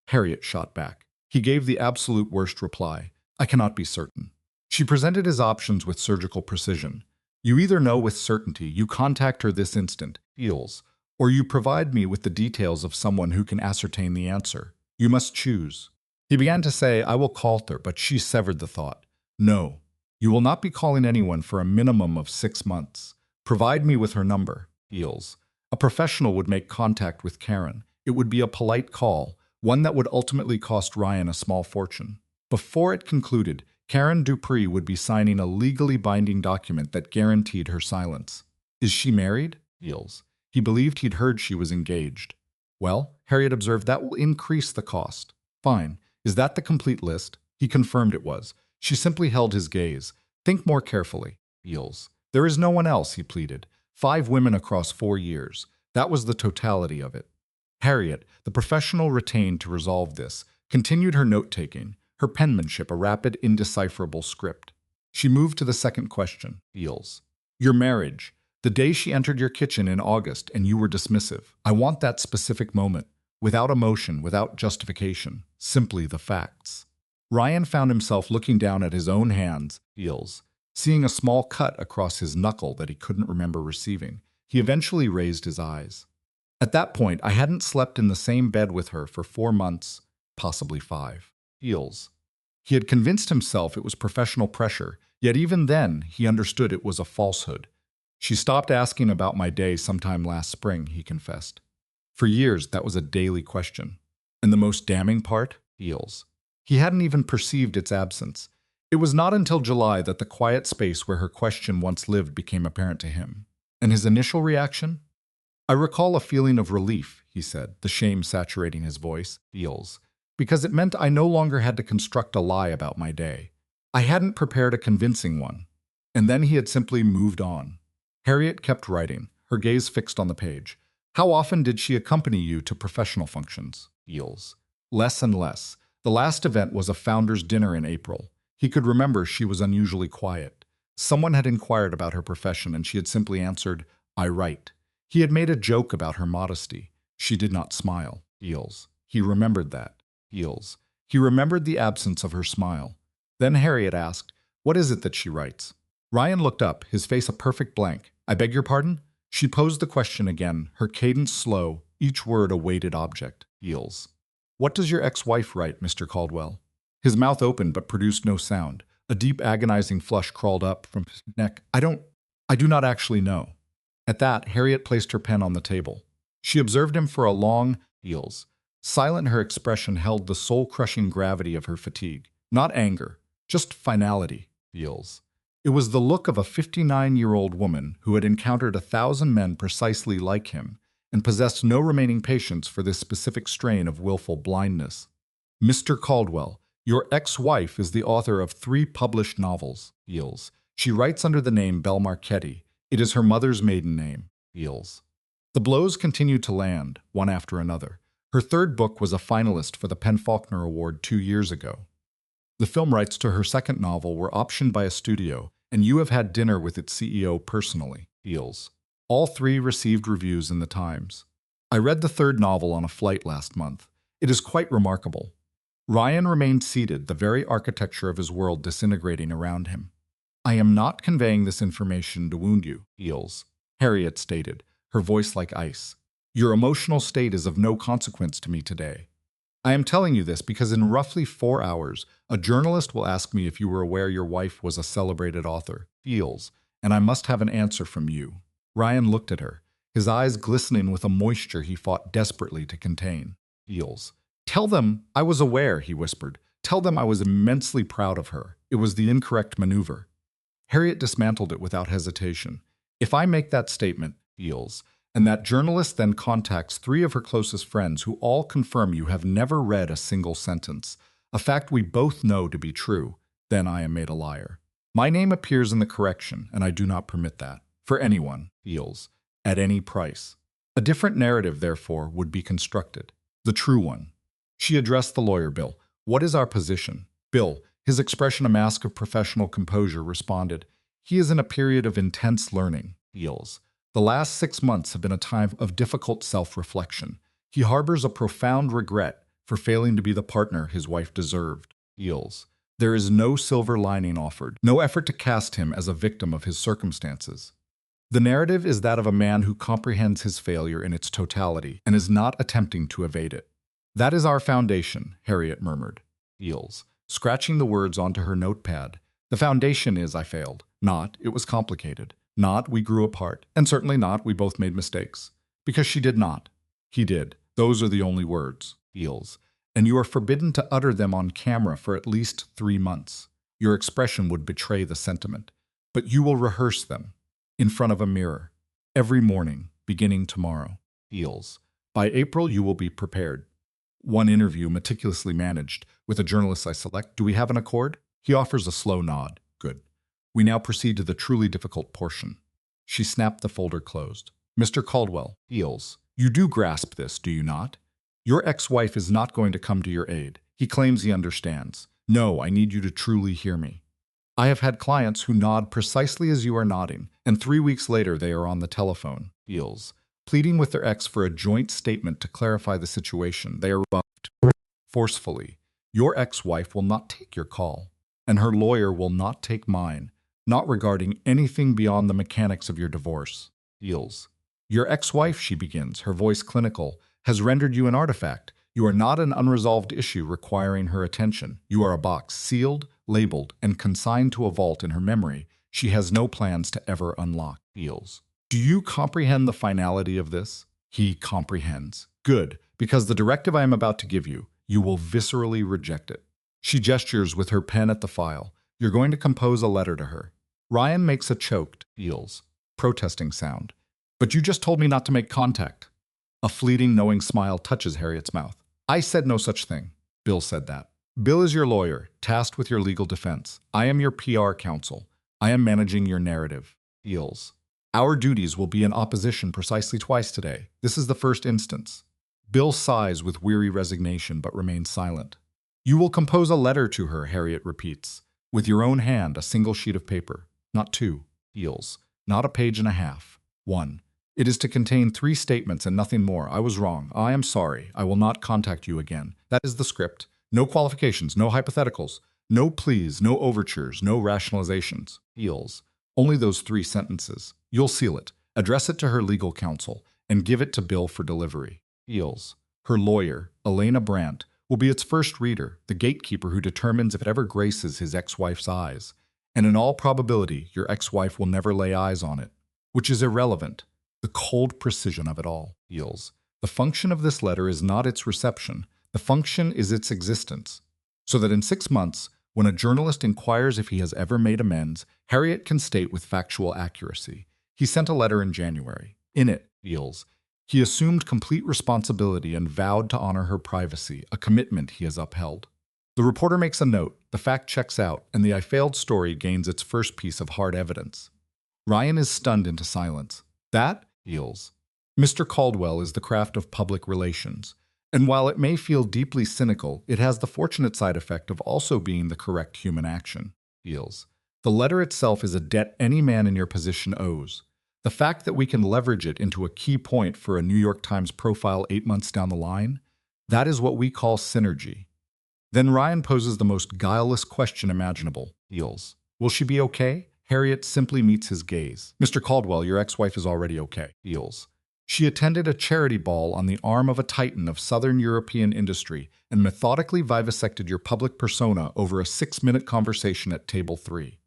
Harriet shot back. He gave the absolute worst reply. I cannot be certain. She presented his options with surgical precision. You either know with certainty you contact her this instant, Eels, or you provide me with the details of someone who can ascertain the answer. You must choose. He began to say, I will call her, but she severed the thought. No, you will not be calling anyone for a minimum of 6 months. Provide me with her number. Heels. A professional would make contact with Karen. It would be a polite call, one that would ultimately cost Ryan a small fortune. Before it concluded, Karen Dupree would be signing a legally binding document that guaranteed her silence. Is she married? Heels. He believed he'd heard she was engaged. Well, Harriet observed, that will increase the cost. Fine. Is that the complete list? He confirmed it was. She simply held his gaze. Think more carefully. Heels. There is no one else, he pleaded. 5 women across 4 years. That was the totality of it. Harriet, the professional retained to resolve this, continued her note-taking, her penmanship a rapid, indecipherable script. She moved to the second question. Heels. Your marriage. The day she entered your kitchen in August and you were dismissive. I want that specific moment. Without emotion, without justification. Simply the facts. Ryan found himself looking down at his own hands, heels, seeing a small cut across his knuckle that he couldn't remember receiving. He eventually raised his eyes. At that point, I hadn't slept in the same bed with her for 4 months, possibly 5. Heels. He had convinced himself it was professional pressure, yet even then he understood it was a falsehood. She stopped asking about my day sometime last spring, he confessed. For years, that was a daily question. And the most damning part? Heels. He hadn't even perceived its absence. It was not until July that the quiet space where her question once lived became apparent to him. And his initial reaction? I recall a feeling of relief, he said, the shame saturating his voice. Heels. Because it meant I no longer had to construct a lie about my day. I hadn't prepared a convincing one. And then he had simply moved on. Harriet kept writing, her gaze fixed on the page. How often did she accompany you to professional functions? Heels. Less and less. The last event was a founder's dinner in April. He could remember she was unusually quiet. Someone had inquired about her profession and she had simply answered, I write. He had made a joke about her modesty. She did not smile. Heels. He remembered that. Heels. He remembered the absence of her smile. Then Harriet asked, what is it that she writes? Ryan looked up, his face a perfect blank. I beg your pardon? She posed the question again, her cadence slow, each word a weighted object. Heels. What does your ex-wife write, Mr. Caldwell? His mouth opened but produced no sound. A deep, agonizing flush crawled up from his neck. I do not actually know. At that, Harriet placed her pen on the table. She observed him for a long, heels. Silent, her expression held the soul-crushing gravity of her fatigue. Not anger, just finality, heels. It was the look of a 59-year-old woman who had encountered 1,000 men precisely like him and possessed no remaining patience for this specific strain of willful blindness. Mr. Caldwell, your ex-wife is the author of 3 published novels, heels. She writes under the name Belle Marchetti. It is her mother's maiden name, heels. The blows continued to land, one after another. Her 3rd book was a finalist for the PEN/Faulkner Award 2 years ago. The film rights to her 2nd novel were optioned by a studio, and you have had dinner with its CEO personally, heels. All 3 received reviews in the Times. I read the 3rd novel on a flight last month. It is quite remarkable. Ryan remained seated, the very architecture of his world disintegrating around him. I am not conveying this information to wound you, heels, Harriet stated, her voice like ice. Your emotional state is of no consequence to me today. I am telling you this because in roughly 4 hours, a journalist will ask me if you were aware your wife was a celebrated author, heels, and I must have an answer from you. Ryan looked at her, his eyes glistening with a moisture he fought desperately to contain. Heels. Tell them I was aware, he whispered. Tell them I was immensely proud of her. It was the incorrect maneuver. Harriet dismantled it without hesitation. If I make that statement, heels, and that journalist then contacts 3 of her closest friends who all confirm you have never read a single sentence, a fact we both know to be true, then I am made a liar. My name appears in the correction, and I do not permit that. For anyone, heels, at any price. A different narrative, therefore, would be constructed. The true one. She addressed the lawyer, Bill. What is our position? Bill, his expression a mask of professional composure, responded, he is in a period of intense learning, heels. The last 6 months have been a time of difficult self-reflection. He harbors a profound regret for failing to be the partner his wife deserved, heels. There is no silver lining offered, no effort to cast him as a victim of his circumstances. The narrative is that of a man who comprehends his failure in its totality and is not attempting to evade it. That is our foundation, Harriet murmured. Eels, scratching the words onto her notepad. The foundation is I failed. Not, it was complicated. Not, we grew apart. And certainly not, we both made mistakes. Because she did not. He did. Those are the only words. Eels. And you are forbidden to utter them on camera for at least 3 months. Your expression would betray the sentiment. But you will rehearse them. In front of a mirror. Every morning, beginning tomorrow. Eels. By April, you will be prepared. One interview meticulously managed. With a journalist I select, do we have an accord? He offers a slow nod. Good. We now proceed to the truly difficult portion. She snapped the folder closed. Mr. Caldwell, Eels, you do grasp this, do you not? Your ex-wife is not going to come to your aid. He claims he understands. No, I need you to truly hear me. I have had clients who nod precisely as you are nodding, and 3 weeks later they are on the telephone, Eels, pleading with their ex for a joint statement to clarify the situation. They are rebuffed forcefully. Your ex-wife will not take your call, and her lawyer will not take mine, not regarding anything beyond the mechanics of your divorce. Eels. Your ex-wife, she begins, her voice clinical, has rendered you an artifact. You are not an unresolved issue requiring her attention. You are a box, sealed, labeled, and consigned to a vault in her memory. She has no plans to ever unlock. Eels. Do you comprehend the finality of this? He comprehends. Good, because the directive I am about to give you, you will viscerally reject it. She gestures with her pen at the file. You're going to compose a letter to her. Ryan makes a choked, Eels, protesting sound. But you just told me not to make contact. A fleeting, knowing smile touches Harriet's mouth. I said no such thing. Bill said that. Bill is your lawyer, tasked with your legal defense. I am your PR counsel. I am managing your narrative. Eels. Our duties will be in opposition precisely twice today. This is the first instance. Bill sighs with weary resignation but remains silent. You will compose a letter to her, Harriet repeats. With your own hand, a single sheet of paper. Not 2. Eels. Not a page and a half. 1. It is to contain 3 statements and nothing more. I was wrong. I am sorry. I will not contact you again. That is the script. No qualifications, no hypotheticals, no pleas, no overtures, no rationalizations. Eels. Only those 3 sentences. You'll seal it, address it to her legal counsel, and give it to Bill for delivery. Eels. Her lawyer, Elena Brandt, will be its first reader, the gatekeeper who determines if it ever graces his ex-wife's eyes. And in all probability, your ex-wife will never lay eyes on it, which is irrelevant. The cold precision of it all. Eels. The function of this letter is not its reception. The function is its existence. So that in 6 months, when a journalist inquires if he has ever made amends, Harriet can state with factual accuracy. He sent a letter in January. In it, Eels, he assumed complete responsibility and vowed to honor her privacy, a commitment he has upheld. The reporter makes a note, the fact checks out, and the I failed story gains its first piece of hard evidence. Ryan is stunned into silence. That, Eels. Mr. Caldwell is the craft of public relations. And while it may feel deeply cynical, it has the fortunate side effect of also being the correct human action. Eels. The letter itself is a debt any man in your position owes. The fact that we can leverage it into a key point for a New York Times profile 8 months down the line, that is what we call synergy. Then Ryan poses the most guileless question imaginable. Eels. Will she be okay? Harriet simply meets his gaze. Mr. Caldwell, your ex-wife is already okay. Eels. She attended a charity ball on the arm of a titan of Southern European industry and methodically vivisected your public persona over a 6-minute conversation at table 3.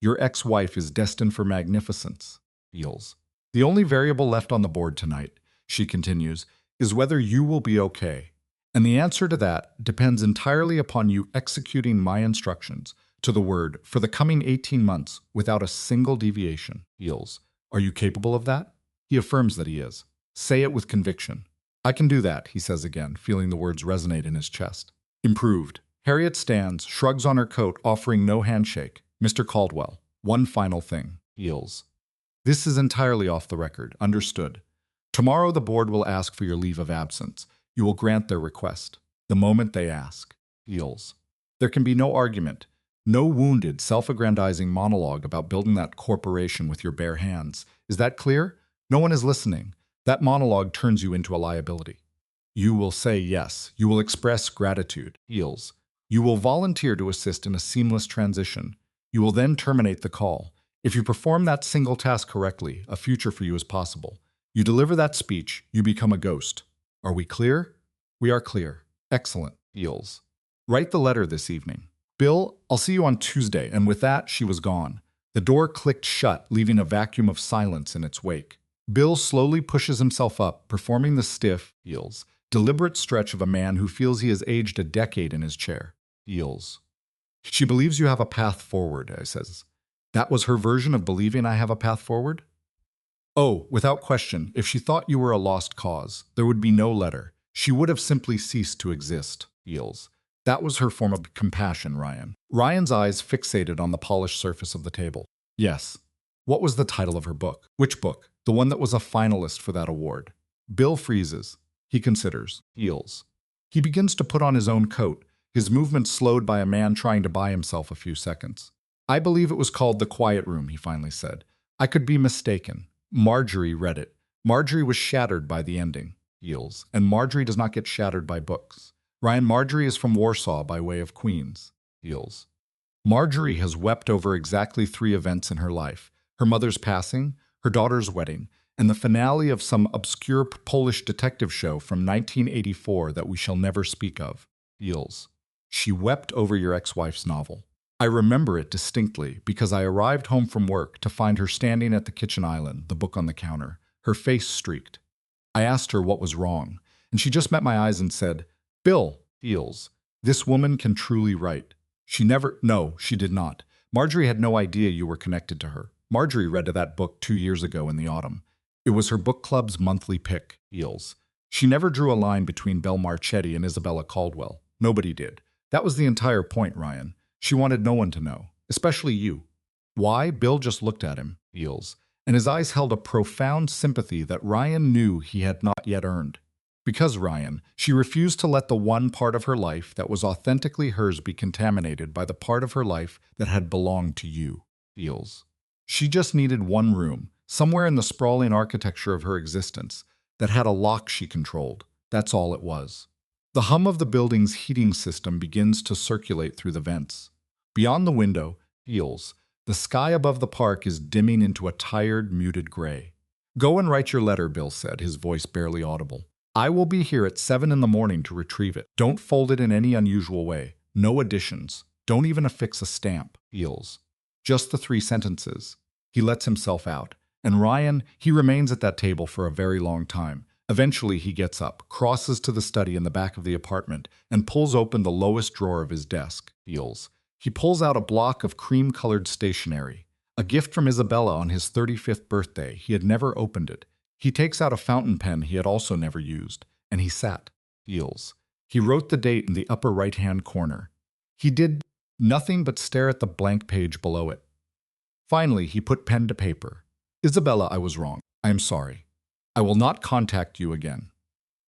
Your ex-wife is destined for magnificence. Eels. The only variable left on the board tonight, she continues, is whether you will be okay. And the answer to that depends entirely upon you executing my instructions, to the word, for the coming 18 months without a single deviation. Eels. Are you capable of that? He affirms that he is. Say it with conviction. I can do that, he says again, feeling the words resonate in his chest. Improved. Harriet stands, shrugs on her coat, offering no handshake. Mr. Caldwell, one final thing. Eels. This is entirely off the record. Understood. Tomorrow the board will ask for your leave of absence. You will grant their request. The moment they ask. Eels. There can be no argument. No wounded, self-aggrandizing monologue about building that corporation with your bare hands. Is that clear? No one is listening. That monologue turns you into a liability. You will say yes. You will express gratitude. Eels. You will volunteer to assist in a seamless transition. You will then terminate the call. If you perform that single task correctly, a future for you is possible. You deliver that speech, you become a ghost. Are we clear? We are clear. Excellent. Feels. Write the letter this evening. Bill, I'll see you on Tuesday, and with that, she was gone. The door clicked shut, leaving a vacuum of silence in its wake. Bill slowly pushes himself up, performing the stiff, feels, deliberate stretch of a man who feels he has aged a decade in his chair. Feels. She believes you have a path forward, I says. That was her version of believing I have a path forward? Oh, without question, if she thought you were a lost cause, there would be no letter. She would have simply ceased to exist, feels. That was her form of compassion, Ryan. Ryan's eyes fixated on the polished surface of the table. Yes. What was the title of her book? Which book? The one that was a finalist for that award. Bill freezes. He considers. Feels. He begins to put on his own coat, his movements slowed by a man trying to buy himself a few seconds. I believe it was called The Quiet Room, he finally said. I could be mistaken. Marjorie read it. Marjorie was shattered by the ending. Feels. And Marjorie does not get shattered by books. Ryan, Marjorie is from Warsaw by way of Queens. Feels. Marjorie has wept over exactly 3 events in her life. Her mother's passing, her daughter's wedding, and the finale of some obscure Polish detective show from 1984 that we shall never speak of. Feels. She wept over your ex-wife's novel. I remember it distinctly because I arrived home from work to find her standing at the kitchen island, the book on the counter, her face streaked. I asked her what was wrong, and she just met my eyes and said, Bill, feels, this woman can truly write. No, she did not. Marjorie had no idea you were connected to her. Marjorie read that book 2 years ago in the autumn. It was her book club's monthly pick, feels. She never drew a line between Belle Marchetti and Isabella Caldwell. Nobody did. That was the entire point, Ryan. She wanted no one to know, especially you. Why? Bill just looked at him, feels, and his eyes held a profound sympathy that Ryan knew he had not yet earned. Because, Ryan, she refused to let the one part of her life that was authentically hers be contaminated by the part of her life that had belonged to you, feels. She just needed one room, somewhere in the sprawling architecture of her existence, that had a lock she controlled. That's all it was. The hum of the building's heating system begins to circulate through the vents. Beyond the window, feels, the sky above the park is dimming into a tired, muted gray. Go and write your letter, Bill said, his voice barely audible. I will be here at 7 in the morning to retrieve it. Don't fold it in any unusual way. No additions. Don't even affix a stamp. Feels. Just the 3 sentences. He lets himself out. And Ryan, he remains at that table for a very long time. Eventually he gets up, crosses to the study in the back of the apartment, and pulls open the lowest drawer of his desk. Feels. He pulls out a block of cream-colored stationery. A gift from Isabella on his 35th birthday. He had never opened it. He takes out a fountain pen he had also never used, and he sat. Feels. He wrote the date in the upper right-hand corner. He did nothing but stare at the blank page below it. Finally, he put pen to paper. Isabella, I was wrong. I am sorry. I will not contact you again.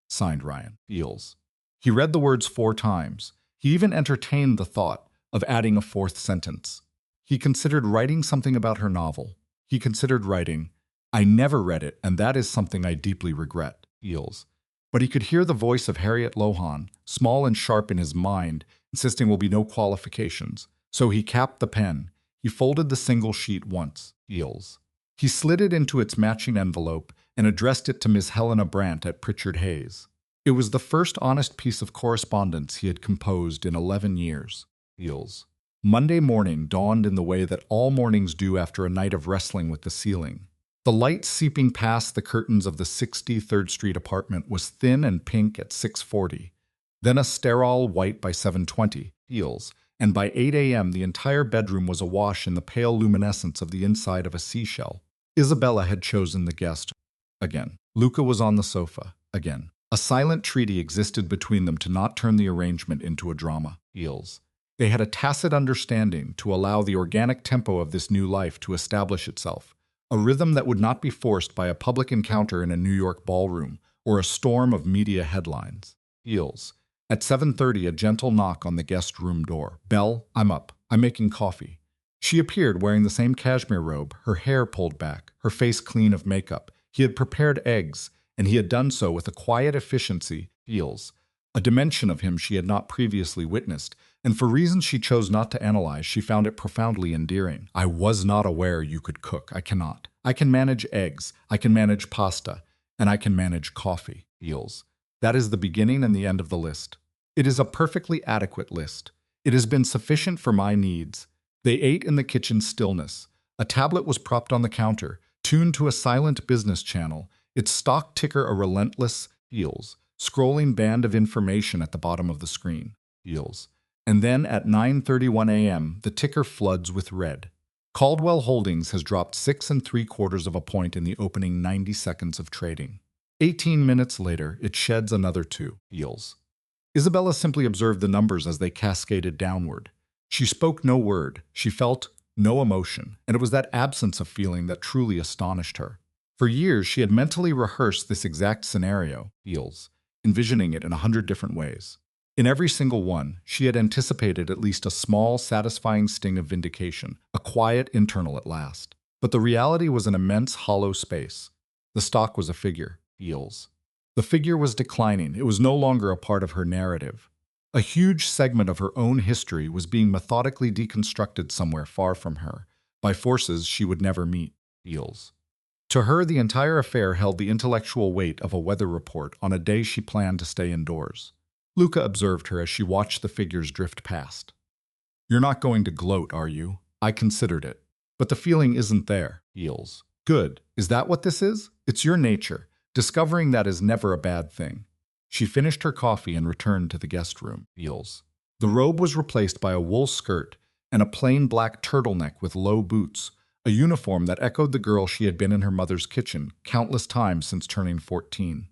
Signed, Ryan. Feels. He read the words 4 times. He even entertained the thought of adding a 4th sentence. He considered writing something about her novel. He considered writing, I never read it, and that is something I deeply regret, feels. But he could hear the voice of Harriet Lohan, small and sharp in his mind, insisting will be no qualifications. So he capped the pen. He folded the single sheet once, feels. He slid it into its matching envelope and addressed it to Miss Helena Brandt at Pritchard Hayes. It was the first honest piece of correspondence he had composed in 11 years, feels. Monday morning dawned in the way that all mornings do after a night of wrestling with the ceiling. The light seeping past the curtains of the 63rd Street apartment was thin and pink at 6:40, then a sterile white by 7:20, feels, and by 8 a.m. the entire bedroom was awash in the pale luminescence of the inside of a seashell. Isabella had chosen the guest again. Luca was on the sofa again. A silent treaty existed between them to not turn the arrangement into a drama, feels. They had a tacit understanding to allow the organic tempo of this new life to establish itself. A rhythm that would not be forced by a public encounter in a New York ballroom or a storm of media headlines. Feels. At 7:30, a gentle knock on the guest room door. Belle, I'm up. I'm making coffee. She appeared wearing the same cashmere robe, her hair pulled back, her face clean of makeup. He had prepared eggs, and he had done so with a quiet efficiency, feels. A dimension of him she had not previously witnessed, And for reasons she chose not to analyze, she found it profoundly endearing. I was not aware you could cook. I cannot. I can manage eggs. I can manage pasta. And I can manage coffee. Eels. That is the beginning and the end of the list. It is a perfectly adequate list. It has been sufficient for my needs. They ate in the kitchen stillness. A tablet was propped on the counter, tuned to a silent business channel, its stock ticker a relentless Eels, scrolling band of information at the bottom of the screen. Eels. And then at 9:31 a.m., the ticker floods with red. Caldwell Holdings has dropped 6¾ of a point in the opening 90 seconds of trading. 18 minutes later, it sheds another 2 Eels. Isabella simply observed the numbers as they cascaded downward. She spoke no word, she felt no emotion, and it was that absence of feeling that truly astonished her. For years, she had mentally rehearsed this exact scenario, Eels, envisioning it in 100 different ways. In every single one, she had anticipated at least a small, satisfying sting of vindication, a quiet internal at last. But the reality was an immense hollow space. The stock was a figure, Eels. The figure was declining. It was no longer a part of her narrative. A huge segment of her own history was being methodically deconstructed somewhere far from her, by forces she would never meet, Eels. To her, the entire affair held the intellectual weight of a weather report on a day she planned to stay indoors. Luca observed her as she watched the figures drift past. You're not going to gloat, are you? I considered it. But the feeling isn't there, Eels. Good. Is that what this is? It's your nature. Discovering that is never a bad thing. She finished her coffee and returned to the guest room, Eels. The robe was replaced by a wool skirt and a plain black turtleneck with low boots, a uniform that echoed the girl she had been in her mother's kitchen countless times since turning 14.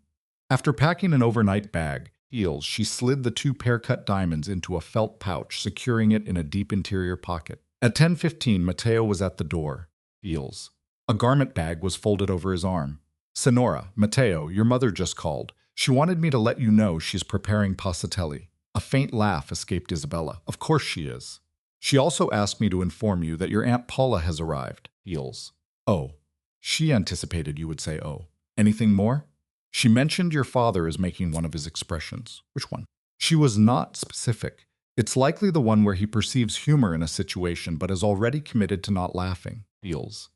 After packing an overnight bag, Eels, she slid the 2 pear-cut diamonds into a felt pouch, securing it in a deep interior pocket. At 10:15, Matteo was at the door. Eels. A garment bag was folded over his arm. Sonora, Matteo, your mother just called. She wanted me to let you know she's preparing passatelli. A faint laugh escaped Isabella. Of course she is. She also asked me to inform you that your Aunt Paula has arrived. Eels. Oh. She anticipated you would say oh. Anything more? She mentioned your father is making one of his expressions. Which one? She was not specific. It's likely the one where he perceives humor in a situation but is already committed to not laughing. Eels.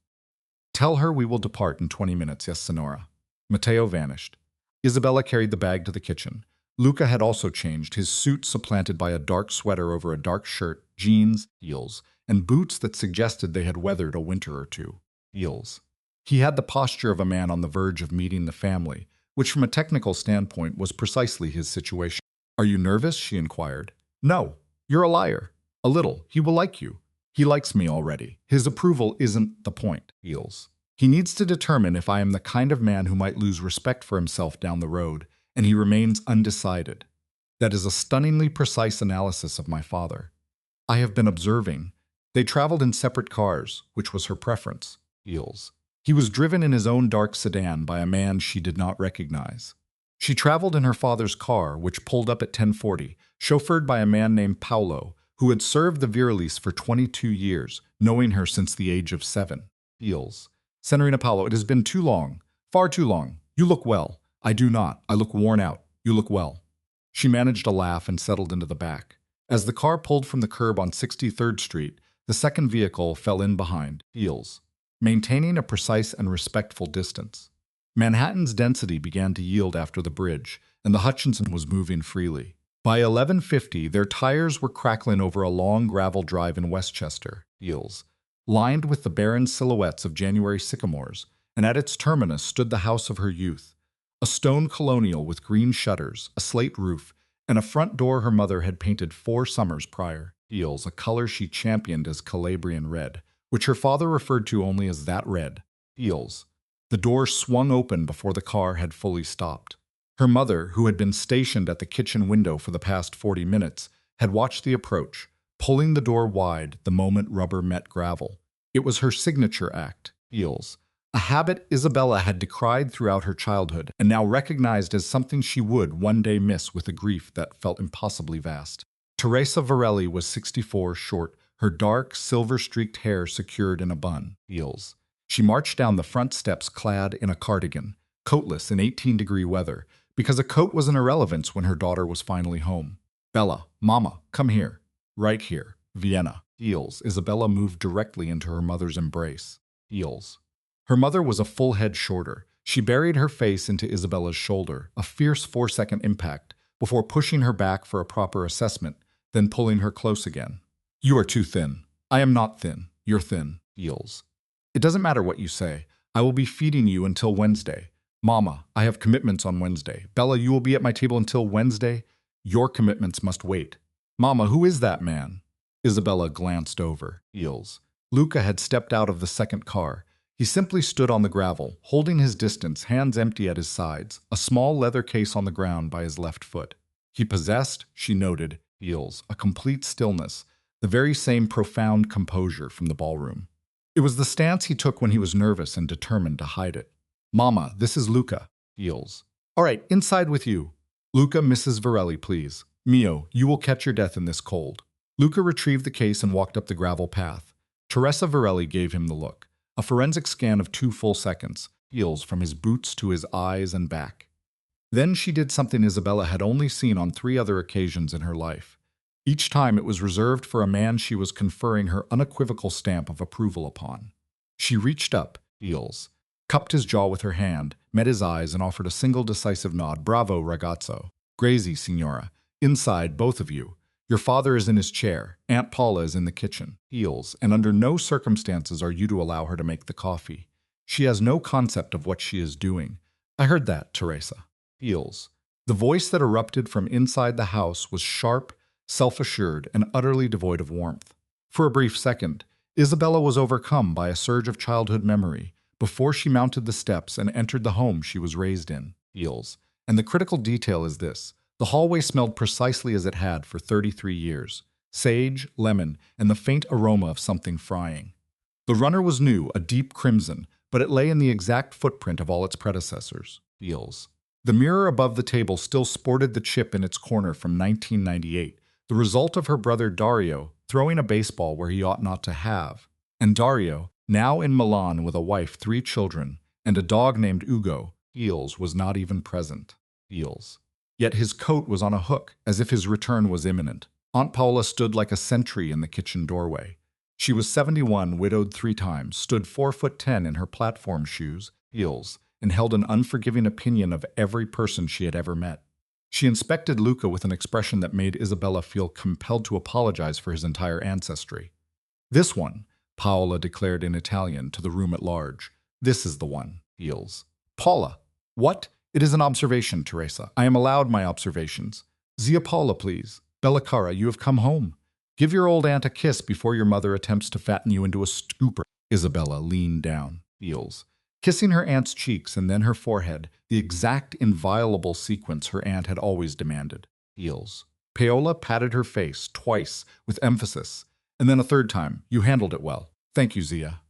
Tell her we will depart in 20 minutes, yes, Sonora. Matteo vanished. Isabella carried the bag to the kitchen. Luca had also changed, his suit supplanted by a dark sweater over a dark shirt, jeans, heels, and boots that suggested they had weathered a winter or two. Heels. He had the posture of a man on the verge of meeting the family, which from a technical standpoint was precisely his situation. Are you nervous? She inquired. No. You're a liar. A little. He will like you. He likes me already. His approval isn't the point. Heels. He needs to determine if I am the kind of man who might lose respect for himself down the road, and he remains undecided. That is a stunningly precise analysis of my father. I have been observing. They traveled in separate cars, which was her preference. Heels. He was driven in his own dark sedan by a man she did not recognize. She traveled in her father's car, which pulled up at 10:40, chauffeured by a man named Paolo, who had served the Virilis for 22 years, knowing her since the age of 7. Heels. Senorina Paolo, it has been too long, far too long. You look well. I do not. I look worn out. You look well. She managed a laugh and settled into the back. As the car pulled from the curb on 63rd Street, the second vehicle fell in behind, Heels, maintaining a precise and respectful distance. Manhattan's density began to yield after the bridge, and the Hutchinson was moving freely. By 11:50, their tires were crackling over a long gravel drive in Westchester, Heels, lined with the barren silhouettes of January sycamores, and at its terminus stood the house of her youth, a stone colonial with green shutters, a slate roof, and a front door her mother had painted 4 summers prior. Heels, a color she championed as Calabrian red, which her father referred to only as that red. Heels. The door swung open before the car had fully stopped. Her mother, who had been stationed at the kitchen window for the past 40 minutes, had watched the approach, pulling the door wide the moment rubber met gravel. It was her signature act, Heels, a habit Isabella had decried throughout her childhood and now recognized as something she would one day miss with a grief that felt impossibly vast. Teresa Varelli was 64, short, her dark, silver-streaked hair secured in a bun. Heels. She marched down the front steps clad in a cardigan, coatless in 18-degree weather, because a coat was an irrelevance when her daughter was finally home. Bella, Mama, come here. Right here, Vienna. Heels. Isabella moved directly into her mother's embrace. Heels. Her mother was a full head shorter. She buried her face into Isabella's shoulder, a fierce 4-second impact, before pushing her back for a proper assessment, then pulling her close again. You are too thin. I am not thin. You're thin. Heels. It doesn't matter what you say. I will be feeding you until Wednesday. Mama, I have commitments on Wednesday. Bella, you will be at my table until Wednesday. Your commitments must wait. Mama, who is that man? Isabella glanced over. Heels. Luca had stepped out of the second car. He simply stood on the gravel, holding his distance, hands empty at his sides, a small leather case on the ground by his left foot. He possessed, she noted, Heels, a complete stillness, the very same profound composure from the ballroom. It was the stance he took when he was nervous and determined to hide it. Mama, this is Luca. Heels. All right, inside with you. Luca, Mrs. Varelli, please. Mio, you will catch your death in this cold. Luca retrieved the case and walked up the gravel path. Teresa Varelli gave him the look. A forensic scan of 2 full seconds, Heels from his boots to his eyes and back. Then she did something Isabella had only seen on 3 other occasions in her life. Each time it was reserved for a man she was conferring her unequivocal stamp of approval upon. She reached up, Heels, cupped his jaw with her hand, met his eyes and offered a single decisive nod. Bravo, ragazzo. Grazie, signora. Inside, both of you. Your father is in his chair. Aunt Paula is in the kitchen. Heels, and under no circumstances are you to allow her to make the coffee. She has no concept of what she is doing. I heard that, Teresa. Heels. The voice that erupted from inside the house was sharp, self-assured, and utterly devoid of warmth. For a brief second, Isabella was overcome by a surge of childhood memory before she mounted the steps and entered the home she was raised in. Heels. And the critical detail is this. The hallway smelled precisely as it had for 33 years. Sage, lemon, and the faint aroma of something frying. The runner was new, a deep crimson, but it lay in the exact footprint of all its predecessors. Heels. The mirror above the table still sported the chip in its corner from 1998, the result of her brother Dario throwing a baseball where he ought not to have. And Dario, now in Milan with a wife, 3 children, and a dog named Ugo, Heels, was not even present. Heels. Yet his coat was on a hook, as if his return was imminent. Aunt Paula stood like a sentry in the kitchen doorway. She was 71, widowed 3 times, stood 4'10" in her platform shoes, Heels, and held an unforgiving opinion of every person she had ever met. She inspected Luca with an expression that made Isabella feel compelled to apologize for his entire ancestry. This one, Paola declared in Italian to the room at large. This is the one, Heels. Paula. What? It is an observation, Teresa. I am allowed my observations. Zia Paula, please. Bella cara, you have come home. Give your old aunt a kiss before your mother attempts to fatten you into a stupor. Isabella leaned down, Heels, kissing her aunt's cheeks and then her forehead, the exact inviolable sequence her aunt had always demanded. Heels. Paola patted her face twice with emphasis, and then a third time. You handled it well. Thank you, Zia.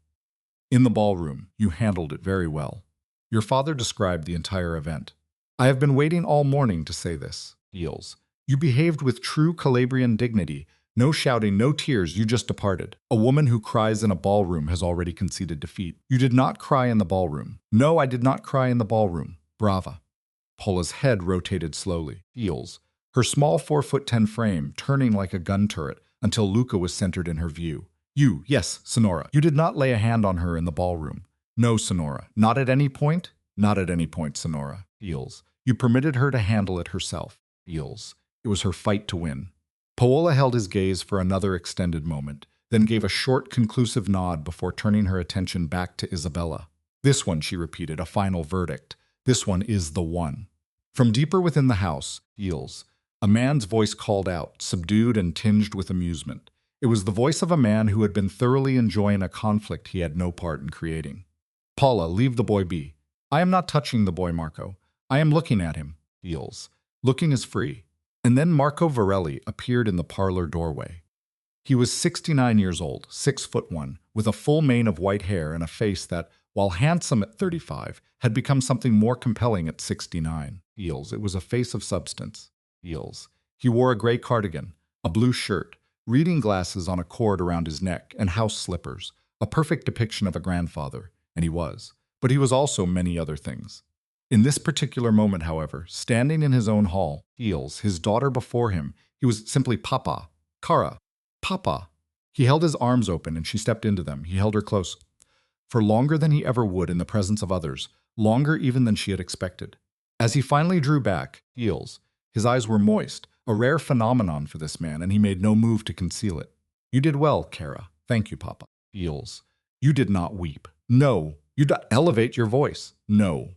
In the ballroom, you handled it very well. Your father described the entire event. I have been waiting all morning to say this. Heels. You behaved with true Calabrian dignity. No shouting, no tears, you just departed. A woman who cries in a ballroom has already conceded defeat. You did not cry in the ballroom. No, I did not cry in the ballroom. Brava. Paula's head rotated slowly. Heels. Her small 4'10" frame turning like a gun turret until Luca was centered in her view. You, yes, Sonora. You did not lay a hand on her in the ballroom. No, Sonora. Not at any point? Not at any point, Sonora. Heels. You permitted her to handle it herself. Heels. It was her fight to win. Paola held his gaze for another extended moment, then gave a short, conclusive nod before turning her attention back to Isabella. This one, she repeated, a final verdict. This one is the one. From deeper within the house, Heels, a man's voice called out, subdued and tinged with amusement. It was the voice of a man who had been thoroughly enjoying a conflict he had no part in creating. Paula, leave the boy be. I am not touching the boy, Marco. I am looking at him. Heels. Looking is free. And then Marco Varelli appeared in the parlor doorway. He was 69 years old, 6'1", with a full mane of white hair and a face that, while handsome at 35, had become something more compelling at 69. Heels. It was a face of substance. Heels. He wore a gray cardigan, a blue shirt, reading glasses on a cord around his neck, and house slippers, a perfect depiction of a grandfather, and he was. But he was also many other things. In this particular moment, however, standing in his own hall, Heels, his daughter before him, he was simply Papa, Cara, Papa. He held his arms open and she stepped into them. He held her close. For longer than he ever would in the presence of others, longer even than she had expected. As he finally drew back, heels, his eyes were moist, a rare phenomenon for this man, and he made no move to conceal it. You did well, Kara. Thank you, Papa. Heels. You did not weep. No. You did not elevate your voice. No.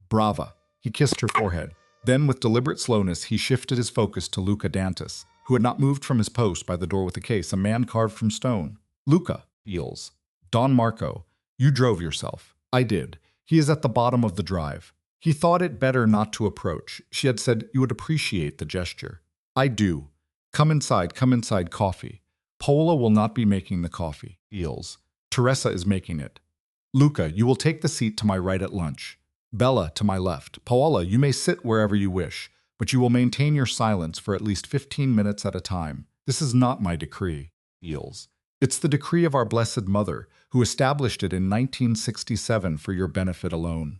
Brava. He kissed her forehead. Then, with deliberate slowness, he shifted his focus to Luca Dantas, who had not moved from his post by the door with the case, a man carved from stone. Luca. Heels. Don Marco. You drove yourself. I did. He is at the bottom of the drive. He thought it better not to approach. She had said you would appreciate the gesture. I do. Come inside, coffee. Paola will not be making the coffee. Heels. Teresa is making it. Luca, you will take the seat to my right at lunch. Bella, to my left. Paola, you may sit wherever you wish, but you will maintain your silence for at least 15 minutes at a time. This is not my decree. Heels. It's the decree of our Blessed Mother, who established it in 1967 for your benefit alone.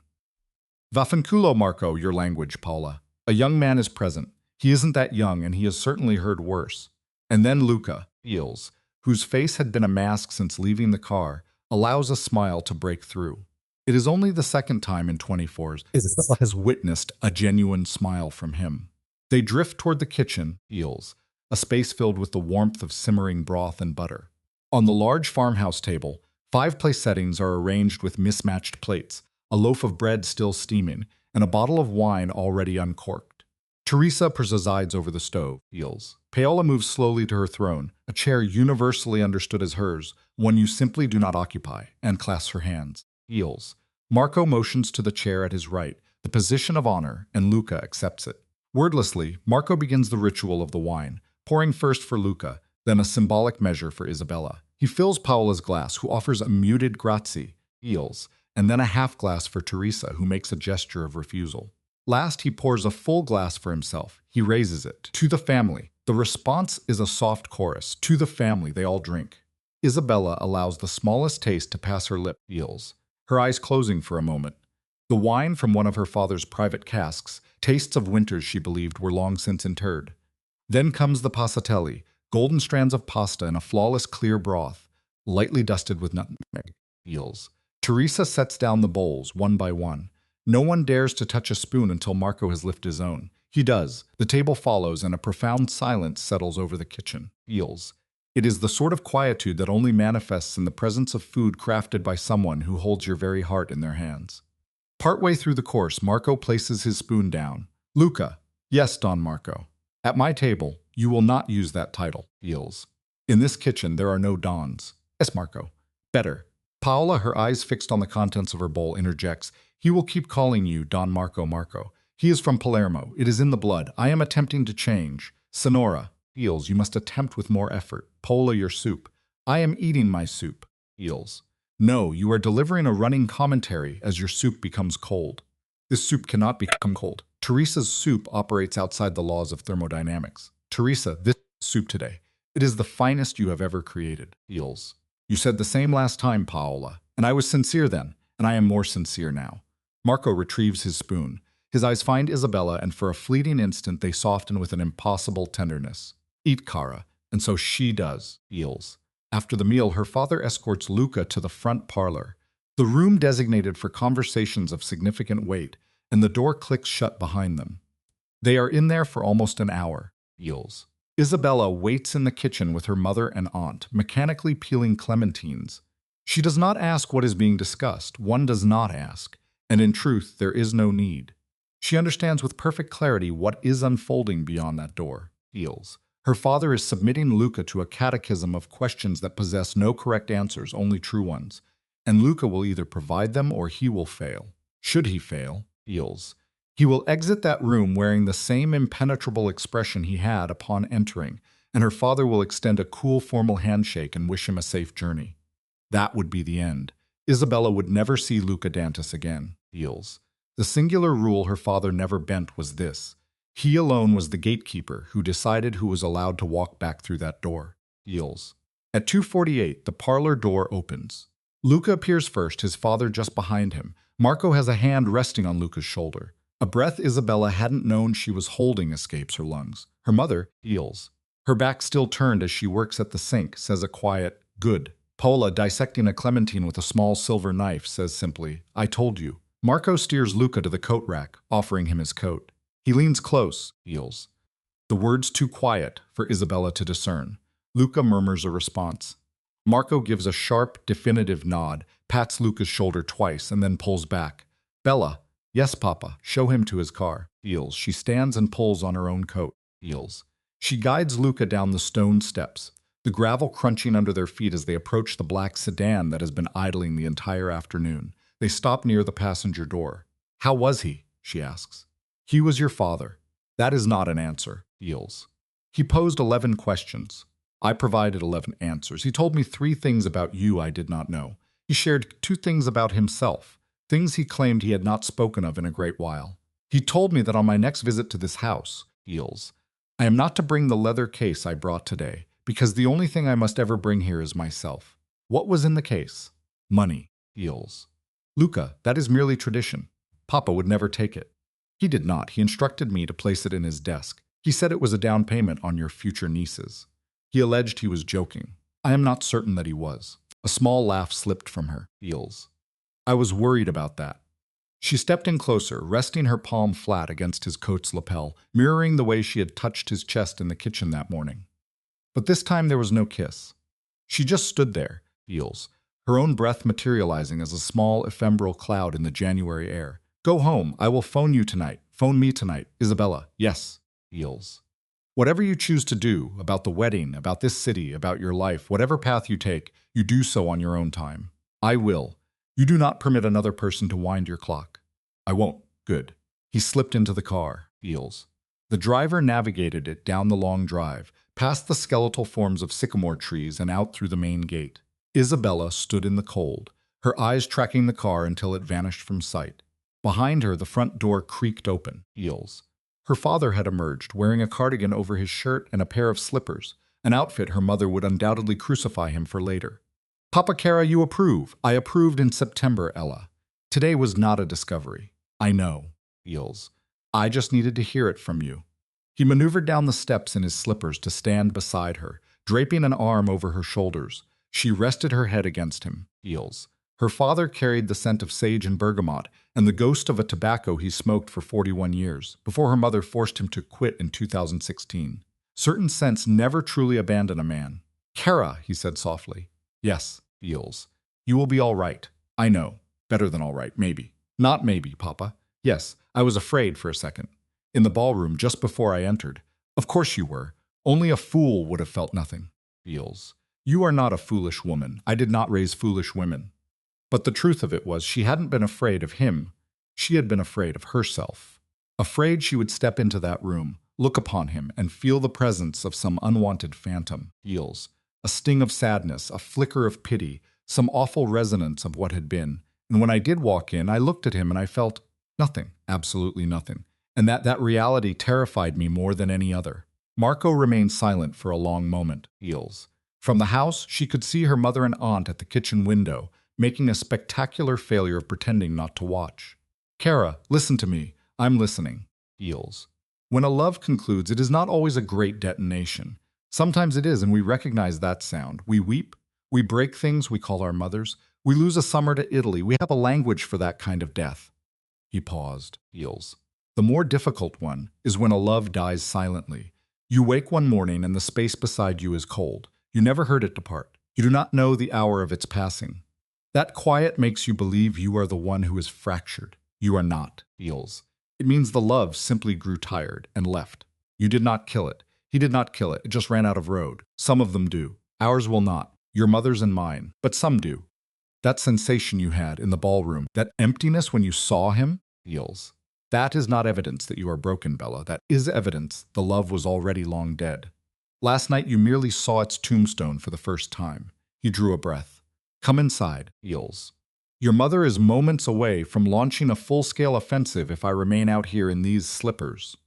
Vaffanculo Marco, your language, Paola. A young man is present. He isn't that young, and he has certainly heard worse. And then Luca, Heels, whose face had been a mask since leaving the car, allows a smile to break through. It is only the second time in 24 Isabella has witnessed a genuine smile from him. They drift toward the kitchen, Heels, a space filled with the warmth of simmering broth and butter. On the large farmhouse table, 5 place settings are arranged with mismatched plates, a loaf of bread still steaming, and a bottle of wine already uncorked. Teresa presides over the stove, Heels. Paola moves slowly to her throne, a chair universally understood as hers, one you simply do not occupy, and clasps her hands. Heels. Marco motions to the chair at his right, the position of honor, and Luca accepts it. Wordlessly, Marco begins the ritual of the wine, pouring first for Luca, then a symbolic measure for Isabella. He fills Paola's glass, who offers a muted grazie, Heels, and then a half glass for Teresa, who makes a gesture of refusal. Last, he pours a full glass for himself. He raises it. To the family. The response is a soft chorus. To the family, they all drink. Isabella allows the smallest taste to pass her lip, Heels, her eyes closing for a moment. The wine from one of her father's private casks, tastes of winters she believed were long since interred. Then comes the passatelli, golden strands of pasta in a flawless clear broth, lightly dusted with nutmeg. Heels. Teresa sets down the bowls, one by one. No one dares to touch a spoon until Marco has lifted his own. He does. The table follows, and a profound silence settles over the kitchen. Heels. It is the sort of quietude that only manifests in the presence of food crafted by someone who holds your very heart in their hands. Partway through the course, Marco places his spoon down. Luca. Yes, Don Marco. At my table, you will not use that title, Heels. In this kitchen, there are no Dons. Yes, Marco. Better. Paola, her eyes fixed on the contents of her bowl, interjects, He will keep calling you Don Marco Marco. He is from Palermo. It is in the blood. I am attempting to change. Sonora. Heels, you must attempt with more effort. Paola, your soup. I am eating my soup. Heels. No, you are delivering a running commentary as your soup becomes cold. This soup cannot become cold. Teresa's soup operates outside the laws of thermodynamics. Teresa, this soup today. It is the finest you have ever created. Heels. You said the same last time, Paola, and I was sincere then, and I am more sincere now. Marco retrieves his spoon. His eyes find Isabella, and for a fleeting instant they soften with an impossible tenderness. Eat, Cara, and so she does. Heels. After the meal, her father escorts Luca to the front parlor, the room designated for conversations of significant weight, and the door clicks shut behind them. They are in there for almost an hour. Heels. Isabella waits in the kitchen with her mother and aunt, mechanically peeling clementines. She does not ask what is being discussed. One does not ask, and in truth, there is no need. She understands with perfect clarity what is unfolding beyond that door. Heels. Her father is submitting Luca to a catechism of questions that possess no correct answers, only true ones, and Luca will either provide them or he will fail. Should he fail, Heels, he will exit that room wearing the same impenetrable expression he had upon entering, and her father will extend a cool, formal handshake and wish him a safe journey. That would be the end. Isabella would never see Luca Dantas again. Heels. The singular rule her father never bent was this. He alone was the gatekeeper who decided who was allowed to walk back through that door. Heels. At 2:48, the parlor door opens. Luca appears first, his father just behind him. Marco has a hand resting on Luca's shoulder. A breath Isabella hadn't known she was holding escapes her lungs. Her mother, Heels. Her back still turned as she works at the sink, says a quiet, good. Paola, dissecting a clementine with a small silver knife, says simply, I told you. Marco steers Luca to the coat rack, offering him his coat. He leans close, feels. The words too quiet for Isabella to discern. Luca murmurs a response. Marco gives a sharp, definitive nod, pats Luca's shoulder twice, and then pulls back. Bella, yes, Papa, show him to his car. Feels. She stands and pulls on her own coat. Feels. She guides Luca down the stone steps, the gravel crunching under their feet as they approach the black sedan that has been idling the entire afternoon. They stop near the passenger door. How was he? She asks. He was your father. That is not an answer, Feels. He posed 11 questions. I provided 11 answers. He told me 3 things about you I did not know. He shared 2 things about himself, things he claimed he had not spoken of in a great while. He told me that on my next visit to this house, Feels, I am not to bring the leather case I brought today, because the only thing I must ever bring here is myself. What was in the case? Money, Feels. Luca, that is merely tradition. Papa would never take it. He did not. He instructed me to place it in his desk. He said it was a down payment on your future nieces. He alleged he was joking. I am not certain that he was. A small laugh slipped from her. Feels. I was worried about that. She stepped in closer, resting her palm flat against his coat's lapel, mirroring the way she had touched his chest in the kitchen that morning. But this time there was no kiss. She just stood there, Feels, her own breath materializing as a small ephemeral cloud in the January air. Go home. I will phone you tonight. Phone me tonight. Isabella. Yes, Feels. Whatever you choose to do, about the wedding, about this city, about your life, whatever path you take, you do so on your own time. I will. You do not permit another person to wind your clock. I won't. Good. He slipped into the car, Feels. The driver navigated it down the long drive, past the skeletal forms of sycamore trees and out through the main gate. Isabella stood in the cold, her eyes tracking the car until it vanished from sight. Behind her, the front door creaked open, Feels. Her father had emerged, wearing a cardigan over his shirt and a pair of slippers, an outfit her mother would undoubtedly crucify him for later. Papa Cara, you approve. I approved in September, Ella. Today was not a discovery. I know, Feels. I just needed to hear it from you. He maneuvered down the steps in his slippers to stand beside her, draping an arm over her shoulders. She rested her head against him, Feels. Her father carried the scent of sage and bergamot and the ghost of a tobacco he smoked for 41 years, before her mother forced him to quit in 2016. Certain scents never truly abandon a man. Cara, he said softly. Yes, Feels. You will be all right. I know. Better than all right, maybe. Not maybe, Papa. Yes, I was afraid for a second. In the ballroom, just before I entered. Of course you were. Only a fool would have felt nothing. Feels. You are not a foolish woman. I did not raise foolish women. But the truth of it was she hadn't been afraid of him. She had been afraid of herself. Afraid she would step into that room, look upon him, and feel the presence of some unwanted phantom. Feels. A sting of sadness, a flicker of pity, some awful resonance of what had been. And when I did walk in, I looked at him and I felt nothing, absolutely nothing. And that reality terrified me more than any other. Marco remained silent for a long moment. Feels. From the house, she could see her mother and aunt at the kitchen window, making a spectacular failure of pretending not to watch. Cara, listen to me. I'm listening. Feels. When a love concludes, it is not always a great detonation. Sometimes it is, and we recognize that sound. We weep. We break things we call our mothers. We lose a summer to Italy. We have a language for that kind of death. He paused. Feels. The more difficult one is when a love dies silently. You wake one morning and the space beside you is cold. You never heard it depart. You do not know the hour of its passing. That quiet makes you believe you are the one who is fractured. You are not. Feels. It means the love simply grew tired and left. You did not kill it. He did not kill it. It just ran out of road. Some of them do. Ours will not. Your mother's and mine. But some do. That sensation you had in the ballroom, that emptiness when you saw him, Feels. That is not evidence that you are broken, Bella. That is evidence the love was already long dead. Last night you merely saw its tombstone for the first time. He drew a breath. Come inside, Feels. Your mother is moments away from launching a full-scale offensive if I remain out here in these slippers.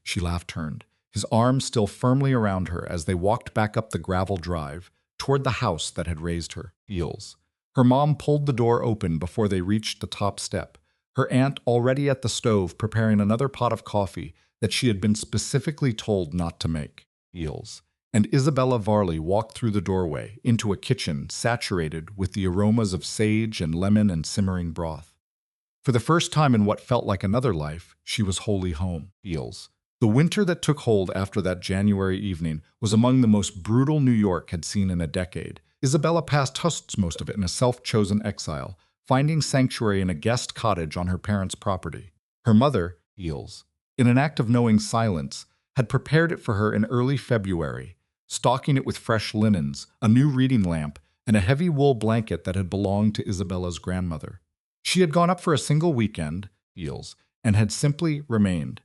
She laugh-turned, his arms still firmly around her as they walked back up the gravel drive toward the house that had raised her. Feels. Her mom pulled the door open before they reached the top step, her aunt already at the stove preparing another pot of coffee that she had been specifically told not to make. Eels. And Isabella Varley walked through the doorway into a kitchen saturated with the aromas of sage and lemon and simmering broth. For the first time in what felt like another life, she was wholly home. Eels. The winter that took hold after that January evening was among the most brutal New York had seen in a decade. Isabella passed most of it in a self-chosen exile, finding sanctuary in a guest cottage on her parents' property. Her mother, Eels, in an act of knowing silence, had prepared it for her in early February, stocking it with fresh linens, a new reading lamp, and a heavy wool blanket that had belonged to Isabella's grandmother. She had gone up for a single weekend, Eels, and had simply remained.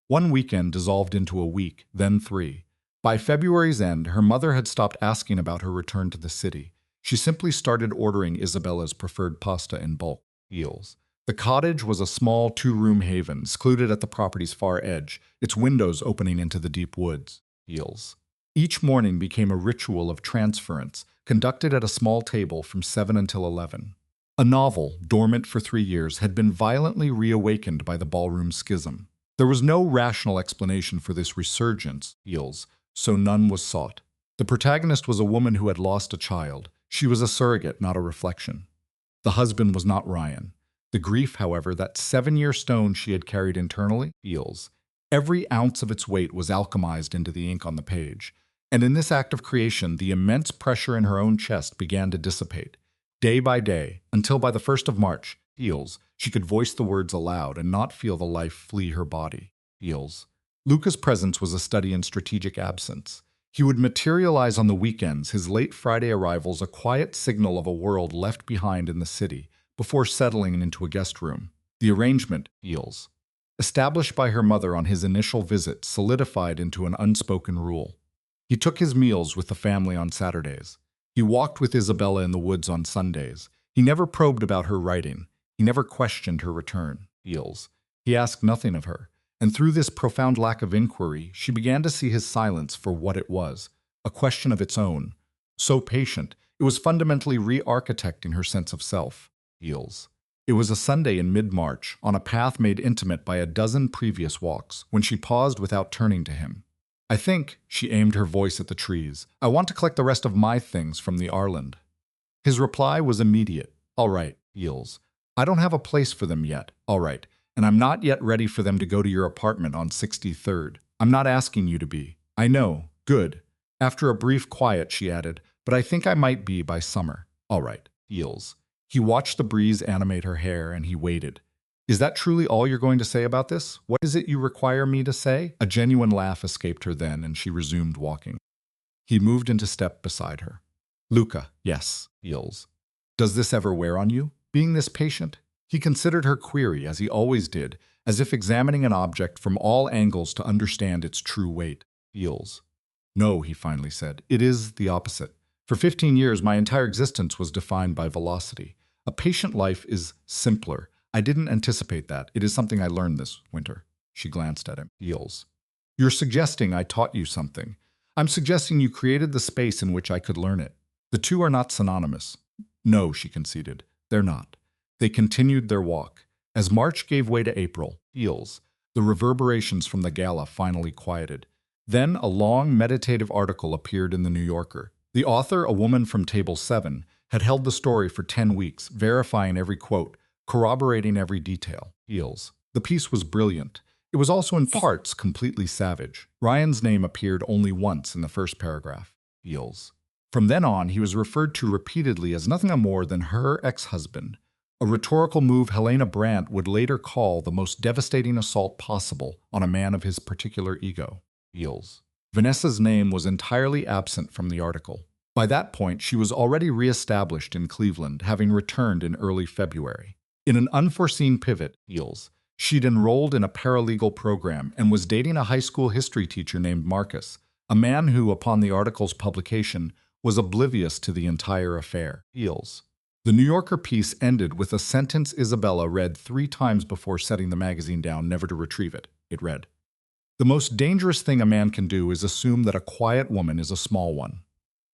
One weekend dissolved into a week, then 3. By February's end, her mother had stopped asking about her return to the city. She simply started ordering Isabella's preferred pasta in bulk. Eels. The cottage was a small 2-room haven, secluded at the property's far edge, its windows opening into the deep woods. Eels. Each morning became a ritual of transference, conducted at a small table from 7 until 11. A novel, dormant for 3 years, had been violently reawakened by the ballroom schism. There was no rational explanation for this resurgence, Eels, so none was sought. The protagonist was a woman who had lost a child. She was a surrogate, not a reflection. The husband was not Ryan. The grief, however, that 7-year stone she had carried internally, Eels. Every ounce of its weight was alchemized into the ink on the page. And in this act of creation, the immense pressure in her own chest began to dissipate, day by day, until by the 1st of March, Eels, she could voice the words aloud and not feel the life flee her body. Eels. Luca's presence was a study in strategic absence. He would materialize on the weekends, his late Friday arrivals a quiet signal of a world left behind in the city, before settling into a guest room. The arrangement, Eels, established by her mother on his initial visit, solidified into an unspoken rule. He took his meals with the family on Saturdays. He walked with Isabella in the woods on Sundays. He never probed about her writing. He never questioned her return. Eels. He asked nothing of her. And through this profound lack of inquiry, she began to see his silence for what it was, a question of its own. So patient, it was fundamentally re-architecting her sense of self. Eels. It was a Sunday in mid-March, on a path made intimate by a dozen previous walks, when she paused without turning to him. I think, she aimed her voice at the trees, I want to collect the rest of my things from the Arland. His reply was immediate. All right, Eels. I don't have a place for them yet. All right. And I'm not yet ready for them to go to your apartment on 63rd. I'm not asking you to be. I know. Good. After a brief quiet, she added, but I think I might be by summer. All right. Eels. He watched the breeze animate her hair, and he waited. Is that truly all you're going to say about this? What is it you require me to say? A genuine laugh escaped her then, and she resumed walking. He moved into step beside her. Luca, yes, Eels. Does this ever wear on you, being this patient? He considered her query, as he always did, as if examining an object from all angles to understand its true weight. Eels. No, he finally said. It is the opposite. For 15 years, my entire existence was defined by velocity. A patient life is simpler. I didn't anticipate that. It is something I learned this winter. She glanced at him. Eels. You're suggesting I taught you something. I'm suggesting you created the space in which I could learn it. The two are not synonymous. No, she conceded. They're not. They continued their walk. As March gave way to April, Eels, the reverberations from the Gala finally quieted. Then a long, meditative article appeared in the New Yorker. The author, a woman from Table 7, had held the story for 10 weeks, verifying every quote, corroborating every detail. Eels. The piece was brilliant. It was also in parts completely savage. Ryan's name appeared only once in the first paragraph. Eels. From then on, he was referred to repeatedly as nothing more than her ex-husband, a rhetorical move Helena Brandt would later call the most devastating assault possible on a man of his particular ego. Eels. Vanessa's name was entirely absent from the article. By that point, she was already re-established in Cleveland, having returned in early February. In an unforeseen pivot, Eels, she'd enrolled in a paralegal program and was dating a high school history teacher named Marcus, a man who, upon the article's publication, was oblivious to the entire affair. Eels. The New Yorker piece ended with a sentence Isabella read 3 times before setting the magazine down, never to retrieve it. It read, "The most dangerous thing a man can do is assume that a quiet woman is a small one."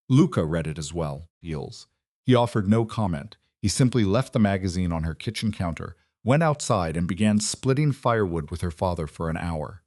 Luca read it as well, Eels. He offered no comment. He simply left the magazine on her kitchen counter, went outside, and began splitting firewood with her father for an hour.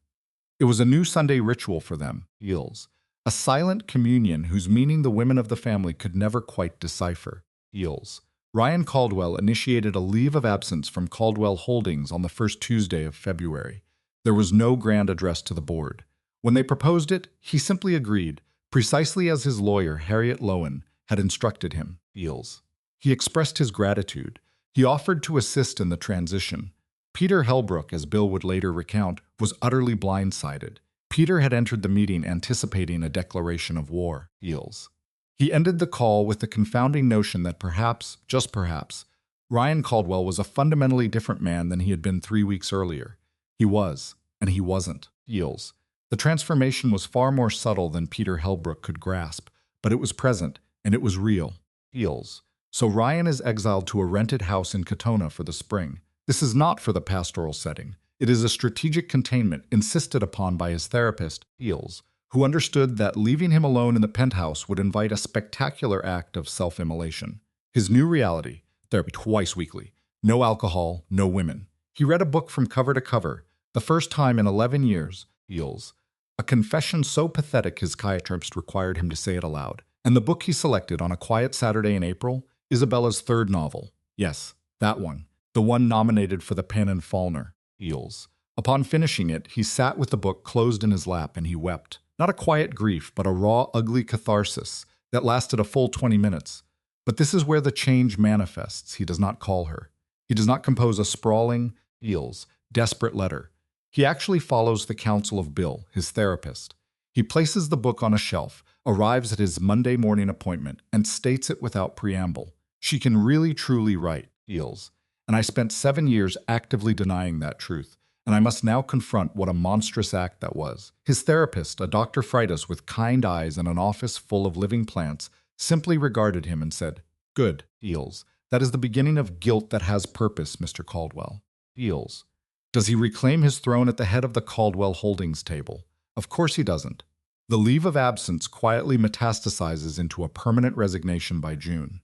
It was a new Sunday ritual for them, Eels, A silent communion whose meaning the women of the family could never quite decipher. Feels. Ryan Caldwell initiated a leave of absence from Caldwell Holdings on the first Tuesday of February. There was no grand address to the board. When they proposed it, he simply agreed, precisely as his lawyer, Harriet Lowen, had instructed him. Feels. He expressed his gratitude. He offered to assist in the transition. Peter Hellbrook, as Bill would later recount, was utterly blindsided. Peter had entered the meeting anticipating a declaration of war. Feels. He ended the call with the confounding notion that perhaps, just perhaps, Ryan Caldwell was a fundamentally different man than he had been 3 weeks earlier. He was, and he wasn't. Feels. The transformation was far more subtle than Peter Hellbrook could grasp, but it was present, and it was real. Feels. So Ryan is exiled to a rented house in Katona for the spring. This is not for the pastoral setting. It is a strategic containment insisted upon by his therapist, Feels, who understood that leaving him alone in the penthouse would invite a spectacular act of self-immolation. His new reality, therapy twice weekly, no alcohol, no women. He read a book from cover to cover, the first time in 11 years, Feels. A confession so pathetic his psychiatrist required him to say it aloud. And the book he selected on a quiet Saturday in April, Isabella's third novel. Yes, that one. The one nominated for the Pen and Faulkner. Feels. Upon finishing it, he sat with the book closed in his lap and he wept. Not a quiet grief, but a raw, ugly catharsis that lasted a full 20 minutes. But this is where the change manifests. He does not call her. He does not compose a sprawling, Feels, desperate letter. He actually follows the counsel of Bill, his therapist. He places the book on a shelf, arrives at his Monday morning appointment, and states it without preamble. She can really, truly write, Feels. And I spent 7 years actively denying that truth, and I must now confront what a monstrous act that was. His therapist, a Dr. Freitas with kind eyes and an office full of living plants, simply regarded him and said, "Good, Feels. That is the beginning of guilt that has purpose, Mr. Caldwell." Feels. Does he reclaim his throne at the head of the Caldwell Holdings table? Of course he doesn't. The leave of absence quietly metastasizes into a permanent resignation by June.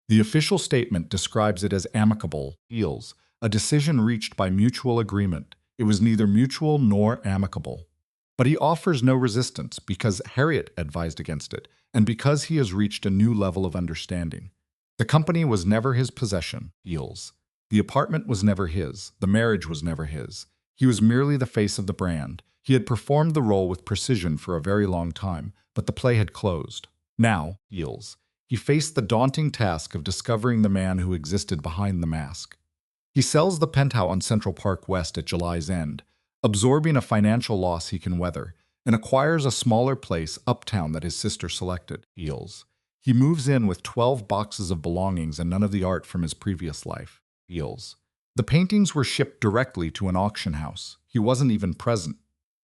The official statement describes it as amicable, Feels, a decision reached by mutual agreement. It was neither mutual nor amicable. But he offers no resistance because Harriet advised against it, and because he has reached a new level of understanding. The company was never his possession, Feels. The apartment was never his. The marriage was never his. He was merely the face of the brand. He had performed the role with precision for a very long time, but the play had closed. Now, Feels, he faced the daunting task of discovering the man who existed behind the mask. He sells the penthouse on Central Park West at July's end, absorbing a financial loss he can weather, and acquires a smaller place uptown that his sister selected, Feels. He moves in with 12 boxes of belongings and none of the art from his previous life, Feels. The paintings were shipped directly to an auction house. He wasn't even present.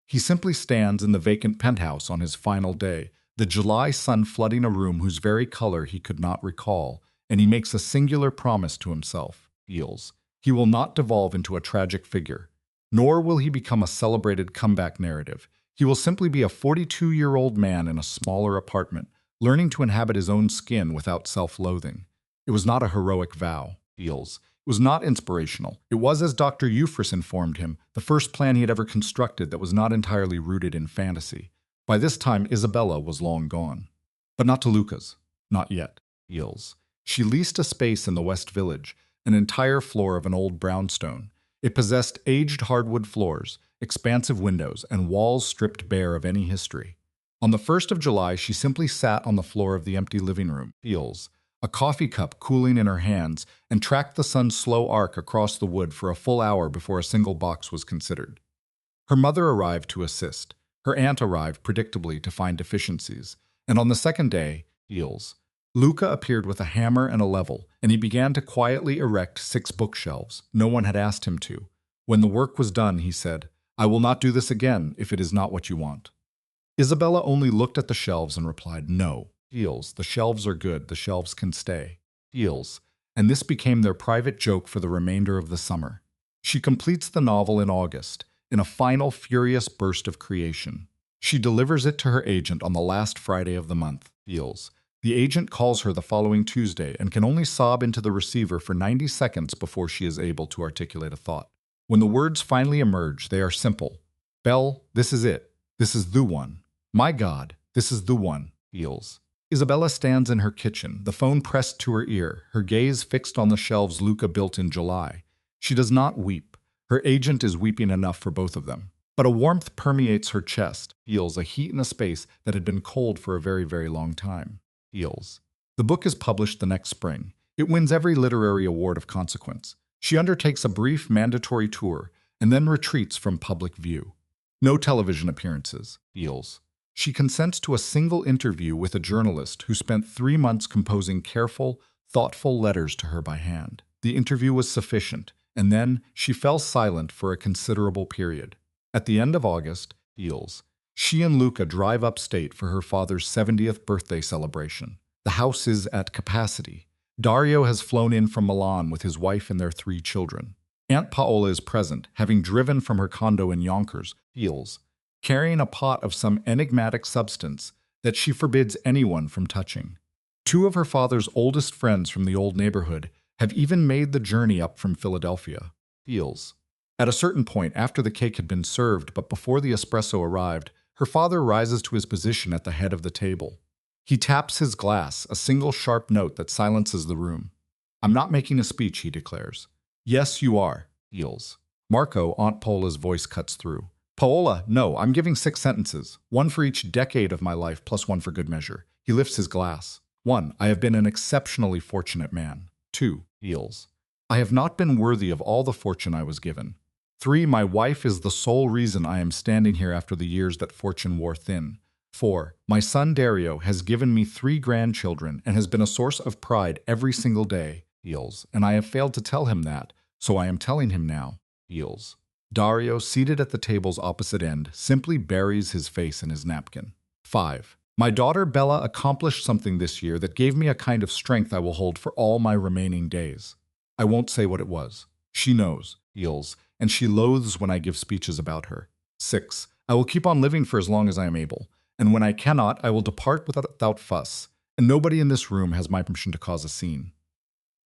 He simply stands in the vacant penthouse on his final day, the July sun flooding a room whose very color he could not recall, and he makes a singular promise to himself, Feels. He will not devolve into a tragic figure, nor will he become a celebrated comeback narrative. He will simply be a 42-year-old man in a smaller apartment, learning to inhabit his own skin without self-loathing. It was not a heroic vow, Feels. It was not inspirational. It was, as Dr. Euphris informed him, the first plan he had ever constructed that was not entirely rooted in fantasy. By this time, Isabella was long gone. But not to Luca's. Not yet, Feels. She leased a space in the West Village, an entire floor of an old brownstone. It possessed aged hardwood floors, expansive windows, and walls stripped bare of any history. On the 1st of July, she simply sat on the floor of the empty living room, Feels, a coffee cup cooling in her hands, and tracked the sun's slow arc across the wood for a full hour before a single box was considered. Her mother arrived to assist. Her aunt arrived, predictably, to find deficiencies. And on the second day, Feels, Luca appeared with a hammer and a level, and he began to quietly erect 6 bookshelves. No one had asked him to. When the work was done, he said, "I will not do this again if it is not what you want." Isabella only looked at the shelves and replied, "No." Feels, "The shelves are good. The shelves can stay." Feels, and this became their private joke for the remainder of the summer. She completes the novel in August, in a final furious burst of creation. She delivers it to her agent on the last Friday of the month, Feels. The agent calls her the following Tuesday and can only sob into the receiver for 90 seconds before she is able to articulate a thought. When the words finally emerge, they are simple. "Belle, this is it. This is the one. My God, This is the one, feels. Isabella stands in her kitchen, the phone pressed to her ear, her gaze fixed on the shelves Luca built in July. She does not weep. Her agent is weeping enough for both of them. But a warmth permeates her chest, feels a heat in a space that had been cold for a very, very long time. Feels. The book is published the next spring. It wins every literary award of consequence. She undertakes a brief mandatory tour and then retreats from public view. No television appearances, feels. She consents to a single interview with a journalist who spent 3 months composing careful, thoughtful letters to her by hand. The interview was sufficient, and then she fell silent for a considerable period. At the end of August, feels, she and Luca drive upstate for her father's 70th birthday celebration. The house is at capacity. Dario has flown in from Milan with his wife and their 3 children. Aunt Paola is present, having driven from her condo in Yonkers, feels, carrying a pot of some enigmatic substance that she forbids anyone from touching. 2 of her father's oldest friends from the old neighborhood have even made the journey up from Philadelphia, feels. At a certain point, after the cake had been served but before the espresso arrived, her father rises to his position at the head of the table. He taps his glass, a single sharp note that silences the room. "I'm not making a speech," he declares. "Yes, you are," feels. Marco, Aunt Paola's voice cuts through. "Paola, no, I'm giving 6 sentences, 1 for each decade of my life plus 1 for good measure." He lifts his glass. 1. I have been an exceptionally fortunate man. 2. Feels. I have not been worthy of all the fortune I was given. 3. My wife is the sole reason I am standing here after the years that fortune wore thin. 4. My son Dario has given me 3 grandchildren and has been a source of pride every single day, feels, and I have failed to tell him that, so I am telling him now, feels. Dario, seated at the table's opposite end, simply buries his face in his napkin. 5. My daughter Bella accomplished something this year that gave me a kind of strength I will hold for all my remaining days. I won't say what it was. She knows, feels, and she loathes when I give speeches about her. 6. I will keep on living for as long as I am able, and when I cannot, I will depart without fuss, and nobody in this room has my permission to cause a scene.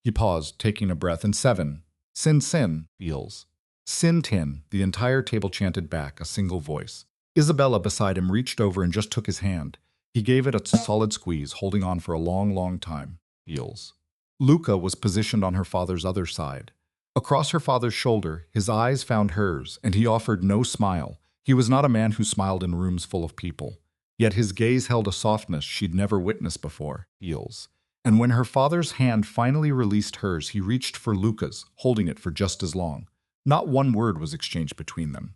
He paused, taking a breath, and 7. Sin, feels. Sin tin, the entire table chanted back, a single voice. Isabella beside him reached over and just took his hand. He gave it a solid squeeze, holding on for a long, long time. Feels. Luca was positioned on her father's other side. Across her father's shoulder, his eyes found hers, and he offered no smile. He was not a man who smiled in rooms full of people. Yet his gaze held a softness she'd never witnessed before, feels. And when her father's hand finally released hers, he reached for Luca's, holding it for just as long. Not one word was exchanged between them.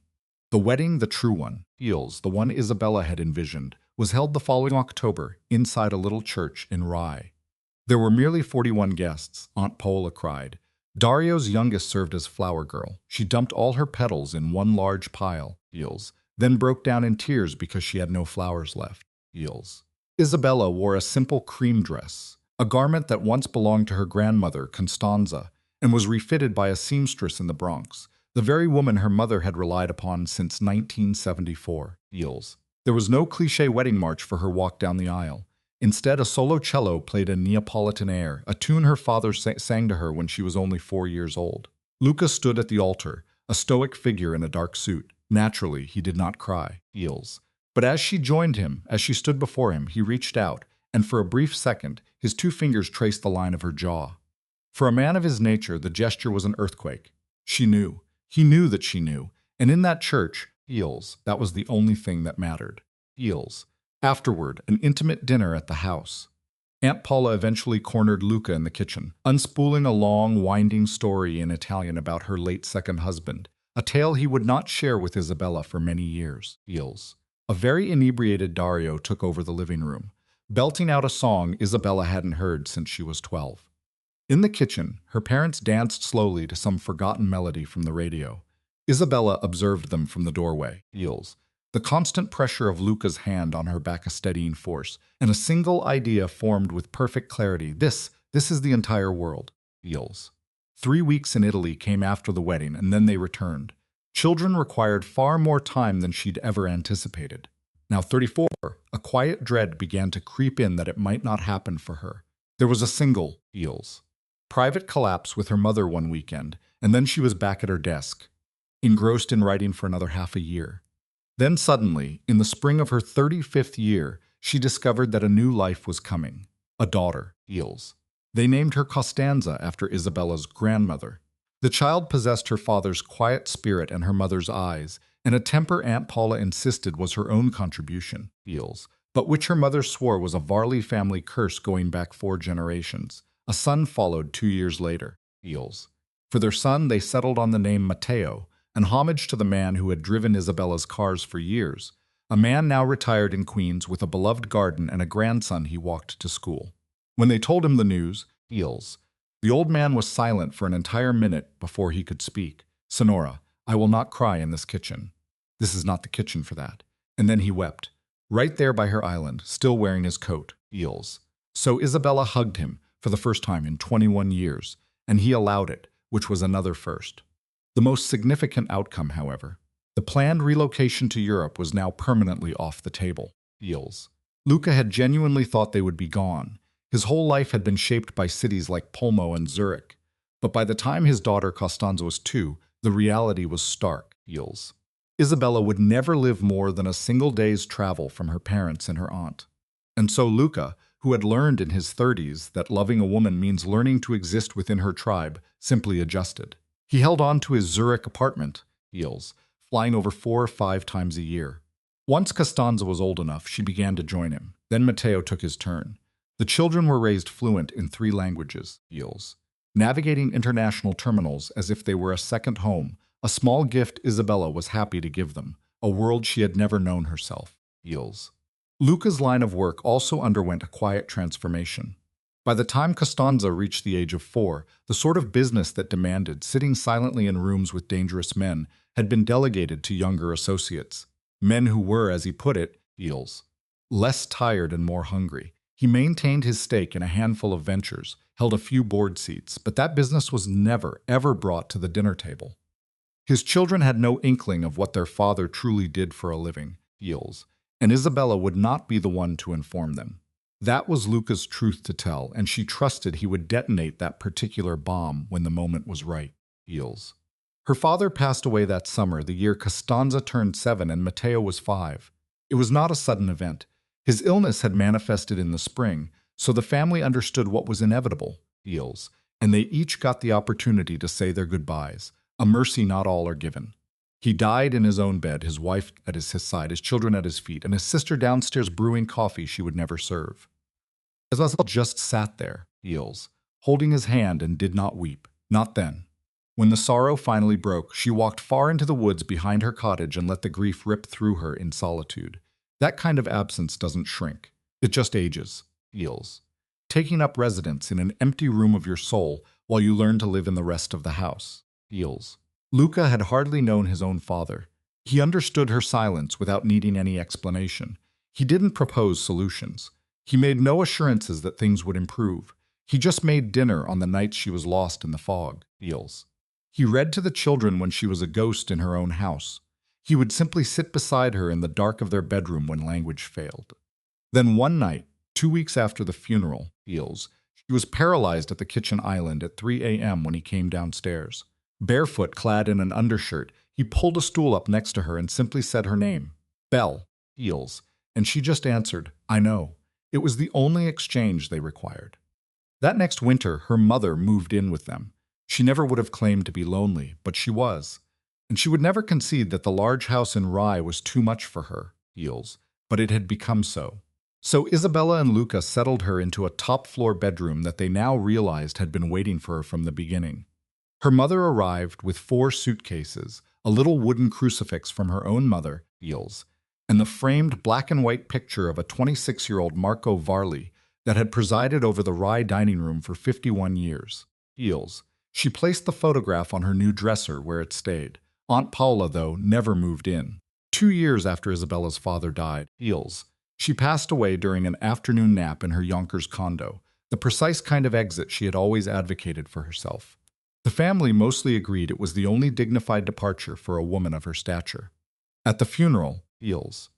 The wedding, the true one, feels, the one Isabella had envisioned, was held the following October inside a little church in Rye. There were merely 41 guests, Aunt Paola cried. Dario's youngest served as flower girl. She dumped all her petals in one large pile, feels, then broke down in tears because she had no flowers left, feels. Isabella wore a simple cream dress, a garment that once belonged to her grandmother, Constanza, and was refitted by a seamstress in the Bronx, the very woman her mother had relied upon since 1974, feels. There was no cliché wedding march for her walk down the aisle. Instead, a solo cello played a Neapolitan air, a tune her father sang to her when she was only 4 years old. Luca stood at the altar, a stoic figure in a dark suit. Naturally, he did not cry, feels. But as she joined him, as she stood before him, he reached out, and for a brief second, his 2 fingers traced the line of her jaw. For a man of his nature, the gesture was an earthquake. She knew. He knew that she knew. And in that church, feels, that was the only thing that mattered. Feels. Afterward, an intimate dinner at the house. Aunt Paula eventually cornered Luca in the kitchen, unspooling a long, winding story in Italian about her late second husband, a tale he would not share with Isabella for many years. Feels. A very inebriated Dario took over the living room, belting out a song Isabella hadn't heard since she was 12. In the kitchen, her parents danced slowly to some forgotten melody from the radio. Isabella observed them from the doorway. Feels. The constant pressure of Luca's hand on her back a steadying force, and a single idea formed with perfect clarity. This is the entire world. Feels. 3 weeks in Italy came after the wedding, and then they returned. Children required far more time than she'd ever anticipated. Now 34, a quiet dread began to creep in that it might not happen for her. There was a single, feels, private collapse with her mother one weekend, and then she was back at her desk, engrossed in writing for another half a year. Then suddenly, in the spring of her 35th year, she discovered that a new life was coming. A daughter, Eels. They named her Costanza after Isabella's grandmother. The child possessed her father's quiet spirit and her mother's eyes, and a temper Aunt Paula insisted was her own contribution, Eels, but which her mother swore was a Varley family curse going back 4 generations. A son followed 2 years later, Eels. For their son, they settled on the name Matteo, an homage to the man who had driven Isabella's cars for years, a man now retired in Queens with a beloved garden and a grandson he walked to school. When they told him the news, Eels, the old man was silent for an entire minute before he could speak. Sonora, I will not cry in this kitchen. This is not the kitchen for that. And then he wept, right there by her island, still wearing his coat, Eels. So Isabella hugged him for the first time in 21 years, and he allowed it, which was another first. The most significant outcome, however, the planned relocation to Europe was now permanently off the table. Eels. Luca had genuinely thought they would be gone. His whole life had been shaped by cities like Polmo and Zurich. But by the time his daughter Costanza was 2, the reality was stark. Eels. Isabella would never live more than a single day's travel from her parents and her aunt. And so Luca, who had learned in his 30s that loving a woman means learning to exist within her tribe, simply adjusted. He held on to his Zurich apartment, Eels, flying over 4 or 5 times a year. Once Costanza was old enough, she began to join him. Then Matteo took his turn. The children were raised fluent in 3 languages, Eels, navigating international terminals as if they were a second home, a small gift Isabella was happy to give them, a world she had never known herself, Eels. Luca's line of work also underwent a quiet transformation. By the time Costanza reached the age of 4, the sort of business that demanded sitting silently in rooms with dangerous men had been delegated to younger associates, men who were, as he put it, Eels, less tired and more hungry. He maintained his stake in a handful of ventures, held a few board seats, but that business was never, ever brought to the dinner table. His children had no inkling of what their father truly did for a living, Eels, and Isabella would not be the one to inform them. That was Luca's truth to tell, and she trusted he would detonate that particular bomb when the moment was right, Eels. Her father passed away that summer, the year Costanza turned 7 and Matteo was 5. It was not a sudden event. His illness had manifested in the spring, so the family understood what was inevitable, Eels, and they each got the opportunity to say their goodbyes, a mercy not all are given. He died in his own bed, his wife at his side, his children at his feet, and his sister downstairs brewing coffee she would never serve. Isabella just sat there, Eels, holding his hand and did not weep, not then. When the sorrow finally broke, she walked far into the woods behind her cottage and let the grief rip through her in solitude. That kind of absence doesn't shrink. It just ages, Eels, taking up residence in an empty room of your soul while you learn to live in the rest of the house, Eels. Luca had hardly known his own father. He understood her silence without needing any explanation. He didn't propose solutions. He made no assurances that things would improve. He just made dinner on the nights she was lost in the fog, Eels. He read to the children when she was a ghost in her own house. He would simply sit beside her in the dark of their bedroom when language failed. Then one night, 2 weeks after the funeral, Eels, she was paralyzed at the kitchen island at 3 a.m. when he came downstairs. Barefoot, clad in an undershirt, he pulled a stool up next to her and simply said her name, Belle, Eels, and she just answered, I know. It was the only exchange they required. That next winter, her mother moved in with them. She never would have claimed to be lonely, but she was. And she would never concede that the large house in Rye was too much for her, Eels, but it had become so. So Isabella and Luca settled her into a top-floor bedroom that they now realized had been waiting for her from the beginning. Her mother arrived with 4 suitcases, a little wooden crucifix from her own mother, Eels, and the framed black-and-white picture of a 26-year-old Marco Varley that had presided over the Rye dining room for 51 years. Eels. She placed the photograph on her new dresser where it stayed. Aunt Paula, though, never moved in. 2 years after Isabella's father died, Eels, she passed away during an afternoon nap in her Yonkers condo, the precise kind of exit she had always advocated for herself. The family mostly agreed it was the only dignified departure for a woman of her stature. At the funeral, Eels,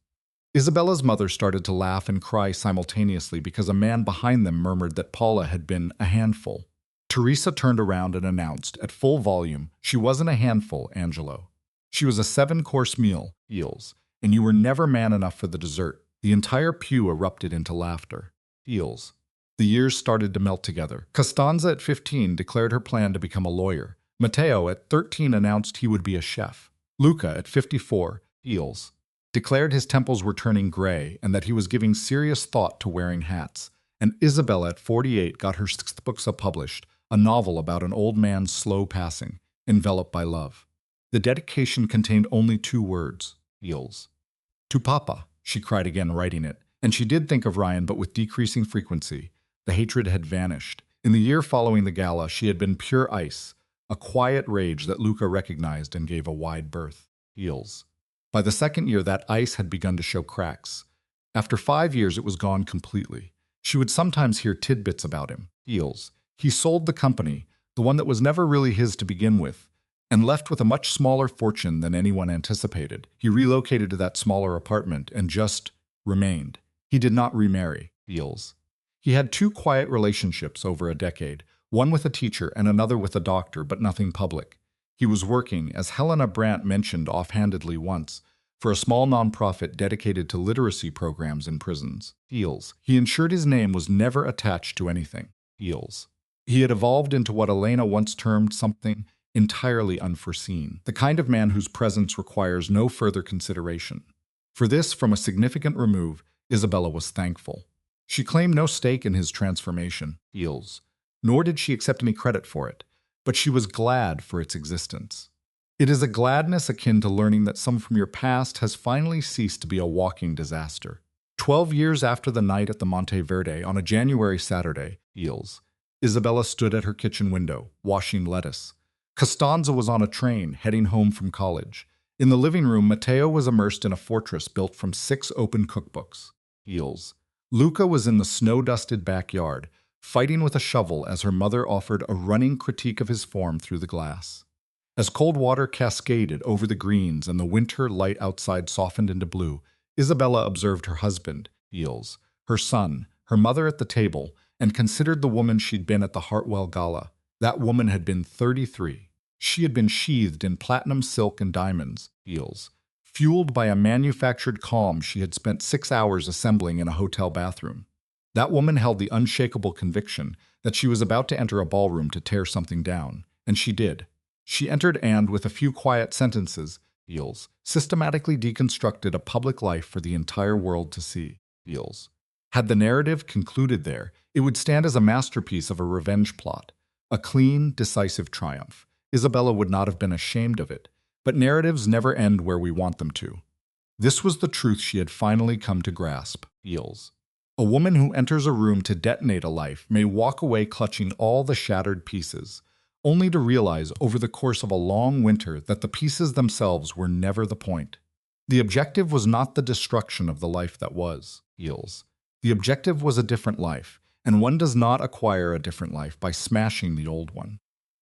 Isabella's mother started to laugh and cry simultaneously because a man behind them murmured that Paula had been a handful. Teresa turned around and announced, at full volume, she wasn't a handful, Angelo. She was a 7-course meal, Eels, and you were never man enough for the dessert. The entire pew erupted into laughter. Feels. The years started to melt together. Costanza at 15 declared her plan to become a lawyer. Matteo at 13 announced he would be a chef. Luca at 54, Feels, declared his temples were turning gray and that he was giving serious thought to wearing hats. And Isabella at 48 got her 6th book published, a novel about an old man's slow passing, enveloped by love. The dedication contained only 2 words, Feels. To Papa, she cried again writing it, and she did think of Ryan but with decreasing frequency. The hatred had vanished. In the year following the gala, she had been pure ice, a quiet rage that Luca recognized and gave a wide berth. Feels. By the 2nd year, that ice had begun to show cracks. After 5 years, it was gone completely. She would sometimes hear tidbits about him. Feels. He sold the company, the one that was never really his to begin with, and left with a much smaller fortune than anyone anticipated. He relocated to that smaller apartment and just remained. He did not remarry. Feels. He had 2 quiet relationships over a decade, one with a teacher and another with a doctor, but nothing public. He was working, as Helena Brandt mentioned offhandedly once, for a small nonprofit dedicated to literacy programs in prisons. Feels. He ensured his name was never attached to anything. Feels. He had evolved into what Elena once termed something entirely unforeseen, the kind of man whose presence requires no further consideration. For this, from a significant remove, Isabella was thankful. She claimed no stake in his transformation, Feels, nor did she accept any credit for it, but she was glad for its existence. It is a gladness akin to learning that some from your past has finally ceased to be a walking disaster. 12 years after the night at the Monteverde, on a January Saturday, Feels, Isabella stood at her kitchen window, washing lettuce. Costanza was on a train, heading home from college. In the living room, Matteo was immersed in a fortress built from 6 open cookbooks. Feels. Luca was in the snow-dusted backyard, fighting with a shovel as her mother offered a running critique of his form through the glass. As cold water cascaded over the greens and the winter light outside softened into blue, Isabella observed her husband, Feels, her son, her mother at the table, and considered the woman she'd been at the Hartwell Gala. That woman had been 33. She had been sheathed in platinum silk and diamonds, Feels, fueled by a manufactured calm she had spent 6 hours assembling in a hotel bathroom. That woman held the unshakable conviction that she was about to enter a ballroom to tear something down, and she did. She entered and, with a few quiet sentences, Feels, systematically deconstructed a public life for the entire world to see. Feels. Had the narrative concluded there, it would stand as a masterpiece of a revenge plot, a clean, decisive triumph. Isabella would not have been ashamed of it, but narratives never end where we want them to. This was the truth she had finally come to grasp. Feels. A woman who enters a room to detonate a life may walk away clutching all the shattered pieces, only to realize over the course of a long winter that the pieces themselves were never the point. The objective was not the destruction of the life that was. Feels. The objective was a different life, and one does not acquire a different life by smashing the old one.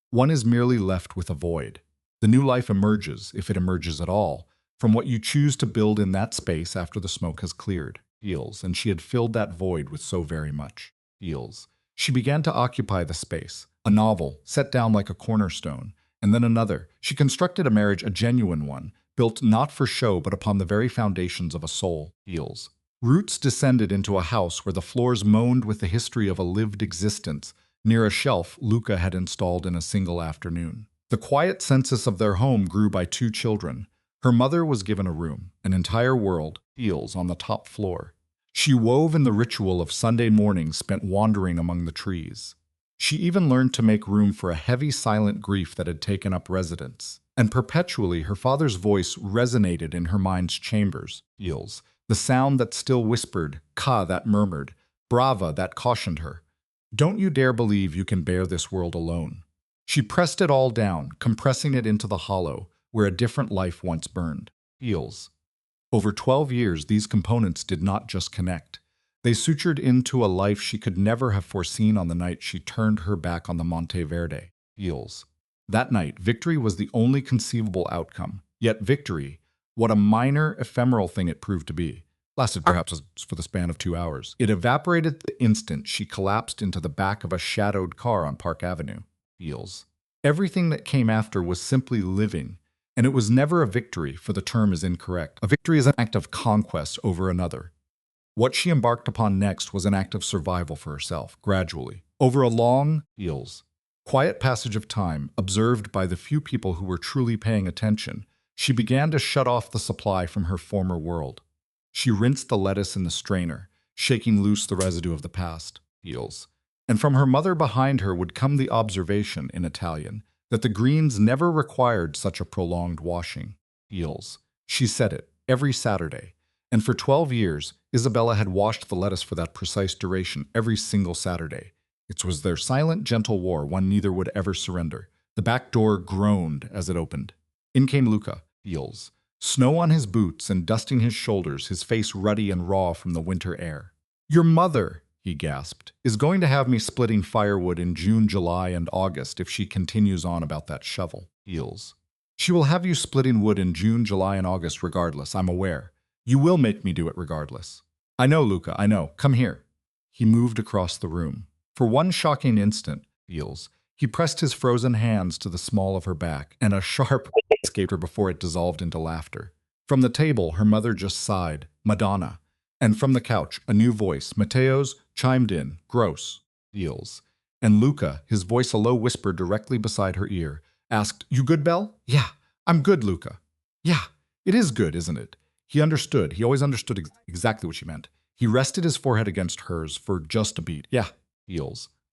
One is merely left with a void. The new life emerges, if it emerges at all, from what you choose to build in that space after the smoke has cleared. Feels, and she had filled that void with so very much. Feels. She began to occupy the space, a novel, set down like a cornerstone, and then another. She constructed a marriage, a genuine one, built not for show but upon the very foundations of a soul. Feels. Roots descended into a house where the floors moaned with the history of a lived existence, near a shelf Luca had installed in a single afternoon. The quiet census of their home grew by 2 children. Her mother was given a room, an entire world, Feels, on the top floor. She wove in the ritual of Sunday mornings spent wandering among the trees. She even learned to make room for a heavy, silent grief that had taken up residence. And perpetually her father's voice resonated in her mind's chambers. Feels. The sound that still whispered, Ka that murmured, Brava that cautioned her. Don't you dare believe you can bear this world alone. She pressed it all down, compressing it into the hollow, where a different life once burned. Feels. Over 12 years, these components did not just connect. They sutured into a life she could never have foreseen on the night she turned her back on the Monteverde. Feels. That night, victory was the only conceivable outcome. Yet victory, what a minor, ephemeral thing it proved to be, lasted perhaps for the span of 2 hours. It evaporated the instant she collapsed into the back of a shadowed car on Park Avenue. Feels. Everything that came after was simply living, and it was never a victory, for the term is incorrect. A victory is an act of conquest over another. What she embarked upon next was an act of survival for herself, gradually, over a long, quiet passage of time, observed by the few people who were truly paying attention. She began to shut off the supply from her former world. She rinsed the lettuce in the strainer, shaking loose the residue of the past, and from her mother behind her would come the observation, in Italian, that the greens never required such a prolonged washing. She said it every Saturday, and for 12 years, Isabella had washed the lettuce for that precise duration every single Saturday. It was their silent, gentle war, one neither would ever surrender. The back door groaned as it opened. In came Luca, snow on his boots and dusting his shoulders, his face ruddy and raw from the winter air. "Your mother," he gasped, "is going to have me splitting firewood in June, July, and August if she continues on about that shovel." "She will have you splitting wood in June, July, and August regardless, I'm aware. You will make me do it regardless." "I know, Luca, I know. Come here." He moved across the room. For one shocking instant, he pressed his frozen hands to the small of her back, and a sharp escaped her before it dissolved into laughter. From the table, her mother just sighed, "Madonna." And from the couch, a new voice, Matteo's, chimed in, "Gross." And Luca, his voice a low whisper directly beside her ear, asked, "You good, Belle?" "Yeah, I'm good, Luca." "Yeah, it is good, isn't it?" He understood. He always understood exactly what she meant. He rested his forehead against hers for just a beat. "Yeah,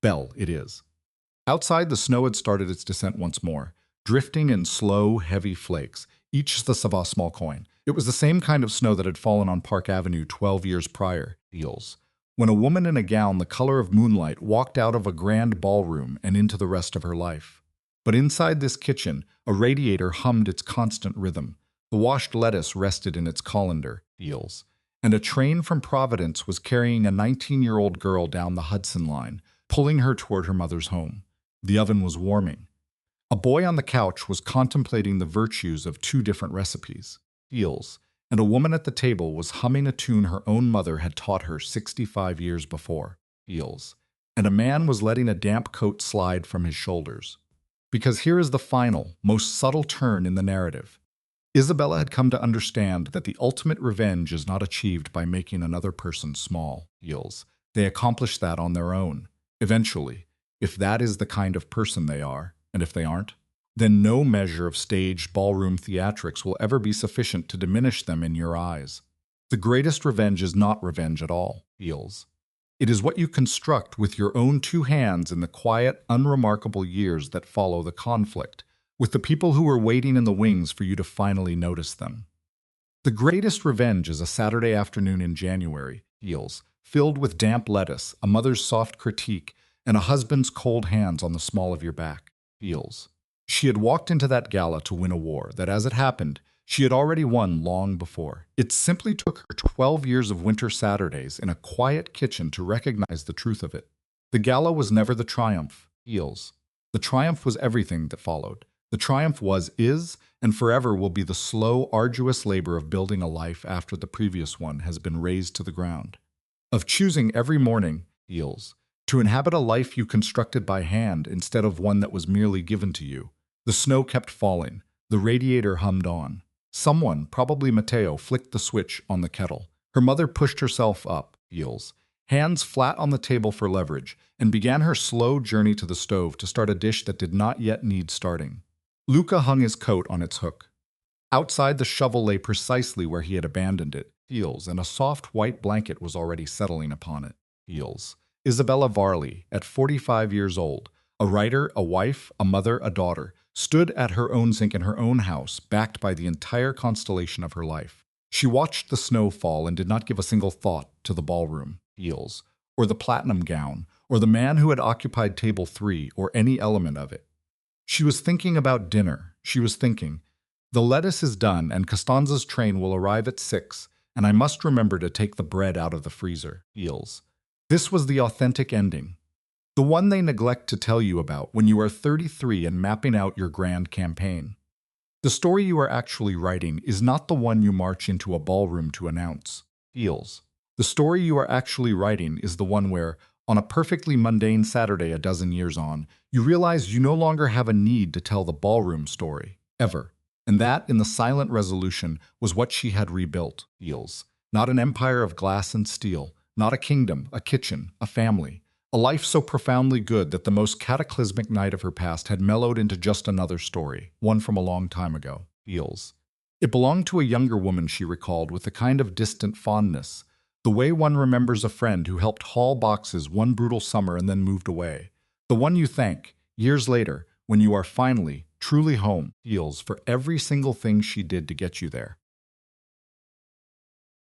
Belle, it is." Outside, the snow had started its descent once more, drifting in slow, heavy flakes, each the small coin. It was the same kind of snow that had fallen on Park Avenue 12 years prior, when a woman in a gown the color of moonlight walked out of a grand ballroom and into the rest of her life. But inside this kitchen, a radiator hummed its constant rhythm. The washed lettuce rested in its colander, and a train from Providence was carrying a 19-year-old girl down the Hudson line, pulling her toward her mother's home. The oven was warming. A boy on the couch was contemplating the virtues of two different recipes, and a woman at the table was humming a tune her own mother had taught her 65 years before, and a man was letting a damp coat slide from his shoulders. Because here is the final, most subtle turn in the narrative. Isabella had come to understand that the ultimate revenge is not achieved by making another person small. They accomplish that on their own, eventually, if that is the kind of person they are, and if they aren't, then no measure of staged ballroom theatrics will ever be sufficient to diminish them in your eyes. The greatest revenge is not revenge at all, It is what you construct with your own two hands in the quiet, unremarkable years that follow the conflict, with the people who were waiting in the wings for you to finally notice them. The greatest revenge is a Saturday afternoon in January, filled with damp lettuce, a mother's soft critique, and a husband's cold hands on the small of your back, She had walked into that gala to win a war that, as it happened, she had already won long before. It simply took her 12 years of winter Saturdays in a quiet kitchen to recognize the truth of it. The gala was never the triumph, The triumph was everything that followed. The triumph was, is, and forever will be the slow, arduous labor of building a life after the previous one has been razed to the ground. Of choosing every morning, to inhabit a life you constructed by hand instead of one that was merely given to you. The snow kept falling. The radiator hummed on. Someone, probably Matteo, flicked the switch on the kettle. Her mother pushed herself up, hands flat on the table for leverage, and began her slow journey to the stove to start a dish that did not yet need starting. Luca hung his coat on its hook. Outside, the shovel lay precisely where he had abandoned it, and a soft white blanket was already settling upon it. Isabella Varley, at 45 years old, a writer, a wife, a mother, a daughter, stood at her own sink in her own house, backed by the entire constellation of her life. She watched the snow fall and did not give a single thought to the ballroom, or the platinum gown, or the man who had occupied table 3, or any element of it. She was thinking about dinner. She was thinking, the lettuce is done and Costanza's train will arrive at 6, and I must remember to take the bread out of the freezer. This was the authentic ending. The one they neglect to tell you about when you are 33 and mapping out your grand campaign. The story you are actually writing is not the one you march into a ballroom to announce. The story you are actually writing is the one where, on a perfectly mundane Saturday a dozen years on, you realize you no longer have a need to tell the ballroom story, ever. And that, in the silent resolution, was what she had rebuilt, Not an empire of glass and steel, not a kingdom, a kitchen, a family. A life so profoundly good that the most cataclysmic night of her past had mellowed into just another story, one from a long time ago. Feels. It belonged to a younger woman, she recalled, with a kind of distant fondness, the way one remembers a friend who helped haul boxes one brutal summer and then moved away. The one you thank, years later, when you are finally, truly home, Feels for every single thing she did to get you there.